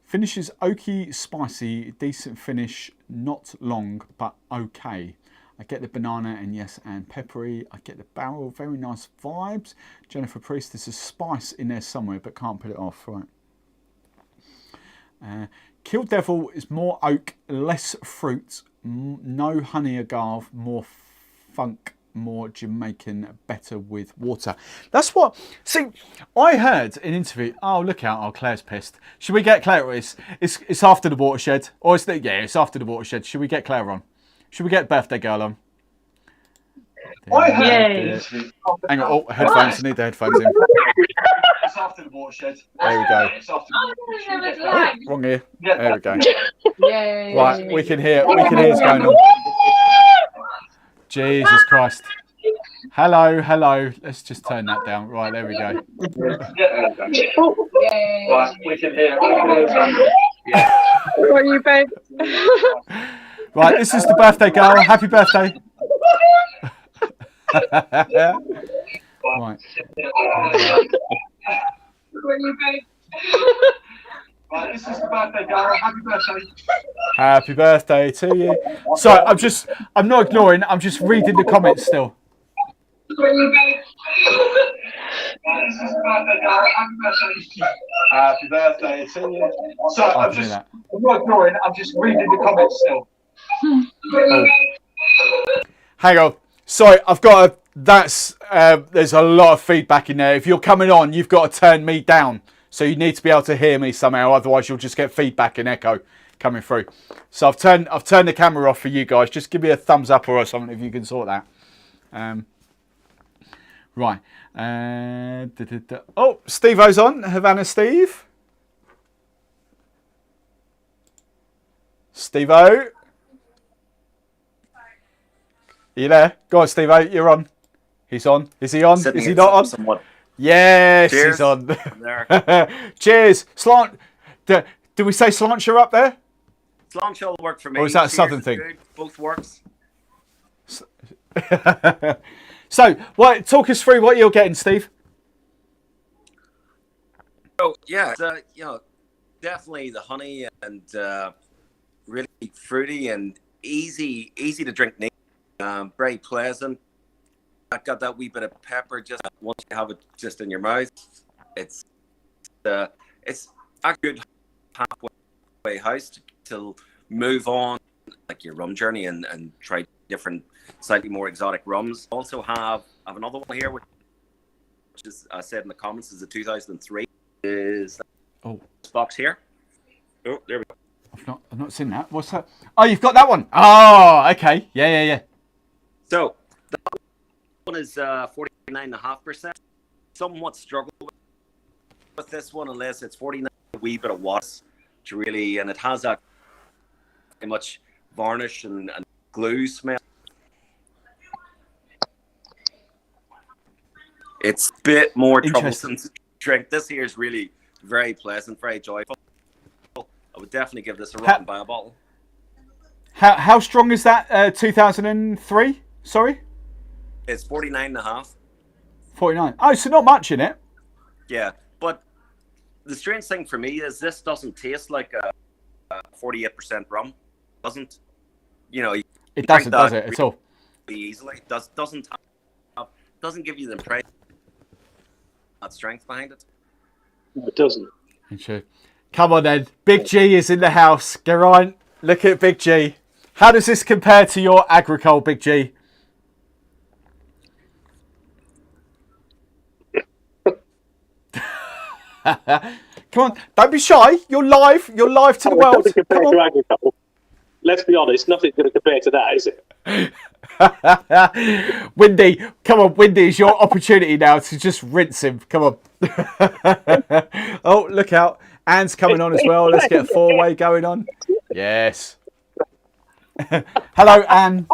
Finishes oaky, spicy, decent finish, not long, but okay. I get the banana and yes, and peppery. I get the barrel, very nice vibes. Jennifer Priest, there's a spice in there somewhere, but can't put it off, right. Kill Devil is more oak, less fruit, no honey agave, more funk, more Jamaican, better with water. That's what, see, I heard an interview. Oh, look out, oh, Claire's pissed. Should we get Claire? It's after the watershed. Or is it, yeah, it's after the watershed. Should we get Claire on? Should we get birthday girl on? Yay. Hang on, oh, headphones, I need the headphones in. It's after the watershed. There we go. It's after the watershed. Oh, wrong ear. There we go. Yay. Right, we can hear what's going on. Jesus Christ. Hello. Let's just turn that down. Right, there we go. Right, we can hear. What are you both? Right, this is the birthday girl. Happy birthday. Right. Right, this is the birthday girl. Happy birthday. Happy birthday to you. Sorry, I'm not ignoring. I'm just reading the comments still. Right, this is the birthday girl. Happy birthday. Happy birthday to you. Sorry, I'm not ignoring. I'm just reading the comments still. Oh. Hang on. Sorry, I've got a. There's a lot of feedback in there. If you're coming on, you've got to turn me down. So you need to be able to hear me somehow. Otherwise, you'll just get feedback and echo coming through. So I've turned the camera off for you guys. Just give me a thumbs up or something if you can sort that. Right. Oh, Steve-O's on. Havana Steve. Steve-O. Are you there? Go on, Steve-O. You're on. He's on. Is he on? Sitting Is he in not on? somewhat. Yes, Cheers. he's on. There. Cheers. Slant. Do we say slancher up there? Slancher will work for me. Or is that a Cheers southern is thing? good. Both works. So, talk us through what you're getting, Steve. So yeah, definitely the honey and really fruity and easy to drink. Very pleasant. I got that wee bit of pepper just once you have it just in your mouth. It's a good halfway house to move on like your rum journey and try different slightly more exotic rums. Also have another one here which is I said in the comments is a 2003 is this box here. Oh, there we go. I've not seen that. What's that? Oh, you've got that one. Oh, okay. Yeah. So that one is 49.5%. Somewhat struggle with this one unless it's 49 a wee bit of watts to really, and it has that much varnish and glue smell. It's a bit more troublesome to drink. This here is really very pleasant, very joyful. I would definitely give this a run and buy a bottle. How strong is that 2003? Sorry? It's 49.5. 49. Oh, so not much in it. Yeah, but the strange thing for me is this doesn't taste like a 48% rum. Doesn't, it doesn't, does it, at all? Easily. Doesn't give you the impression that strength behind it. No, it doesn't. Come on then. Big G is in the house. Geraint, look at Big G. How does this compare to your agricole, Big G? Come on, don't be shy. You're live. You're live to the world. Come on. Let's be honest, nothing's going to compare to that, is it? Windy, come on, Windy, it's your opportunity now to just rinse him. Come on. Oh, look out. Anne's coming on as well. Let's get a four-way going on. Yes. Hello, Anne.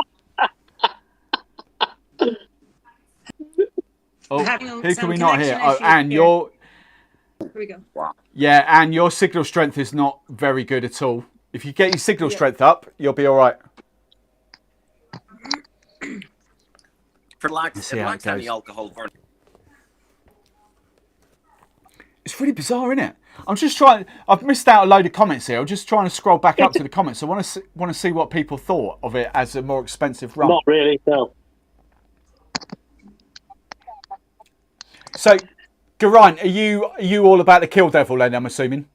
Oh, who can we not hear? Oh, Anne, you're... Here we go. Wow. Yeah, Anne, your signal strength is not very good at all. If you get your signal strength up, you'll be all right. For any alcohol burn. It's really bizarre, isn't it? I'm just trying. I've missed out a load of comments here. I'm just trying to scroll back up to the comments. I want to see what people thought of it as a more expensive rum. Not really, no. So, Geraint, are you all about the Kill Devil then? I'm assuming.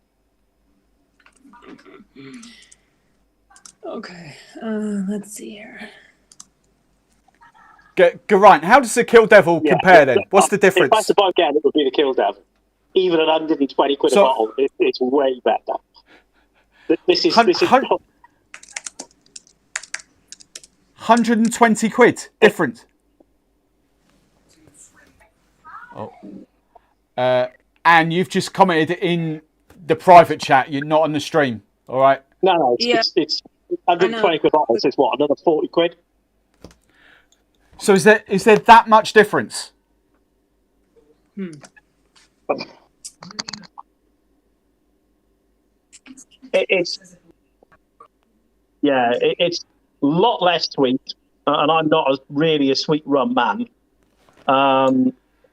Okay, let's see here. Geraint, how does the Kill Devil compare then? What's the difference? If I had to buy again, it would be the Kill Devil. Even at 120 quid a bottle, it's way better. This is 120 quid different. Oh. And you've just commented in the private chat. You're not on the stream, all right? No, it's 120 quid bottles. It's what, another 40 quid? So is there that much difference? It's a lot less sweet, and I'm not really a sweet rum man.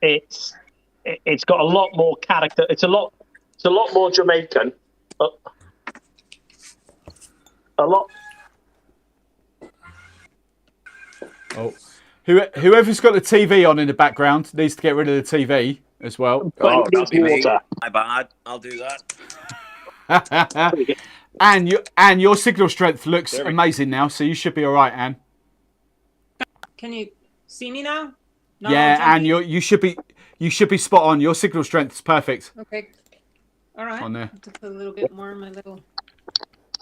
It's got a lot more character. It's a lot more Jamaican. A lot. Oh, whoever's got the TV on in the background needs to get rid of the TV as well. Oh, that'll be me. My bad. I'll do that. And your signal strength looks amazing now, so you should be all right, Anne. Can you see me now? No, yeah, Anne, you should be spot on. Your signal strength is perfect. Okay. All right. On there. I have to put a little bit more in my little.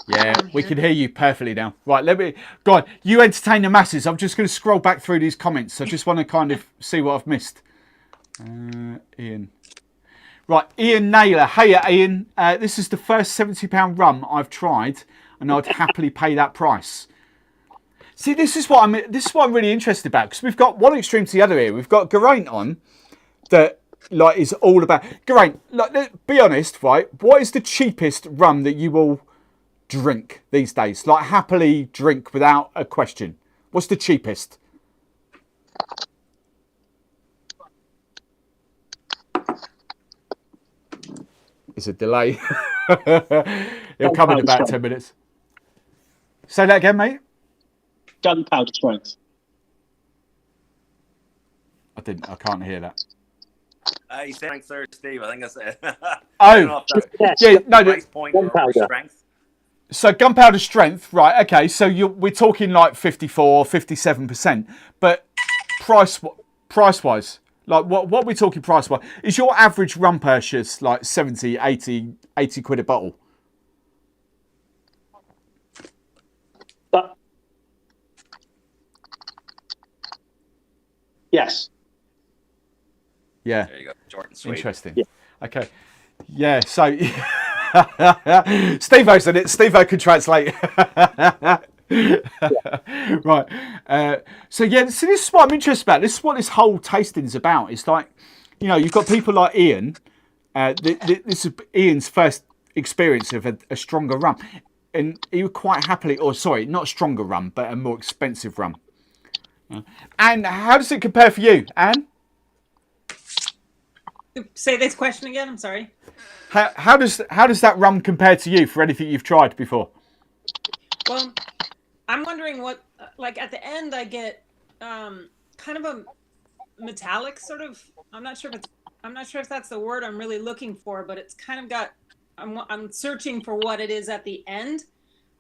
Yeah, we can hear you perfectly now. Right, go on. You entertain the masses. I'm just going to scroll back through these comments. I just want to kind of see what I've missed. Ian. Right, Ian Naylor. Hey, Ian. This is the first £70 rum I've tried, and I'd happily pay that price. See, this is what I'm really interested about, because we've got one extreme to the other here. We've got Geraint on that like is all about Geraint. Like, be honest, right? What is the cheapest rum that you will drink these days? Like happily drink without a question. What's the cheapest? It's a delay. It'll come in about 10 minutes. Say that again, mate. Gunpowder strength. I can't hear that. You said strength, Steve. I think I said. Oh, yeah, no, price point or strength. So gunpowder strength, right? Okay, so we're talking like 54, 57%. But price wise, like what are we talking price wise? Is your average rum purchase like 70, 80 quid a bottle? Yes. Yeah. There you go. Short and sweet. Interesting. Yeah. Okay. Yeah. So Steve-O's in it. Steve-O can translate. Right. So this is what I'm interested about. This is what this whole tasting is about. It's like, you've got people like Ian. This is Ian's first experience of a stronger rum, and he would quite happily, not stronger rum, but a more expensive rum. And how does it compare for you, Anne? Say this question again. I'm sorry. How does that rum compare to you for anything you've tried before? Well, I'm wondering what, like at the end, I get kind of a metallic sort of. I'm not sure if that's the word I'm really looking for, but it's kind of got. I'm searching for what it is at the end.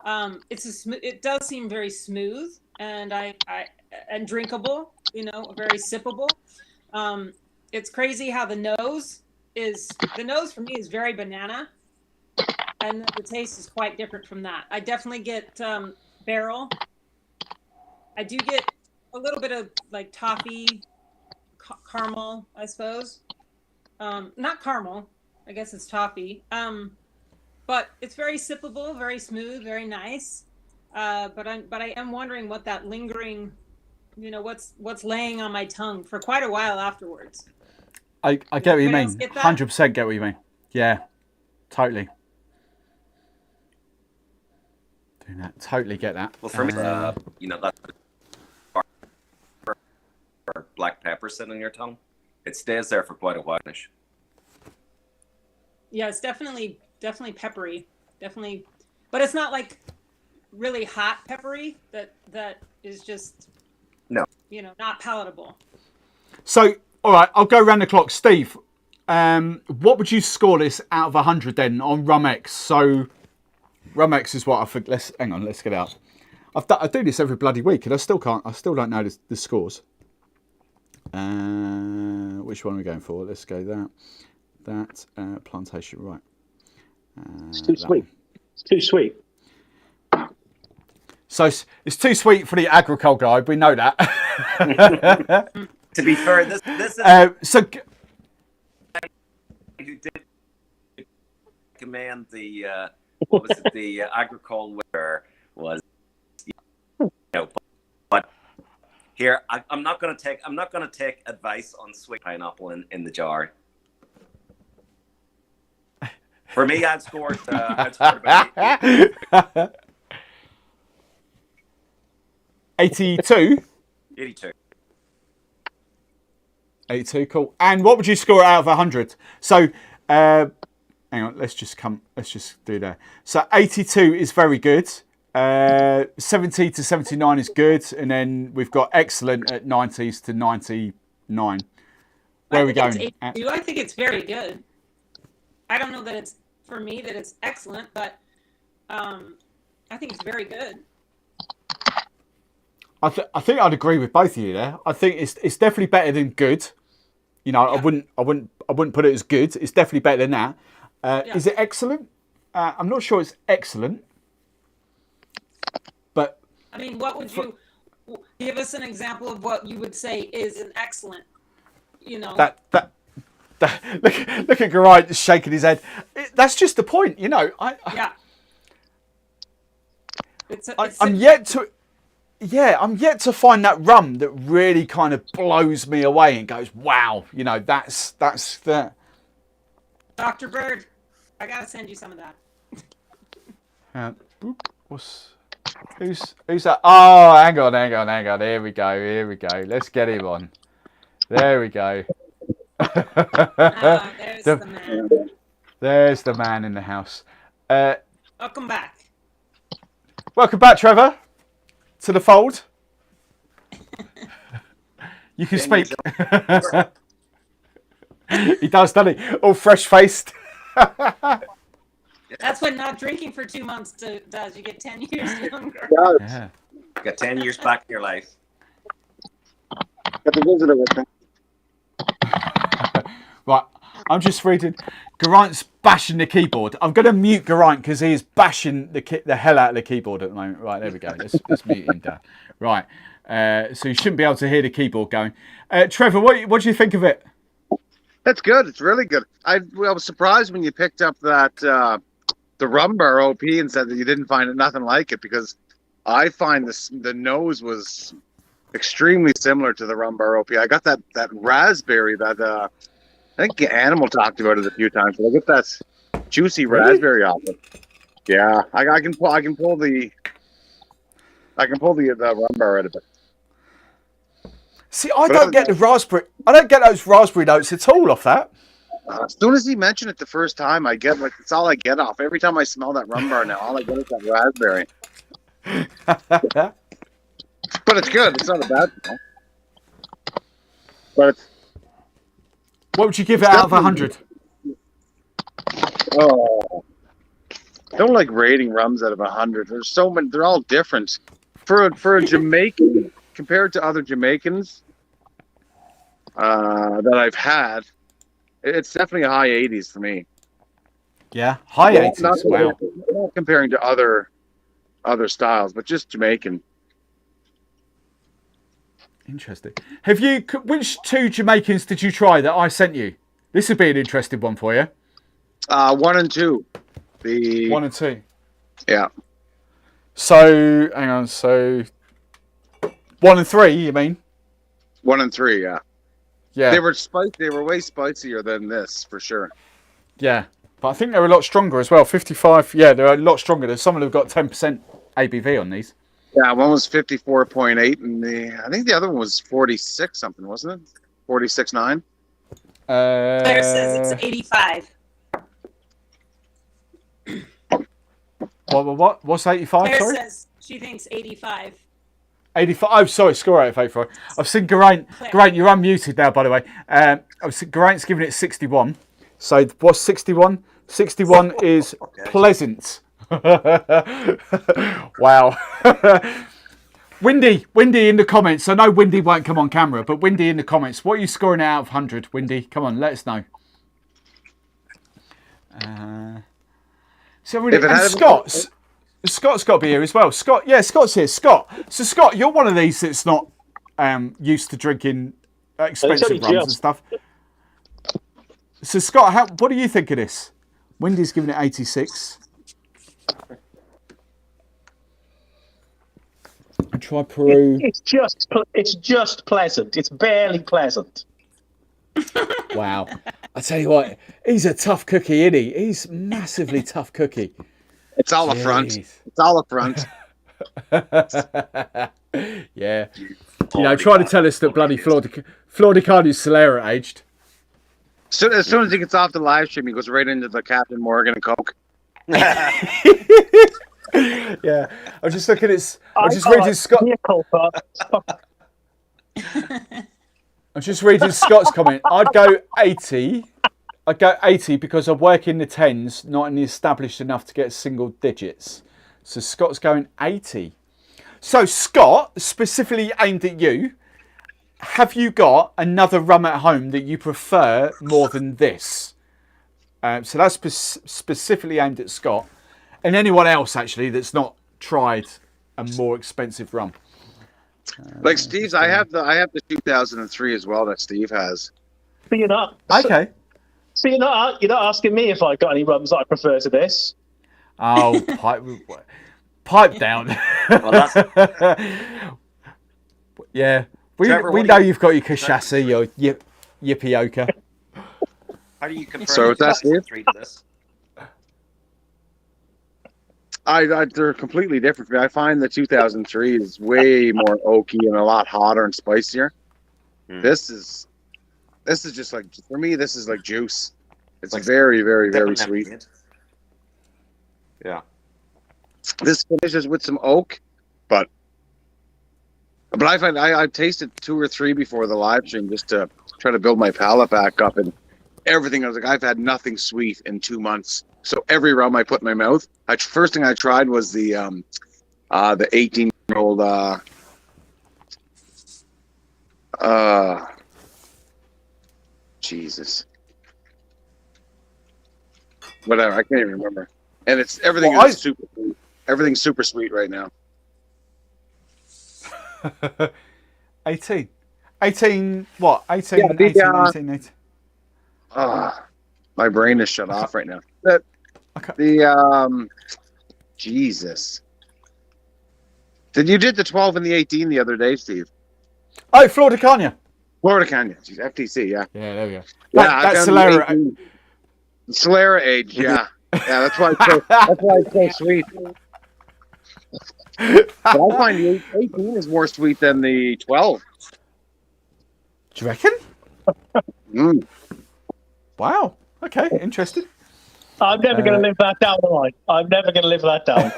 It does seem very smooth and and drinkable. Very sippable. It's crazy how the nose for me is very banana, and the taste is quite different from that. I definitely get barrel. I do get a little bit of like toffee, caramel, I suppose. Not caramel, I guess it's toffee. But it's very sippable, very smooth, very nice. But I am wondering what that lingering, what's laying on my tongue for quite a while afterwards. I get what you mean. 100% get what you mean. Yeah, totally. Doing that, totally get that. Well, for me, that's black pepper sitting on your tongue. It stays there for quite a while. Yeah, it's definitely peppery, definitely, but it's not like really hot peppery that is just not palatable. So. All right, I'll go around the clock. Steve, what would you score this out of 100 then on Rum X? So Rum-X is what I think. Hang on, let's get it out. I do this every bloody week, and I still don't know the scores. Which one are we going for? Let's go that Plantation, right? It's too sweet. It's too sweet. So it's too sweet for the agricole guy. We know that. To be fair, this is who did command the what was it, the agricole where was but here I'm not going to take advice on sweet pineapple in the jar. For me, I'd scored about 82. 82, cool. And what would you score out of 100? So, hang on, let's just do that. So 82 is very good. 70 to 79 is good. And then we've got excellent at 90s to 99. Where are we going? I think it's very good. I don't know that it's, for me, that it's excellent, but I think it's very good. I think I'd agree with both of you there. I think it's definitely better than good. Yeah. I wouldn't put it as good. It's definitely better than that. Is it excellent? I'm not sure it's excellent. But I mean, what would you give us an example of what you would say is an excellent? That look at Geraint just shaking his head. That's just the point, Yeah. I'm yet to. yeah, I'm yet to find that rum that really kind of blows me away and goes, wow, you know, that's the. Dr. Bird, I gotta send you some of that. Who's that? Oh, hang on. Here we go. Let's get him on. There we go. There's the man. There's the man in the house. Welcome back. Welcome back, Trevor, to the fold. You can speak. He does, doesn't he? All fresh-faced. That's what not drinking for 2 months does. You get 10 years younger. Yeah. You got 10 years back in your life. Got the visitor with me. Right, I'm just reading. Geraint's bashing the keyboard. I'm going to mute Geraint because he is bashing the hell out of the keyboard at the moment. Right, there we go. Let's mute him down. Right, so you shouldn't be able to hear the keyboard going. Trevor, what do you think of it? That's good. It's really good. I was surprised when you picked up that the rum bar OP and said that you didn't find it nothing like it, because I find the nose was extremely similar to the rum bar OP. I got that raspberry that I think Animal talked about it a few times. But I get that juicy raspberry off it. Yeah, I can pull the rum bar out of it. See, I don't get those raspberry notes at all off that. As soon as he mentioned it the first time, I get it's all I get off. Every time I smell that rum bar now, all I get is that raspberry. But it's good. It's not a bad smell. But what would you give it out of 100? Oh, I don't like rating rums out of 100. There's so many. They're all different. For a Jamaican, compared to other Jamaicans that I've had, it's definitely a high 80s for me. Yeah, high 80s. Wow. Not comparing to other styles, but just Jamaican. Interesting. Which two Jamaicans did you try that I sent you? This would be an interesting one for you. 1 and 2. 1 and 2. Yeah. So hang on. So 1 and 3, you mean? 1 and 3, yeah. Yeah. They were way spicier than this, for sure. Yeah, but I think they're a lot stronger as well. 55. Yeah, they're a lot stronger. There's some of them have got 10% ABV on these. Yeah, one was 54.8, and I think the other one was 46 something, wasn't it? 46.9. Claire says it's 85. What? What's 85? Claire sorry? says she thinks 85. 85. Oh, sorry, score out of 85. I've seen Geraint. Geraint, you're unmuted now, by the way. Geraint's giving it 61. So what's 61? 61 is pleasant. Wow. Windy in the comments. I know Windy won't come on camera, but Windy in the comments. What are you scoring out of 100, Windy? Come on, let us know. So really, and Scott's got to be here as well. Scott, yeah, Scott's here. Scott. So Scott, you're one of these that's not used to drinking expensive rums and stuff. So Scott, what do you think of this? Windy's giving it 86. I try Peru. It's just pleasant. It's barely pleasant. Wow. I tell you what, he's a tough cookie, isn't he? He's massively tough cookie. It's all a front. It's all a front. Yeah. You know, try to tell us that bloody Floridicanu's Solera aged. So as soon as he gets off the live stream, he goes right into the Captain Morgan and Coke. Yeah, I'm just looking at. I'm just reading Scott. I'm just reading Scott's comment. I'd go 80. I'd go 80 because I work in the tens, not in the established enough to get single digits. So Scott's going 80. So Scott, specifically aimed at you, have you got another rum at home that you prefer more than this? So that's specifically aimed at Scott. And anyone else, actually, that's not tried a more expensive rum. Like Steve's, I have the 2003 as well that Steve has. But you're not. Okay. So you're not asking me if I got any rums that I prefer to this. Oh, pipe down. Well, that's Yeah, Trevor, we what know do you- you've got your Kashasi, your Yippee-oka. how do you compare So the that's it? 2003 to this? They're completely different for me. I find the 2003 is way more oaky and a lot hotter and spicier. Hmm. This is just like, for me, this is like juice. It's Like very, very, very Dipping sweet. in it. Yeah. This finishes with some oak, but I find I've tasted 2 or 3 before the live stream just to try to build my palate back up, and everything. I was like, I've had nothing sweet in 2 months. So every rum I put in my mouth, first thing I tried was the 18-year-old Jesus, whatever, I can't even remember. And it's everything is super sweet. Everything's super sweet right now. 18 what? 18, Yeah, 18. My brain is shut off right now. Jesus. You did the 12 and the 18 the other day, Steve. Oh, Florida Canya. Florida Canyon. Jeez, FTC, yeah. Yeah, there we go. Yeah, That's Solera. Solera age, yeah. Yeah, that's why it's so sweet. But I find the 18 is more sweet than the 12. Do you reckon? Mm. Wow. Okay, interesting. I'm never going to live that down, am I? I'm never going to live that down.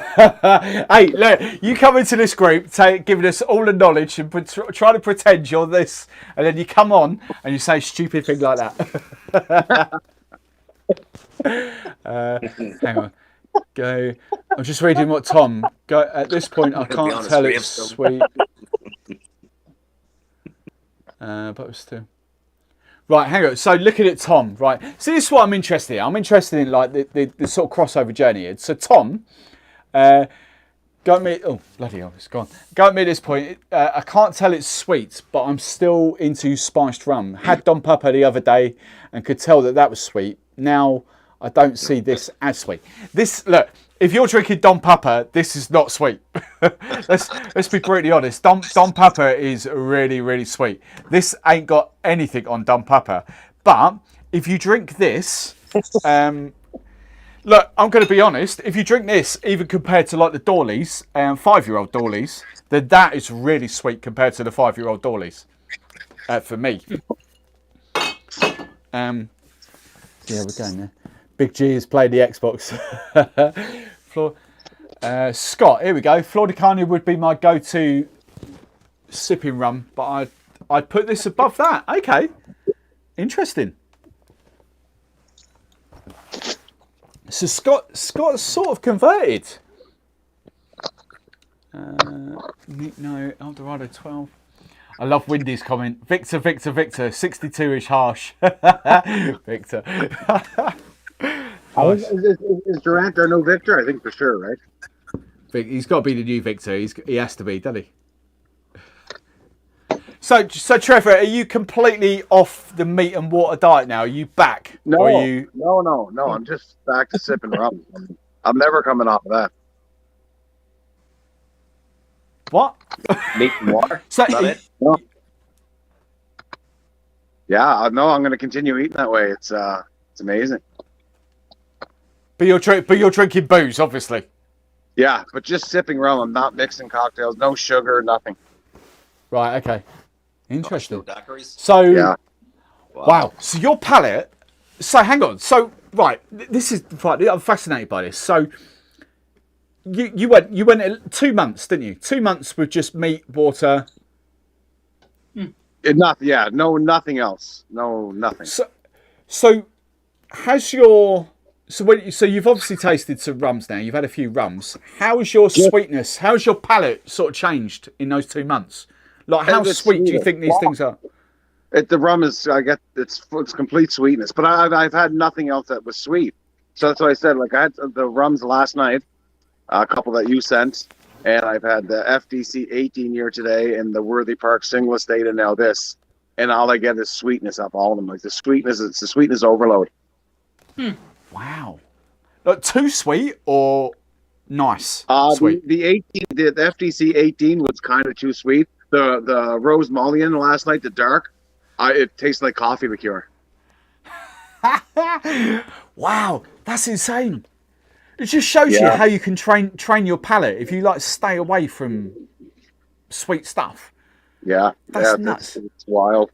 Hey, look, you come into this group, giving us all the knowledge and try to pretend you're this, and then you come on and you say a stupid thing like that. Hang on. Go. I'm just reading what Tom. Go. At this point, I can't tell it's sweet. But it's still. Right, hang on. So looking at Tom, right. So this is what I'm interested in. I'm interested in like the sort of crossover journey. So Tom, go at me. Oh bloody hell, it's gone. Go at me at this point. I can't tell it's sweet, but I'm still into spiced rum. Had Don Papa the other day and could tell that was sweet. Now I don't see this as sweet. This look. If you're drinking Don Papa, this is not sweet. let's be brutally honest. Don Papa is really, really sweet. This ain't got anything on Don Papa. But if you drink this, look, I'm going to be honest. If you drink this, even compared to like the Dawleys, 5-year-old Dawleys, then that is really sweet compared to the 5-year-old Dawleys. For me. Yeah, we're going there. Big G has played the Xbox. Scott, here we go. Florida Canya would be my go-to sipping rum, but I'd put this above that. Okay, interesting. So Scott's sort of converted. No, Eldorado 12. I love Windy's comment. Victor, 62-ish harsh. Victor. Is Durant our new Victor? I think for sure, right? He's got to be the new Victor. He has to be, doesn't he? So Trevor, are you completely off the meat and water diet now? Are you back? No, or are you... no. I'm just back to sipping rum. I'm never coming off of that. What? Meat and water? So, no. Yeah, no, I'm going to continue eating that way. It's amazing. But you're drinking booze, obviously. Yeah, but just sipping rum. I'm not mixing cocktails. No sugar, nothing. Right. Okay. Interesting. So, yeah. Wow. So your palate. So hang on. So right, this is right. I'm fascinated by this. So you went 2 months, didn't you? 2 months with just meat, water. Nothing else. No, nothing. So has your so you've obviously tasted some rums now. You've had a few rums. How's your sweetness? How's your palate sort of changed in those 2 months? Like how sweet do you think these things are? The rum is it's complete sweetness, but I've had nothing else that was sweet. So that's why I said I had the rums last night, a couple that you sent, and I've had the FDC 18-year today and the Worthy Park Single Estate, and now this, and all I get is sweetness up all of them. Like the sweetness, it's the sweetness overload. Wow, like too sweet or nice, The, sweet. the 18, the FDC 18 was kind of too sweet. The Rose Mullion last night, the dark, it tastes like coffee liqueur. Wow, that's insane. It just shows you how you can train your palate if you like stay away from sweet stuff. Yeah, that's nuts. It's wild.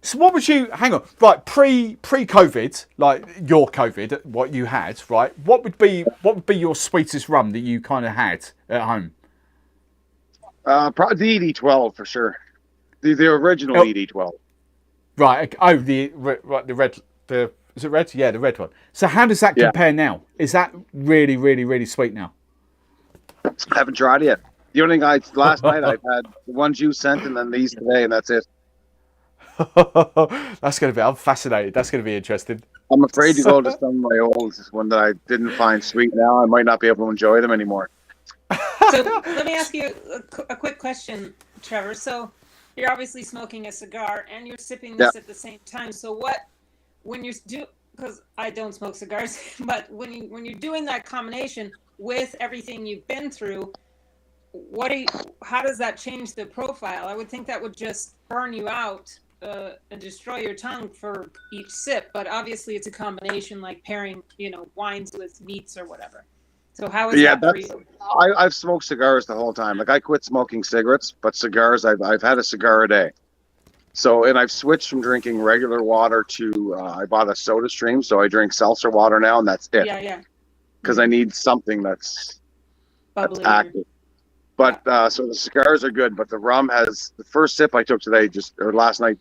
So what would you hang on, right, pre-COVID, like your COVID, what you had, right? What would be your sweetest rum that you kind of had at home? Probably the ED12 for sure. The original ED12. Right. Oh, the red. Is it red? Yeah, the red one. So how does that compare now? Is that really, really, really sweet now? I haven't tried it yet. The only thing last night I've had the ones you sent and then these today, and that's it. That's going to be. I'm fascinated. That's going to be interesting. I'm afraid to go to some of my old one that I didn't find sweet. Now I might not be able to enjoy them anymore. So let me ask you a quick question, Trevor. So you're obviously smoking a cigar and you're sipping this at the same time. So when you're because I don't smoke cigars, but when you're doing that combination with everything you've been through, how does that change the profile? I would think that would just burn you out and destroy your tongue for each sip. But obviously, it's a combination, like pairing, wines with meats or whatever. So how is that for you? I've smoked cigars the whole time. Like I quit smoking cigarettes, but cigars, I've had a cigar a day. So, and I've switched from drinking regular water to I bought a Soda Stream, so I drink seltzer water now, and that's it. Yeah. Because I need something that's active. But so the cigars are good, but the rum has the first sip I took today last night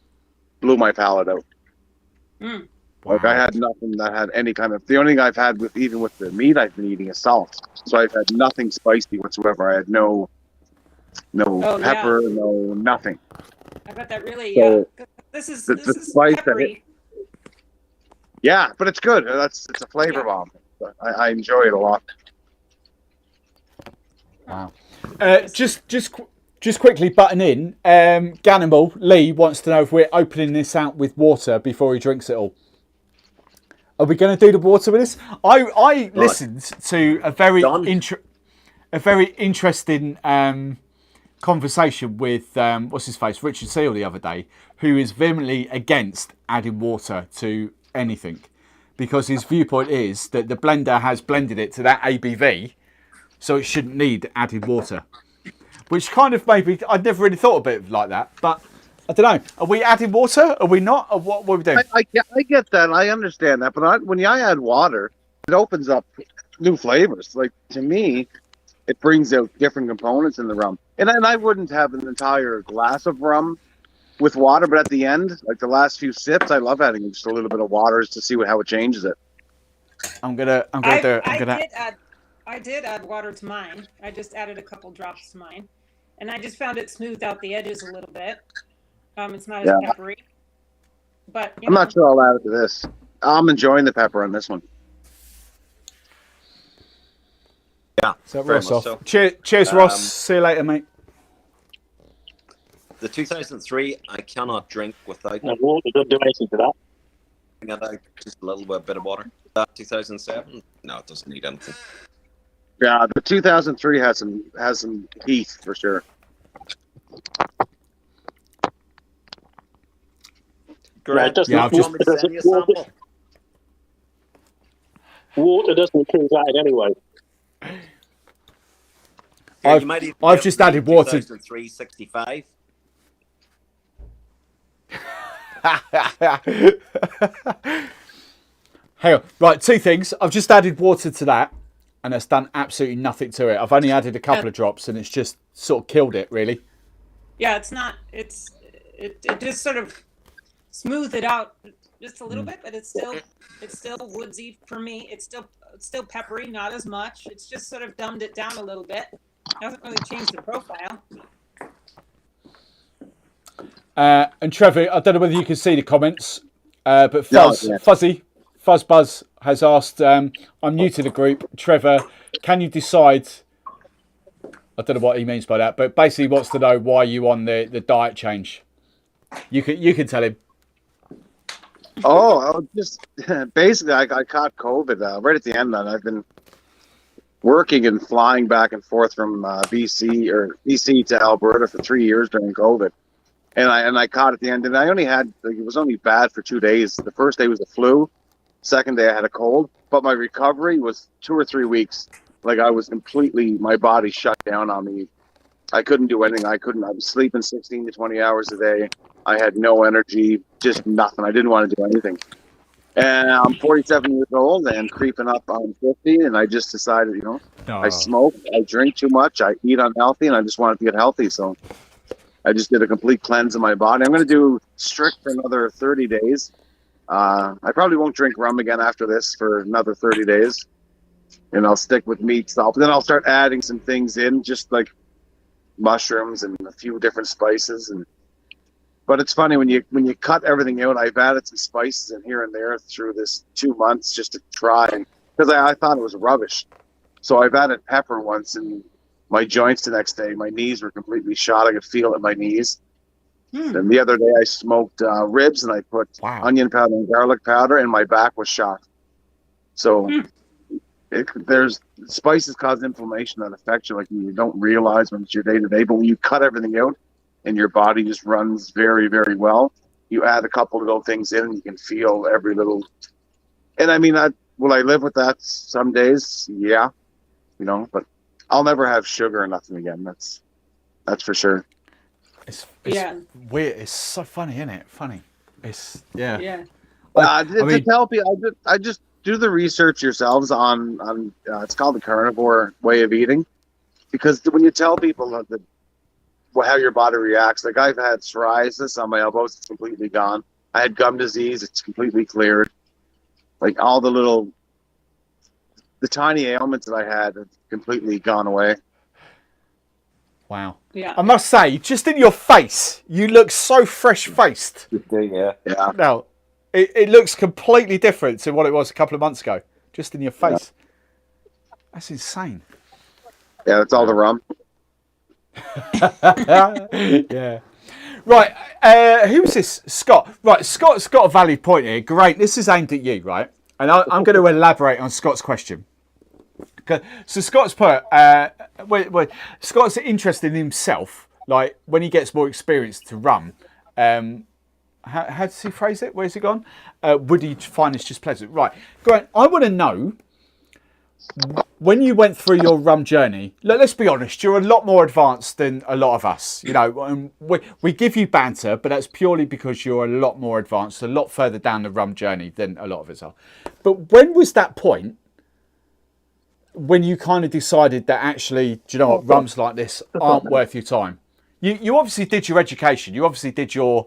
blew my palate out. Mm. Like I had nothing that had any kind of. The only thing I've had even with the meat I've been eating is salt. So I've had nothing spicy whatsoever. I had no pepper, no nothing. I bet that really. This is spice peppery. Yeah, but it's good. It's a flavor bomb. I enjoy it a lot. Wow. Just quickly button in. Ganimal Lee wants to know if we're opening this out with water before he drinks it all. Are we going to do the water with this? I listened to a very interesting conversation with what's his face, Richard Seal the other day, who is vehemently against adding water to anything because his viewpoint is that the blender has blended it to that ABV, so it shouldn't need added water. Which kind of maybe I'd never really thought of it like that, but I don't know. Are we adding water? Are we not? Or what are we doing? I get that. I understand that. But when I add water, it opens up new flavors. Like, to me, it brings out different components in the rum. And I wouldn't have an entire glass of rum with water, but at the end, like the last few sips, I love adding just a little bit of water just to see how it changes it. I'm gonna do it. I did add water to mine. I just added a couple drops to mine. And I just found it smoothed out the edges a little bit. It's not as peppery. But I'm not sure I'll add it to this. I'm enjoying the pepper on this one. Yeah. So Ross off. So. Cheers, Ross. See you later, mate. The 2003, I cannot drink without. No, water doesn't do anything to that. Just a little bit of water. 2007, no, it doesn't need anything. Yeah, the 2003 has some heat for sure. Great. No, water doesn't improve that in any way. I've just added water. 2003 65. Hang on. Right, two things. I've just added water to that, and it's done absolutely nothing to it. I've only added a couple of drops, and it's just sort of killed it, really. Yeah, it's not. It just sort of smoothed it out just a little bit, but it's still woodsy for me. It's still peppery, not as much. It's just sort of dumbed it down a little bit. Hasn't really changed the profile. And Trevor, I don't know whether you can see the comments, but Fuzzbuzz has asked, I'm new to the group. Trevor, can you decide? I don't know what he means by that, but basically wants to know why you on the diet change. You can tell him. Oh, just basically, I caught COVID right at the end, and working and flying back and forth from BC to Alberta for 3 years during COVID. And I caught at the end, and I only had, like, it was only bad for 2 days. The first day was the flu. Second day I had a cold, but my recovery was 2 or 3 weeks. Like, I was completely, my body shut down on me. I couldn't do anything. I was sleeping 16 to 20 hours a day. I had no energy, just nothing. I didn't want to do anything. And I'm 47 years old and creeping up on 50, and I just decided, you know, I smoke, I drink too much, I eat unhealthy, and I just wanted to get healthy. So I just did a complete cleanse of my body. I'm going to do strict for another 30 days. I probably won't drink rum again after this for another 30 days. And I'll stick with meat stuff. Then I'll start adding some things in, just like mushrooms and a few different spices. But it's funny when you cut everything out. I've added some spices in here and there through this 2 months just to try, because I thought it was rubbish. So I've added pepper once, and my joints the next day, my knees were completely shot. I could feel it in my knees. And the other day I smoked ribs, and I put onion powder and garlic powder, and my back was shot. So there's spices cause inflammation that affects you, like you don't realize when it's your day to day. But when you cut everything out and your body just runs very, very well, you add a couple of little things in, and you can feel every little. And I mean, will I live with that some days? Yeah, you know, but I'll never have sugar or nothing again. That's for sure. It's weird. It's so funny, isn't it? Funny. It's to tell people, I just do the research yourselves on it's called the carnivore way of eating, because when you tell people how your body reacts, like I've had psoriasis on my elbows, it's completely gone. I had gum disease, it's completely cleared. Like all the tiny ailments that I had have completely gone away. Wow. Yeah. I must say, just in your face, you look so fresh-faced. You do, yeah. Yeah. No, it looks completely different to what it was a couple of months ago. Just in your face. Yeah. That's insane. Yeah, that's all the rum. Yeah. Right. Who's this? Scott. Right. Scott's got a valid point here. Great. This is aimed at you, right? And I'm going to elaborate on Scott's question. So Scott's put, Scott's interested in himself, like when he gets more experience to rum. How does he phrase it? Where's he gone? Would he find this just pleasant? Right, Grant, I want to know, when you went through your rum journey, let's be honest, you're a lot more advanced than a lot of us. You know, we give you banter, but that's purely because you're a lot more advanced, a lot further down the rum journey than a lot of us are. But when was that point when you kind of decided that actually, do you know what, rums like this aren't worth your time? You obviously did your education. You obviously did your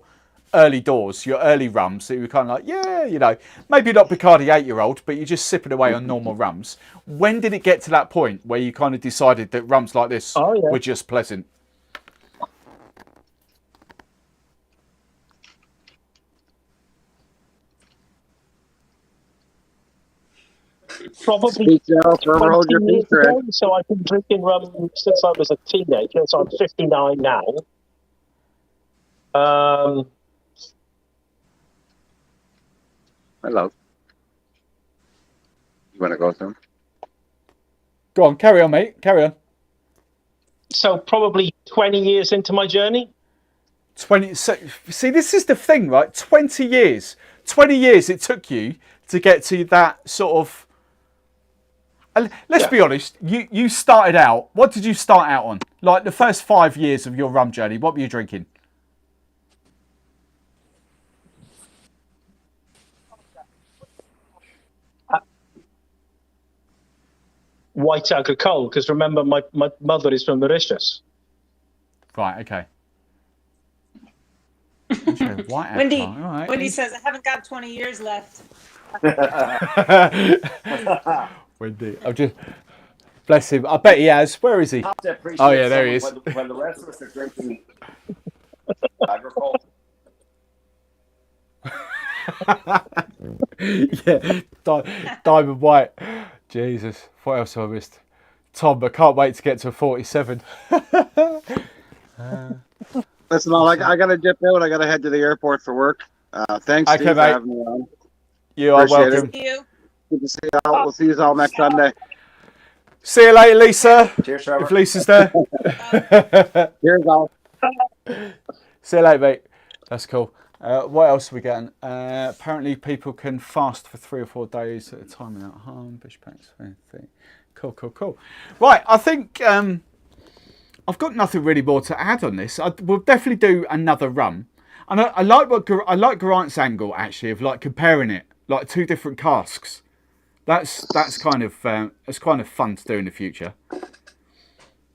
early doors, your early rums. So you were kind of like, yeah, you know, maybe not Bacardi 8-year-old, but you're just sipping away on normal rums. When did it get to that point where you kind of decided that rums like this were just pleasant? Probably 20 years ago, so I've been drinking rum since I was a teenager, so I'm 59 now. Hello. You want to go through? Go on, carry on, mate. Carry on. So probably 20 years into my journey. 20. So, see, this is the thing, right? 20 years. 20 years it took you to get to that sort of. Let's be honest. You started out. What did you start out on? Like the first 5 years of your rum journey, what were you drinking? White agricole, because remember, my mother is from Mauritius. Right. Okay. White Wendy, right. Wendy says, I haven't got 20 years left. Wendy, I'm just bless him. I bet he has. Where is he? Oh yeah, there he is. When the rest of us are drinking agricole. Yeah, diamond white. Jesus, what else have I missed? Tom, I can't wait to get to 47. Listen, I got to dip out. I got to head to the airport for work. Thanks, Steve, for having me on. You are Appreciate welcome. Thank you. Good to see you all. We'll see you all next Sunday. See you later, Lisa. Cheers, Trevor. If Lisa's there. Cheers, Al. See you later, mate. That's cool. What else are we getting? Apparently, people can fast for 3 or 4 days at a time without harm. Cool. Right, I think I've got nothing really more to add on this. We'll definitely do another rum. And I like Geraint's angle actually of like comparing it like 2 different casks. That's kind of fun to do in the future.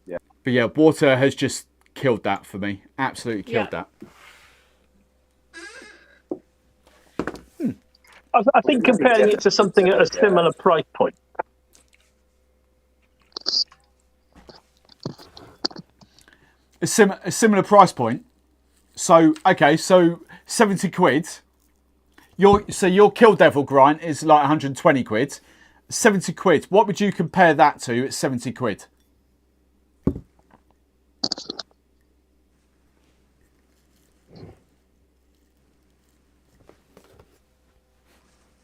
Yeah. But yeah, water has just killed that for me. Absolutely killed that. I think comparing it to something at a similar price point. A similar price point. So okay, so 70 quid. Your Kill Devil grind is like 120 quid. 70 quid. What would you compare that to at 70 quid?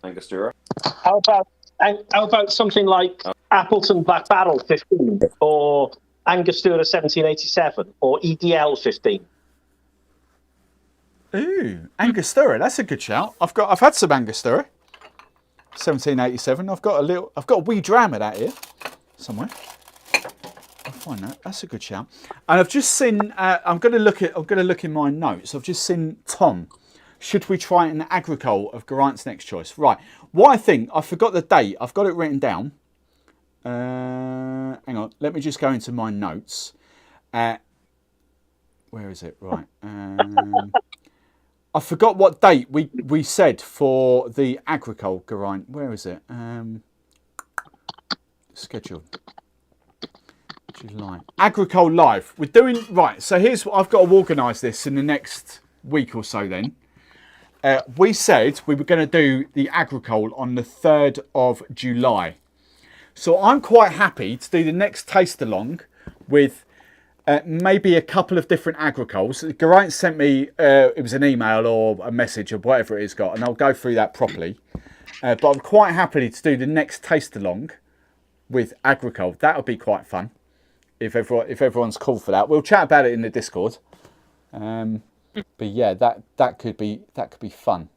Angostura. How about something like Appleton Black Barrel 15 or Angostura 1787 or EDL 15? Ooh, Angostura. That's a good shout. I've had some Angostura. 1787. I've got a wee dram of that here somewhere. I'll find that. That's a good shout. And I've just seen. I'm going to look in my notes. I've just seen Tom. Should we try an agricole of Geraint's next choice? Right. What I think, I forgot the date. I've got it written down. Hang on. Let me just go into my notes. Where is it? Right. I forgot what date we said for the agricole Geraint. Where is it? Schedule. July. Agricole live. We're doing right. So here's what I've got to organise this in the next week or so. Then we said we were going to do the agricole on the 3rd of July. So I'm quite happy to do the next taste along with maybe a couple of different agricoles. Geraint sent me, it was an email or a message or whatever it is got, and I'll go through that properly. But I'm quite happy to do the next taste along with agricole. That'll be quite fun if everyone's cool for that. We'll chat about it in the Discord. But yeah, that could be fun.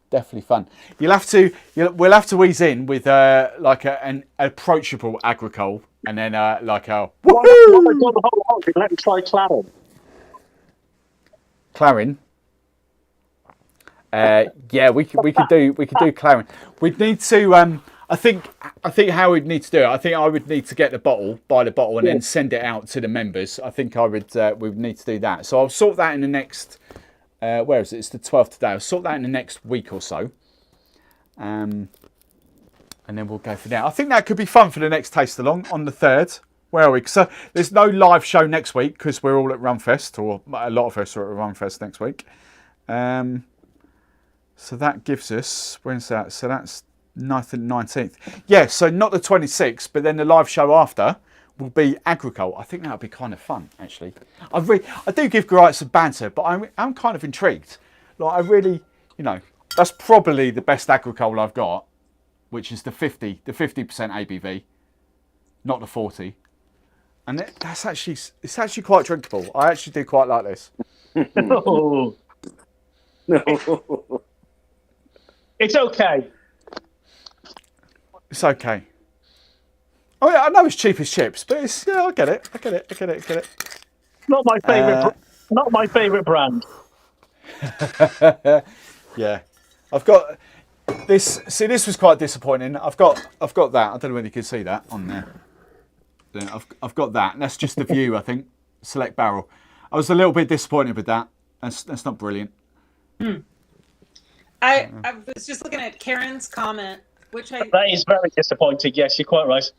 Definitely fun. We'll have to ease in with like an approachable agricole, and then like a woohoo! Let me try Clarin. Clarin. Yeah, we could do Clarin. We'd need to. I think how we'd need to do it. I think I would need to get buy the bottle, and then send it out to the members. I think we would need to do that. So I'll sort that in the next. Where is it? It's the 12th today. I'll sort that in the next week or so. And then we'll go for that. I think that could be fun for the next taste along on the 3rd. Where are we? So there's no live show next week because we're all at Rumfest, or a lot of us are at Rumfest next week. So that gives us, when's that? So that's 9th and 19th. Yeah, so not the 26th, but then the live show after will be agricole. I think that would be kind of fun, actually. I do give Geraint some banter, but I'm kind of intrigued. Like, I really, that's probably the best agricole I've got, which is the 50% ABV, not the 40. And it's actually quite drinkable. I actually do quite like this. No. It's okay. It's okay. Oh yeah, I know it's cheap as chips, but it's I get it. Not my favorite. Not my favorite brand. Yeah, I've got this. See, this was quite disappointing. I've got that. I don't know whether you can see that on there. Yeah, I've got that. And that's just the view, I think. Select barrel. I was a little bit disappointed with that. That's not brilliant. I was just looking at Karen's comment, that is very disappointing. Yes, you're quite right.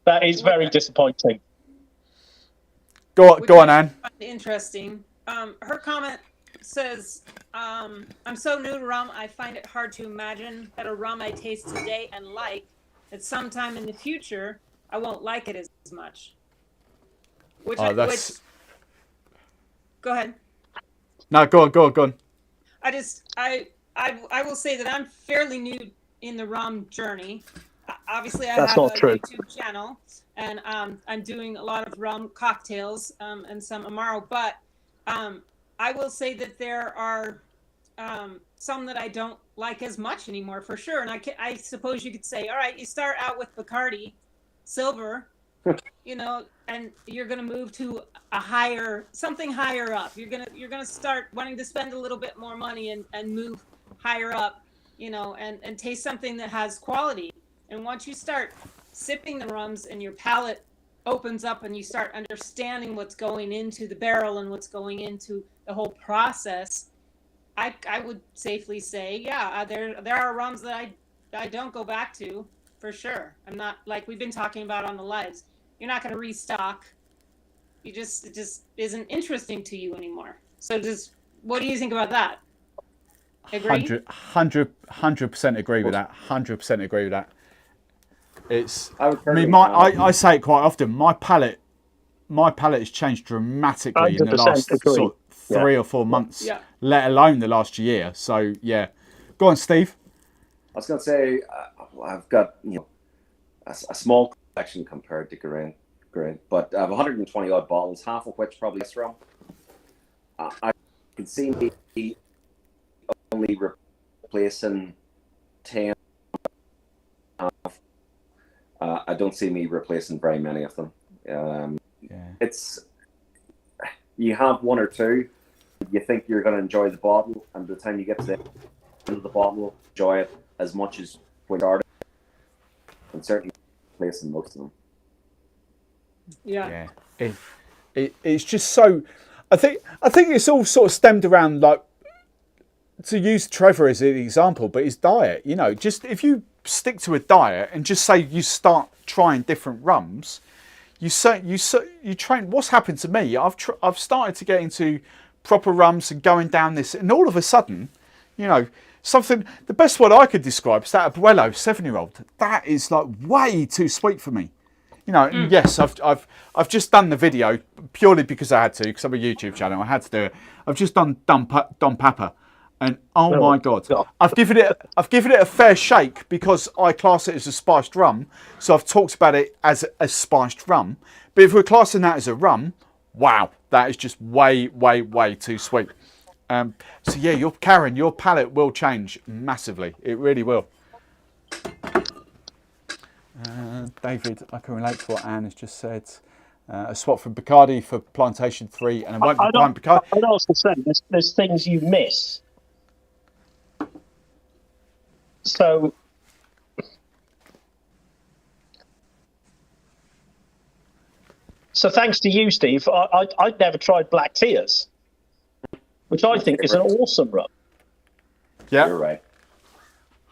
That is very disappointing. Go on, Anne. Interesting. Her comment says, I'm so new to rum, I find it hard to imagine that a rum I taste today and like, at some time in the future, I won't like it as much. Go ahead. No, go on. I will say that I'm fairly new in the rum journey. obviously I That's have not a true. YouTube channel, and I'm doing a lot of rum cocktails and some Amaro. But I will say that there are some that I don't like as much anymore, for sure. And I suppose you could say, all right, you start out with Bacardi Silver, you know, and you're going to move to something higher up. You're gonna start wanting to spend a little bit more money and move higher up, you know, and taste something that has quality. And once you start sipping the rums and your palate opens up and you start understanding what's going into the barrel and what's going into the whole process, I would safely say, yeah, there are rums that I don't go back to, for sure. I'm not, like we've been talking about on the lives. You're not going to restock. It just isn't interesting to you anymore. So what do you think about that? Agree? 100% agree with that. 100% agree with that. I I say it quite often. My palate has changed dramatically in the last sort of 3 or 4 months, let alone the last year. So yeah, go on, Steve. I was going to say I've got a small collection compared to Grain, but I have 120 odd bottles, half of which probably is rum. I can see me only replacing 10. I don't see me replacing very many of them. It's you have one or two, you think you're going to enjoy the bottle, and by the time you get to the end of the bottle, enjoy it as much as when you started, and certainly replacing most of them. Yeah. It's just so. I think it's all sort of stemmed around, like, to use Trevor as an example, but his diet. You know, just if you stick to a diet and just say you start trying different rums, you train. What's happened to me? I've started to get into proper rums and going down this, and all of a sudden, you know, something. The best word I could describe is that Abuelo 7-year-old. That is like way too sweet for me. You know, and yes, I've just done the video purely because I had to, because I'm a YouTube channel. I had to do it. I've just done Don Papa, and oh my god, I've given it a fair shake because I class it as a spiced rum. So I've talked about it as a spiced rum. But if we're classing that as a rum, wow, that is just way too sweet. So yeah, Karen, your palate will change massively. It really will. David, I can relate to what Anne has just said. A swap from Bacardi for Plantation 3, and I won't be buying Bacardi. I'd also say there's things you miss. So thanks to you, Steve, I'd never tried Black Tears, which I think is an awesome rum. Yeah, you're right.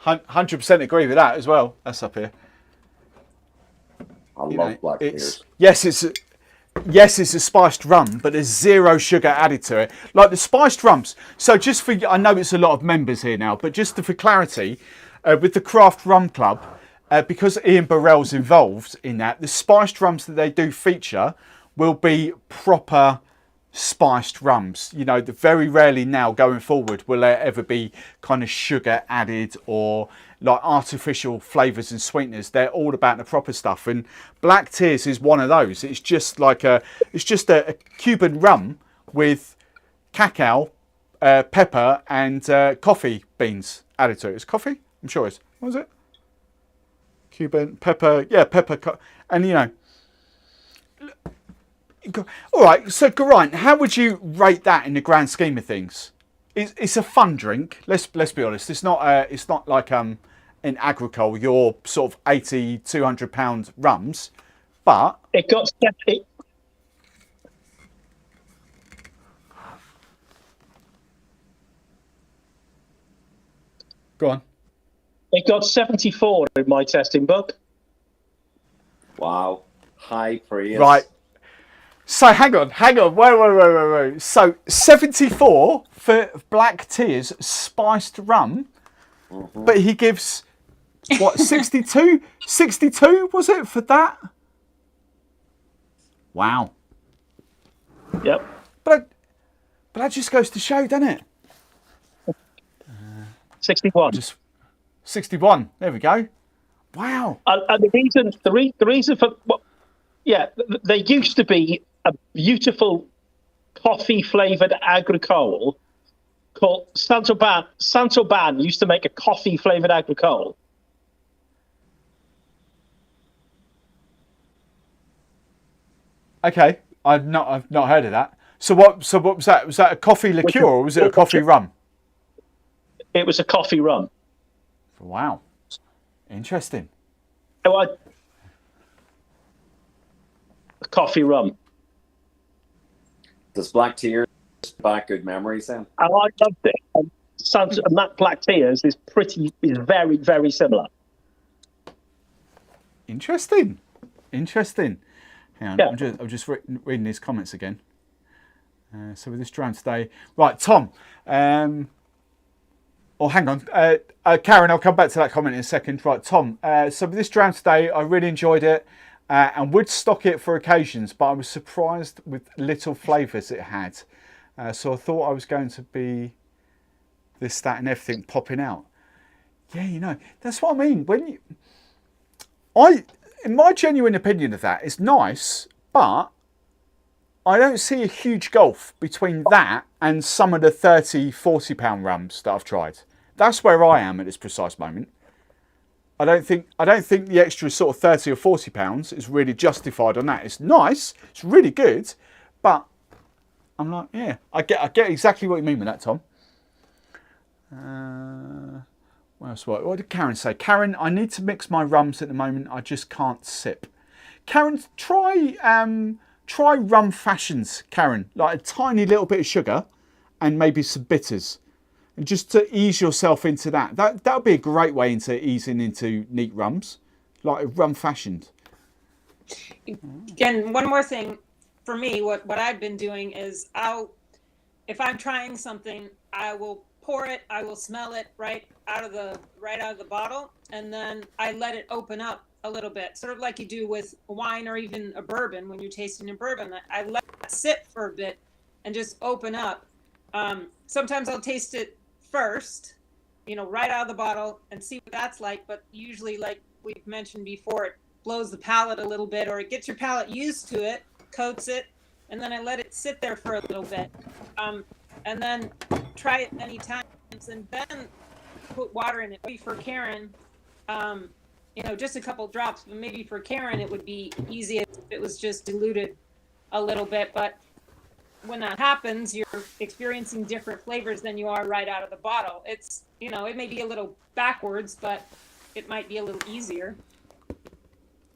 100% agree with that as well. That's up here. I love Black Tears. Yes, it's a spiced rum, but there's zero sugar added to it. Like the spiced rums. So just for, I know it's a lot of members here now, but just for clarity, with the Craft Rum Club, because Ian Burrell's involved in that, the spiced rums that they do feature will be proper spiced rums. You know, very rarely now going forward will there ever be kind of sugar added or like artificial flavours and sweeteners. They're all about the proper stuff, and Black Tears is one of those. It's just like a Cuban rum with cacao, pepper, and coffee beans added to it. It's coffee? I'm sure it's. What was it? Cuban pepper, pepper, and you know. All right, so Geraint, how would you rate that in the grand scheme of things? It's a fun drink. Let's be honest. It's not like in agricole your sort of 80-200 pound rums, but it got. Go on. It got 74 in my testing book. Wow, high praise. Right. So hang on, wait. So 74 for Black Tears spiced rum, but he gives what 62? 62 was it for that? Wow. Yep. But that just goes to show, doesn't it? 61. Just 61. There we go. Wow. And the reason for there used to be a beautiful coffee flavored agricole called Santoban. Santoban used to make a coffee flavored agricole. Okay, I've not heard of that. So what was that? Was that a coffee liqueur or was it a coffee rum? It was a coffee rum. Wow, interesting. A coffee rum. Does black tears back good memories then? I loved it. And that black tears is very, very similar. Interesting. Hang on, Yeah. I'm just reading these comments again. So with this dram today, right, Tom. Hang on, Karen. I'll come back to that comment in a second. Right, Tom. So with this dram today, I really enjoyed it and would stock it for occasions, but I was surprised with little flavours it had. So I thought I was going to be this, that, and everything popping out. Yeah, that's what I mean. In my genuine opinion of that, it's nice, but I don't see a huge gulf between that and some of the 30, 40 pound rums that I've tried. That's where I am at this precise moment. I don't think the extra sort of 30 or 40 pounds is really justified on that. It's nice, it's really good, but I'm like, yeah, I get exactly what you mean with that, Tom. What else? What did Karen say? Karen, I need to mix my rums at the moment. I just can't sip. Karen, try rum fashions, Karen. Like a tiny little bit of sugar and maybe some bitters. And just to ease yourself into that. That would be a great way into easing into neat rums. Like a rum fashioned. Again, one more thing for me, what I've been doing is if I'm trying something, I will pour it, I will smell it right out of the bottle, and then I let it open up a little bit, sort of like you do with wine or even a bourbon. When you're tasting a bourbon, I let it sit for a bit and just open up. Sometimes I'll taste it first, right out of the bottle and see what that's like, but usually, like we've mentioned before, it blows the palate a little bit, or it gets your palate used to it, coats it, and then I let it sit there for a little bit. And then try it many times and then put water in it. Maybe for Karen, just a couple drops, but maybe for Karen it would be easy if it was just diluted a little bit. But when that happens, you're experiencing different flavors than you are right out of the bottle. It's, it may be a little backwards, but it might be a little easier.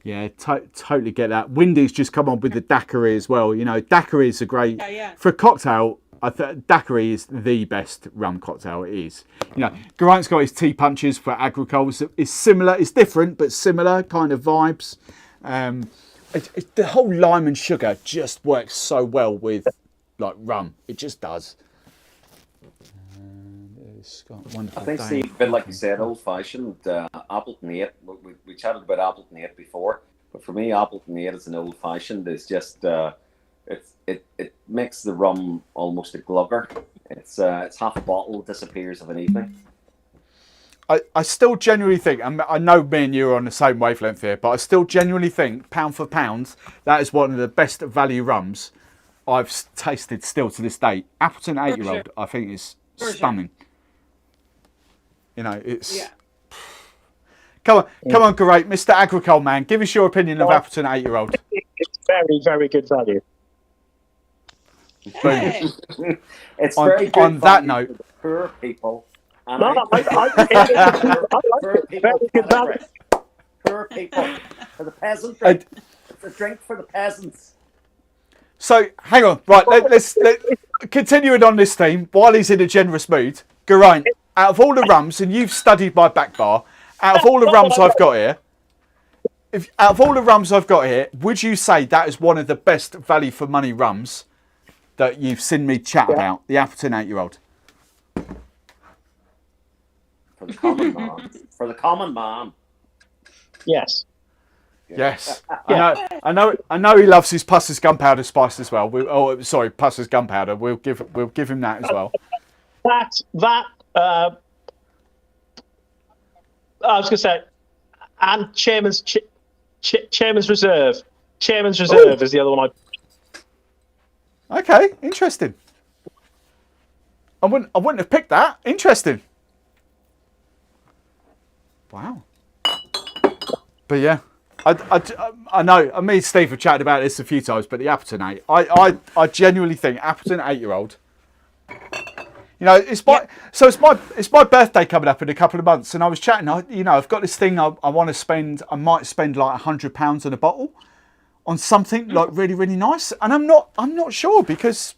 Yeah, totally get that. Wendy's just come on with the daiquiri as well. Daiquiri is a great... Yeah. For a cocktail, daiquiri is the best rum cocktail it is. Geraint's got his tea punches for agricoles. It's similar, it's different, but similar kind of vibes. The whole lime and sugar just works so well with like rum. It just does. It's got a wonderful I think, day. Steve, a bit like you said, old-fashioned, Appleton 8. We chatted about Appleton 8 before, but for me, Appleton 8 is an old-fashioned. It's just... It makes the rum almost a glugger. It's half a bottle disappears of an evening. I still genuinely think, I know me and you are on the same wavelength here, but I still genuinely think, pound for pound, that is one of the best value rums I've tasted still to this day. Appleton 8-year-old, sure. I think is stunning. Sure. It's... Yeah. Come on, great, Mr. Agricole man, give us your opinion of Appleton 8-year-old. It's very, very good value. Hey. It's very good on that note, for poor people. And I like it. Very good value. Poor people. For the peasant drink. It's a drink for the peasants. So, hang on. Right, let's continuing on this theme, while he's in a generous mood, Geraint, out of all the rums, and you've studied my back bar, out of all the rums I've got here, would you say that is one of the best value for money rums that you've seen me chat about, the Appleton 8-year-old? For the common man. For the common man. Yes. Yes. I know he loves his Pusser's gunpowder spice as well. Pusser's gunpowder. We'll give him that as well. I was going to say, And Chairman's Reserve. Chairman's Reserve is the other one. Okay, interesting. I wouldn't have picked that. Interesting. Wow. But yeah, I know. Me and Steve have chatted about this a few times, but the Appleton 8, I genuinely think Appleton 8-year-old. You know, it's my birthday coming up in a couple of months, and I was chatting. I've got this thing I want to spend. I might spend like £100 on a bottle on something like really, really nice, and I'm not sure because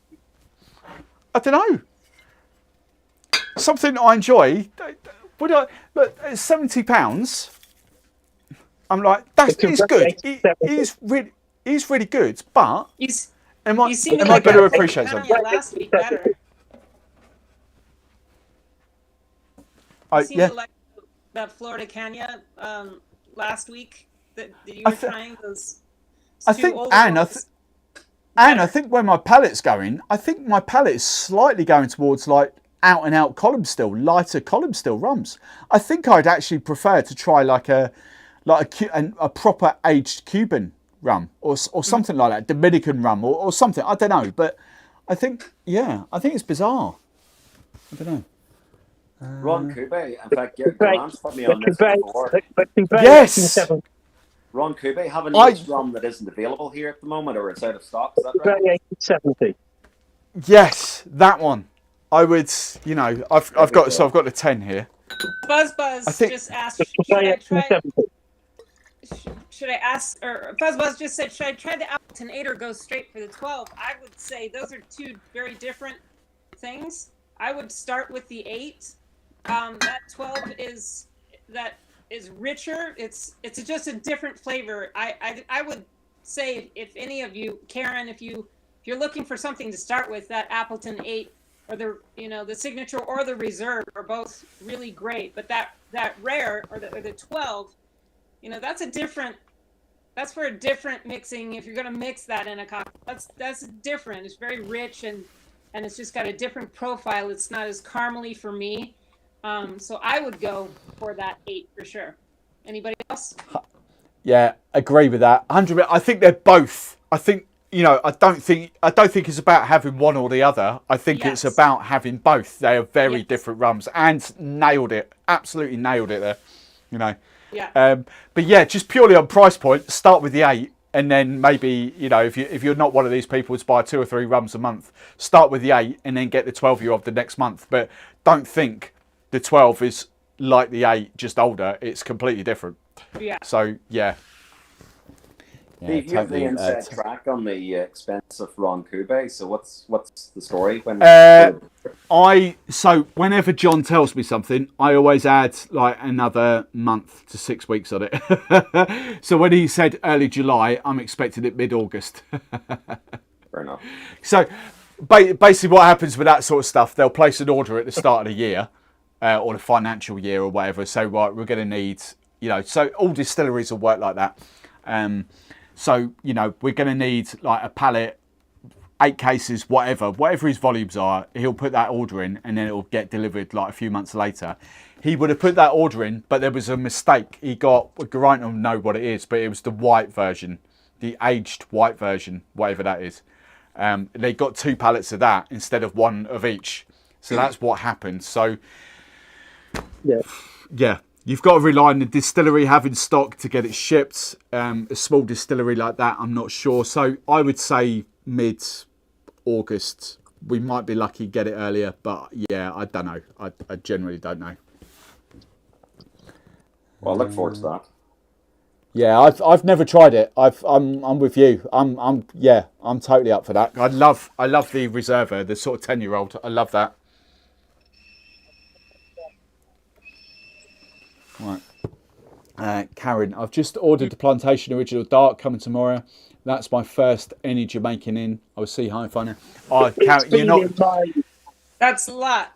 I don't know. Something I enjoy. Would I? But at £70, I'm like it's good. It is really good, but am I better appreciate something? Last week better. That Florida Canya last week that you were trying those. I think, I think where my palate's going, I think my palate is slightly going towards like out and out column still, lighter column still rums. I think I'd actually prefer to try like a proper aged Cuban rum or something like that, Dominican rum or something. I don't know, but I think it's bizarre. I don't know. Ron Kube, in fact, Grant's put me on this before. Yes! Ron Kube, have a nice rum that isn't available here at the moment, or it's out of stock, is that right? 1870. Yes, that one. I would, I've got the 10 here. Buzz just asked, should I ask, or Buzz just said, should I try the Appleton 8 or go straight for the 12? I would say those are two very different things. I would start with the 8. That 12 is richer. It's just a different flavor. I would say if any of you, Karen, if you're looking for something to start with, that Appleton 8 or the signature or the reserve are both really great. But that rare or the 12, that's for a different mixing. If you're going to mix that in a cocktail, that's different. It's very rich and it's just got a different profile. It's not as caramely for me. So I would go for that 8 for sure. Anybody else? Yeah, agree with that. 100%. I think they're both. I think, I don't think it's about having one or the other. I think it's about having both. They are very different rums, and nailed it. Absolutely nailed it there. Yeah. But yeah, just purely on price point, start with the 8. And then maybe, if you're not one of these people who's buy 2 or 3 rums a month, start with the 8 and then get the 12-year-old the next month. But don't think the 12 is like the 8, just older. It's completely different. Yeah. So, yeah. Steve, you have the inside track on the expense of Ron Kube. So what's the story? So whenever John tells me something, I always add like another month to 6 weeks on it. So when he said early July, I'm expecting it mid-August. Fair enough. So basically what happens with that sort of stuff, they'll place an order at the start of the year or the financial year or whatever. So right, we're going to need, so all distilleries will work like that. So, we're going to need like a pallet, 8 cases, whatever his volumes are. He'll put that order in and then it'll get delivered like a few months later. He would have put that order in, but there was a mistake. Grant will know what it is, but it was the white version, the aged white version, whatever that is. They got 2 pallets of that instead of 1 of each. So that's what happened. So, yeah. You've got to rely on the distillery having stock to get it shipped. A small distillery like that, I'm not sure. So I would say mid-August. We might be lucky to get it earlier, but yeah, I don't know. I generally don't know. Well, I look forward to that. Yeah, I've never tried it. I'm with you. I'm totally up for that. I love the Reserva, the sort of 10-year-old. I love that. Right. Karen, I've just ordered the Plantation Original Dark coming tomorrow. That's my first any Jamaican in. I will see how I find it. Oh, Karen, you're not. That's a lot.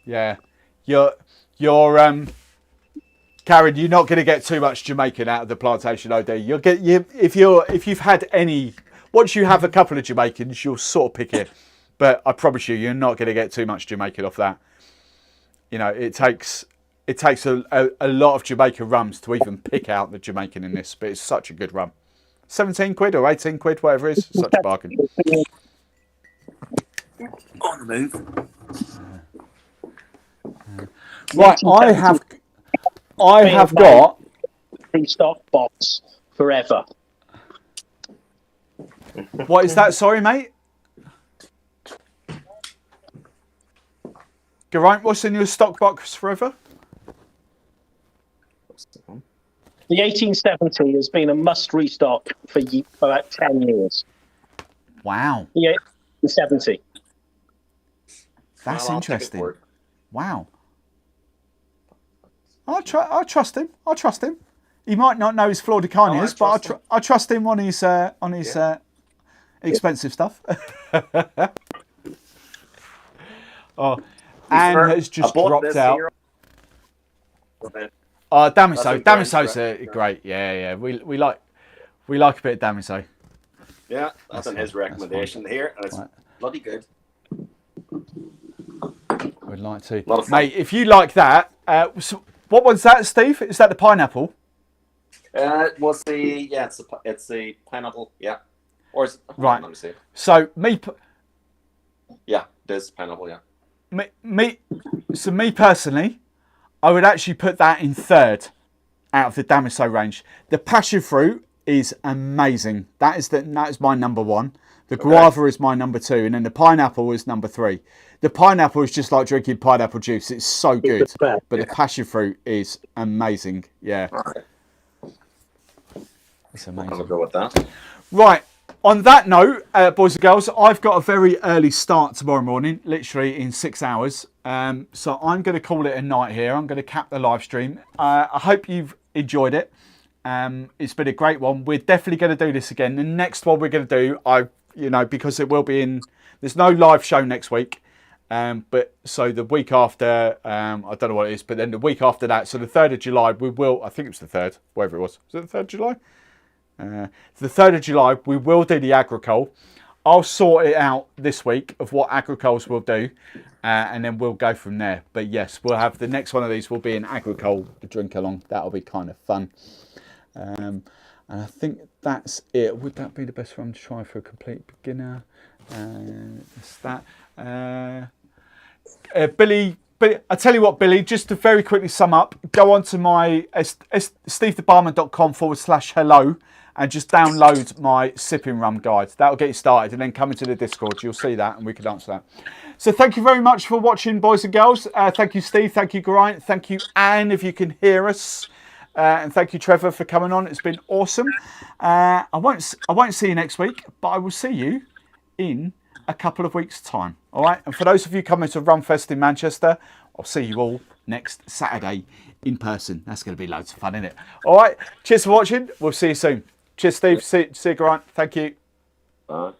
Yeah. You're Karen, you're not going to get too much Jamaican out of the Plantation OD. You'll get if you've had any. Once you have a couple of Jamaicans, you'll sort of pick it. But I promise you're not going to get too much Jamaican off that. It takes it takes a lot of Jamaica rums to even pick out the Jamaican in this, but it's such a good rum. 17 quid or 18 quid, whatever it is, such a bargain. On the move. Right, I have got restock box forever. What is that? Sorry, mate. Geraint, what's in your stock box forever? The 1870 has been a must restock for about 10 years. Wow. The 1870. That's interesting. Wow. I trust him. I trust him. He might not know his Flaudicanis, but I trust him on his expensive stuff. Oh, Anne has just dropped out. Oh, Damiso. Damiso's great. Yeah. We like a bit of Damiso. Yeah, that's in his recommendation here, and it's bloody good. Would like to, mate. If you like that, so what was that, Steve? Is that the pineapple? It's the pineapple. Yeah, or is it, right? Let me see. So yeah, there's pineapple. Yeah. Me personally, I would actually put that in third out of the Damiso range. The passion fruit is amazing. That is my number one. The guava is my number two, and then the pineapple is number three. The pineapple is just like drinking pineapple juice. It's so good. But the passion fruit is amazing. Yeah. It's amazing. I'll go with that. Right. On that note, boys and girls, I've got a very early start tomorrow morning, literally in 6 hours. So I'm going to call it a night here. I'm going to cap the live stream. I hope you've enjoyed it. It's been a great one. We're definitely going to do this again. The next one we're going to do, because it will be in. There's no live show next week. But so the week after, I don't know what it is, but then the week after that, so the 3rd of July, we will, I think it was the 3rd, whatever it was. Was it the 3rd of July? The 3rd of July, we will do the agricole. I'll sort it out this week of what agricoles we'll do, and then we'll go from there. But yes, we'll have the next one of these will be an agricole, the drink along. That'll be kind of fun. And I think that's it. Would that be the best rum to try for a complete beginner? It's that. Billy, I tell you what, Billy, just to very quickly sum up, go on to my stevethebarman.com/hello and just download my sipping rum guide. That'll get you started, and then come into the Discord. You'll see that, and we can answer that. So thank you very much for watching, boys and girls. Thank you, Steve. Thank you, Geraint. Thank you, Anne, if you can hear us. And thank you, Trevor, for coming on. It's been awesome. I won't see you next week, but I will see you in a couple of weeks' time. All right. And for those of you coming to Rumfest in Manchester, I'll see you all next Saturday in person. That's going to be loads of fun, isn't it? All right. Cheers for watching. We'll see you soon. Cheers, Steve. See you, Geraint. Thank you. Bye.